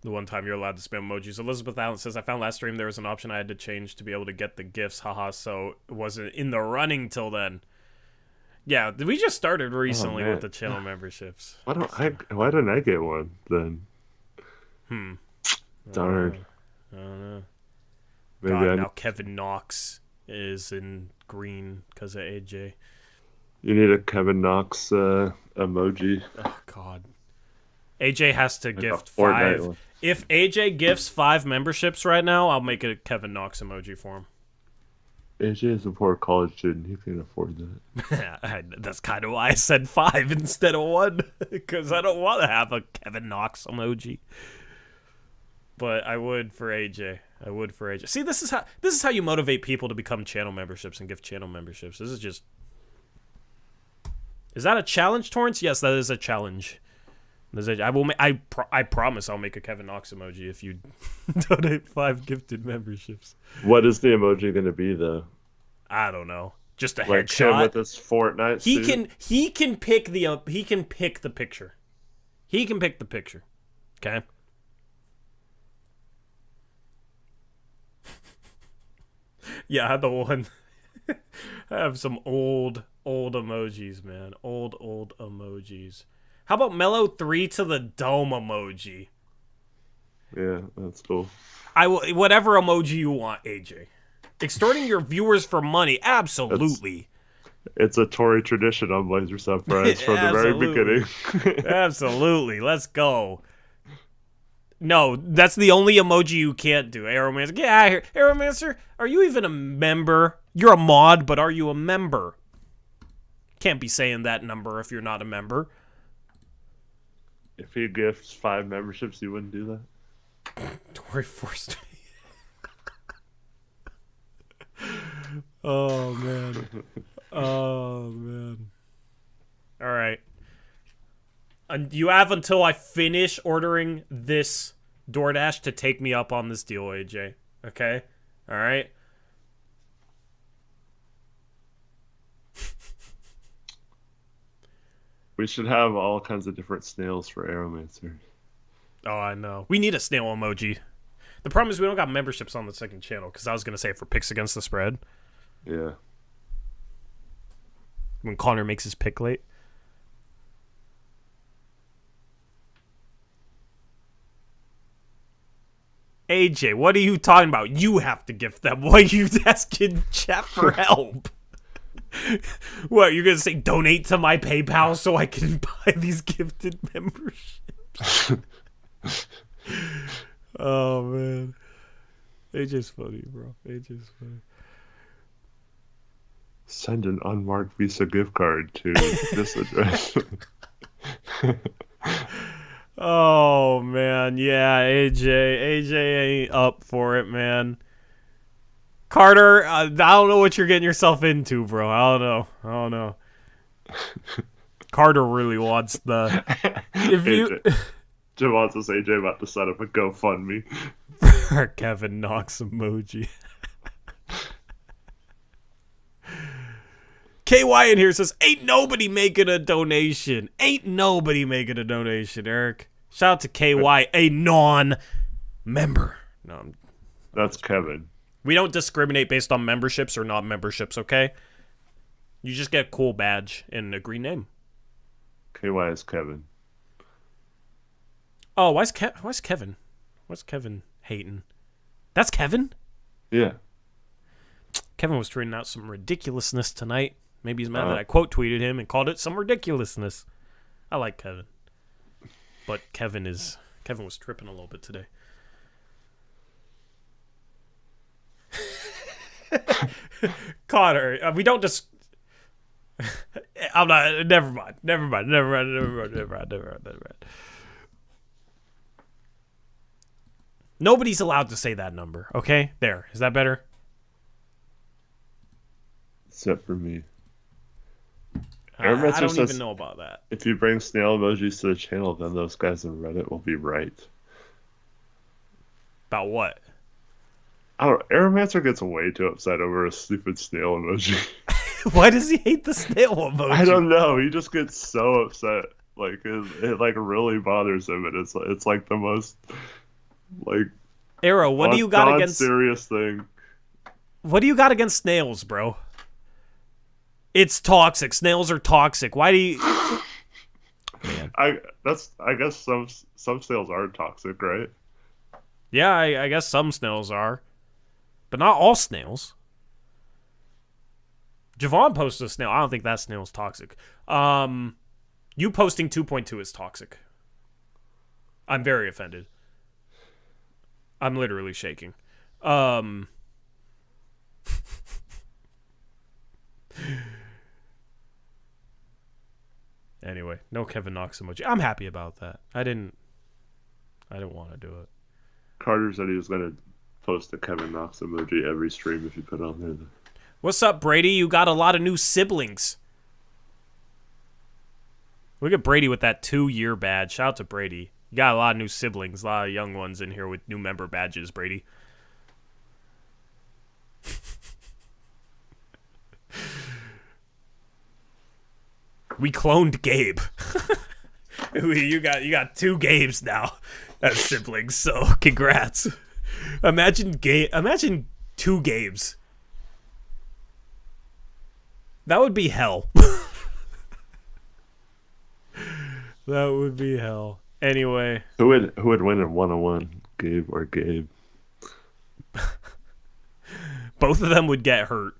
the one time you're allowed to spam emojis. Elizabeth Allen says, I found last stream there was an option I had to change to be able to get the gifts. Haha, so it wasn't in the running till then. Yeah, we just started recently with the channel memberships. Why didn't I get one then? Darn. I don't know. Maybe now Kevin Knox is in green because of AJ. You need a Kevin Knox emoji. Oh, God. AJ has to gift 5. One. If AJ gifts 5 memberships right now, I'll make a Kevin Knox emoji for him. AJ is a poor college student. He can afford that. That's kind of why I said 5 instead of 1. Because I don't want to have a Kevin Knox emoji. But I would for AJ. See, this is how you motivate people to become channel memberships and give channel memberships. This is just. Is that a challenge, Torrance? Yes, that is a challenge. I promise I'll make a Kevin Knox emoji if you donate 5 gifted memberships. What is the emoji going to be though? I don't know. Just a like headshot him with this Fortnite suit? He can pick the picture. He can pick the picture. Okay. Yeah, the one. I have some old emojis, man. Old emojis. How about Mellow 3 to the dome emoji? Yeah, that's cool. Whatever emoji you want, AJ. Extorting your viewers for money, absolutely. It's a Tory tradition on Blazers Uprise from the very beginning. Absolutely, let's go. No, that's the only emoji you can't do. Aeromancer, get out of here. Aeromancer, are you even a member? You're a mod, but are you a member? Can't be saying that number if you're not a member. If he gifts 5 memberships, you wouldn't do that? Tory forced me. Oh, man. All right. You have until I finish ordering this DoorDash to take me up on this deal, AJ. Okay? All right? We should have all kinds of different snails for Aeromancer. Oh, I know. We need a snail emoji. The problem is we don't got memberships on the second channel, because I was going to say for picks against the spread. Yeah. When Connor makes his pick late. AJ, what are you talking about? You have to gift them. Why are you asking chat for help? What, you're going to say donate to my PayPal so I can buy these gifted memberships? Oh, man. AJ's funny, bro. AJ's funny. Send an unmarked Visa gift card to this address. Oh, man. Yeah, AJ ain't up for it, man. Carter, I don't know what you're getting yourself into, bro. I don't know. Carter really wants the... Javon says AJ about to set up a GoFundMe. For Kevin Knox emoji. KY in here says, ain't nobody making a donation. Eric. Shout out to KY, a non-member. No, that's Kevin. We don't discriminate based on memberships or not memberships, okay? You just get a cool badge and a green name. KY is Kevin. Oh, why's Kevin? What's Kevin hating? That's Kevin? Yeah. Kevin was tweeting out some ridiculousness tonight. Maybe he's mad that I quote tweeted him and called it some ridiculousness. I like Kevin. But Kevin was tripping a little bit today. Connor, we don't just... I'm not... Never mind. Nobody's allowed to say that number, okay? There. Is that better? Except for me. I don't even know about that. If you bring snail emojis to the channel, then those guys on Reddit will be right. About what? I don't know. Aeromancer gets way too upset over a stupid snail emoji. Why does he hate the snail emoji? I don't know. He just gets so upset. Like it like really bothers him, and it's like the most like Arrow. What do you got against serious thing? What do you got against snails, bro? It's toxic. Snails are toxic. Why do you? Man. I guess some snails are toxic, right? Yeah, I guess some snails are, but not all snails. Javon posted a snail. I don't think that snail's toxic. You posting 2.2 is toxic. I'm very offended. I'm literally shaking. Anyway, no Kevin Knox emoji. I'm happy about that. I didn't want to do it. Carter said he was going to post a Kevin Knox emoji every stream if you put it on there. What's up, Brady? You got a lot of new siblings. Look at Brady with that 2-year badge. Shout out to Brady. You got a lot of new siblings, a lot of young ones in here with new member badges, Brady. We cloned Gabe. You got 2 Gabes now as siblings, so congrats. Imagine 2 Gabes. That would be hell. That would be hell. Anyway, who would win in 1-on-1, Gabe or Gabe? Both of them would get hurt.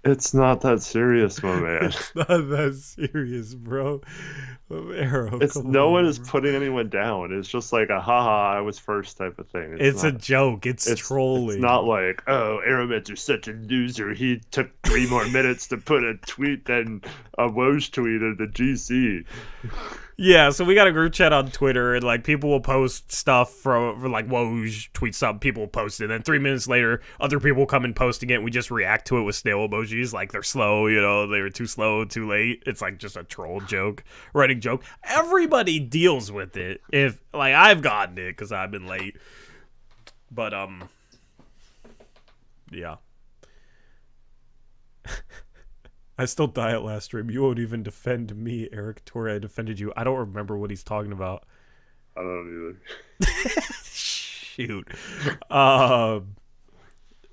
It's not that serious, my man. It's not that serious, bro. Arrow, no one is putting anyone down. It's just like a haha, I was first type of thing. It's a joke. It's trolling. It's not like, oh, Aeromancer's such a loser. He took 3 more minutes to put a tweet than a Woj tweet at the GC. Yeah, so we got a group chat on Twitter, and like people will post stuff from like Woj tweets something, people will post it, and then 3 minutes later, other people will come and posting it. And we just react to it with snail emojis, like they're slow, they were too slow, too late. It's like just a troll joke, running joke. Everybody deals with it. If like I've gotten it because I've been late, but yeah. I still die at last stream. You won't even defend me, Eric Torre. I defended you. I don't remember what he's talking about. I don't either. Shoot.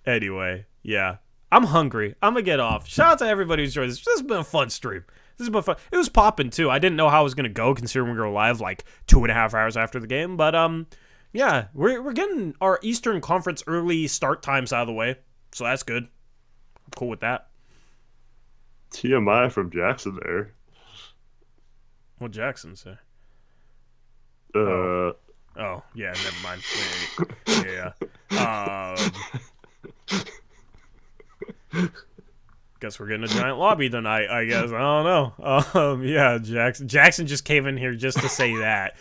Anyway, yeah. I'm hungry. I'm going to get off. Shout out to everybody who's joined us. This has been a fun stream. This has been fun. It was popping too. I didn't know how it was gonna go considering we were live like 2.5 hours after the game. But yeah, we're getting our Eastern Conference early start times out of the way, so that's good. I'm cool with that. TMI from Jackson there. What'd Jackson say? Uh. Oh, yeah, never mind. Yeah. Guess we're getting a giant lobby tonight, I guess. I don't know. Yeah, Jackson just came in here just to say that.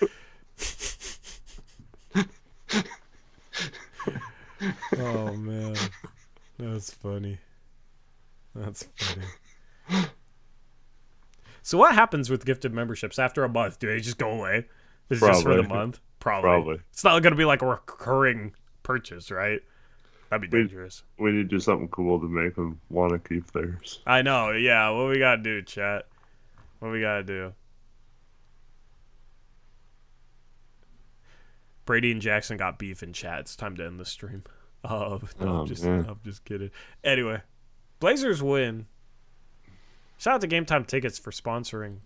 Oh, man. That's funny. So what happens with gifted memberships after a month? Do they just go away? Is it just for the month? Probably. It's not going to be like a recurring purchase, right? That'd be dangerous. We need to do something cool to make them want to keep theirs. I know, yeah. What we got to do, chat? What we got to do? Brady and Jackson got beef in chat. It's time to end the stream. I'm just kidding. Anyway, Blazers win. Shout out to Game Time Tickets for sponsoring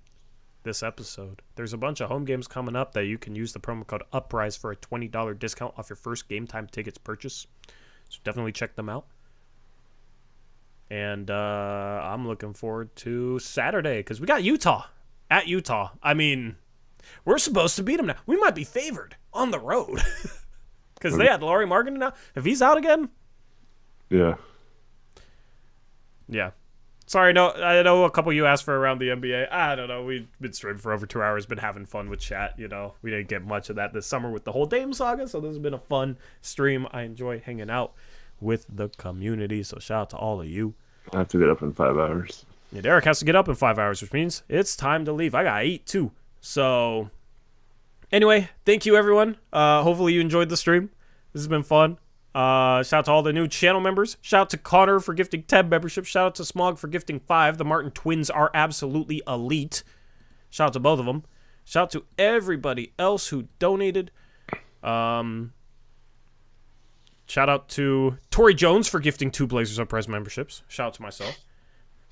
this episode. There's a bunch of home games coming up that you can use the promo code Uprise for a $20 discount off your first Game Time Tickets purchase. So definitely check them out. And I'm looking forward to Saturday because we got Utah at Utah. I mean, we're supposed to beat them now. We might be favored on the road because they had Lauri Markkanen now. If he's out again, yeah. Sorry, no. I know a couple of you asked for around the NBA. I don't know. We've been streaming for over 2 hours, been having fun with chat. You know, we didn't get much of that this summer with the whole Dame saga, so this has been a fun stream. I enjoy hanging out with the community, so shout out to all of you. I have to get up in 5 hours. Yeah, Derek has to get up in 5 hours, which means it's time to leave. I got 8 too. So, anyway, thank you everyone. Hopefully you enjoyed the stream. This has been fun. Shout out to all the new channel members. Shout out to Connor for gifting 10 memberships. Shout out to Smog for gifting 5. The Martin twins are absolutely elite. Shout out to both of them. Shout out to everybody else who donated. Shout out to Tori Jones for gifting 2 Blazers Uprise memberships. Shout out to myself.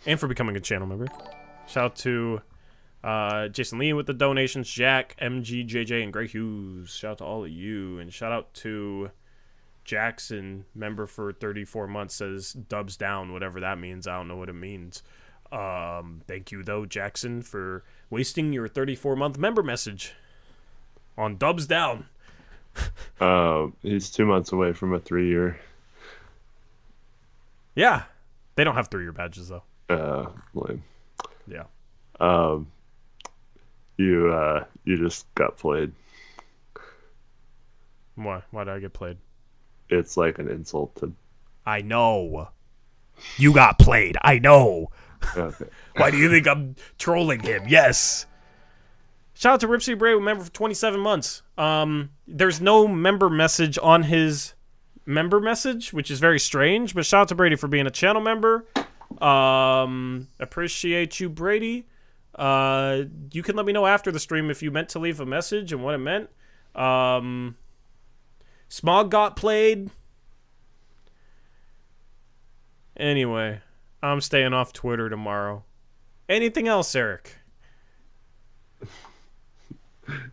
And for becoming a channel member. Shout out to Jason Lee with the donations. Jack, MG, JJ, and Greg Hughes. Shout out to all of you. And shout out to Jackson, member for 34 months, says dubs down, whatever that means. I don't know what it means. Thank you, though, Jackson, for wasting your 34-month member message on dubs down. He's 2 months away from a 3-year. Yeah. They don't have 3-year badges, though. Lame. Yeah. You just got played. Why? Why did I get played? It's like an insult to... I know. You got played. I know. Okay. Why do you think I'm trolling him? Yes. Shout out to Ripsy Bray, member for 27 months. There's no member message on his member message, which is very strange. But shout out to Brady for being a channel member. Appreciate you, Brady. You can let me know after the stream if you meant to leave a message and what it meant. Smog got played. Anyway, I'm staying off Twitter tomorrow. Anything else, Eric?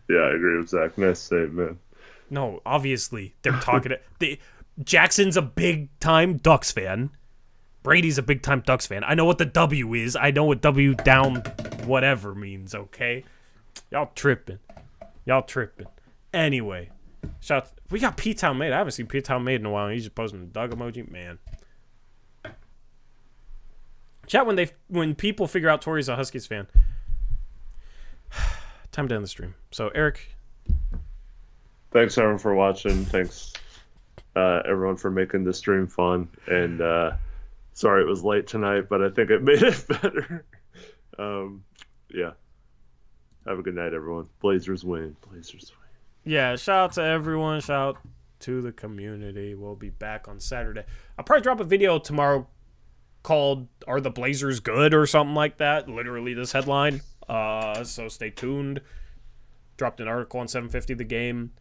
Yeah, I agree with Zach. Nice save, man. No, obviously they're talking. Jackson's a big-time Ducks fan. Brady's a big-time Ducks fan. I know what the W is. I know what W down whatever means, okay? Y'all tripping. Anyway, shout out. We got P-Town Made. I haven't seen P-Town Made in a while. He's just posting a dog emoji. Man. Chat, when people figure out Tori's a Huskies fan. Time to end the stream. So, Eric. Thanks, everyone, for watching. Thanks, everyone, for making the stream fun. And sorry it was late tonight, but I think it made it better. Yeah. Have a good night, everyone. Blazers win. Yeah, shout out to everyone. Shout out to the community. We'll be back on Saturday. I'll probably drop a video tomorrow called Are the Blazers Good? Or something like that. Literally this headline. So stay tuned. Dropped an article on 750 The Game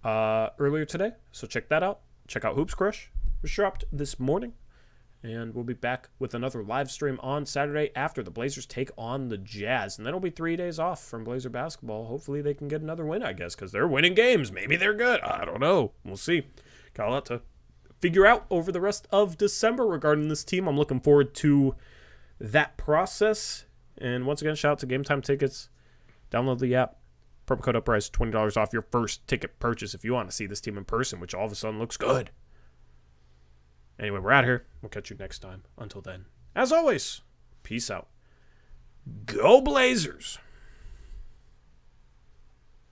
earlier today. So check that out. Check out Hoops Crush, which dropped this morning. And we'll be back with another live stream on Saturday after the Blazers take on the Jazz. And then it'll be 3 days off from Blazer basketball. Hopefully they can get another win, I guess, because they're winning games. Maybe they're good. I don't know. We'll see. Got a lot to figure out over the rest of December regarding this team. I'm looking forward to that process. And once again, shout out to Game Time Tickets. Download the app. Promo code Uprise, $20 off your first ticket purchase if you want to see this team in person, which all of a sudden looks good. Anyway, we're out here. We'll catch you next time. Until then, as always, peace out. Go Blazers!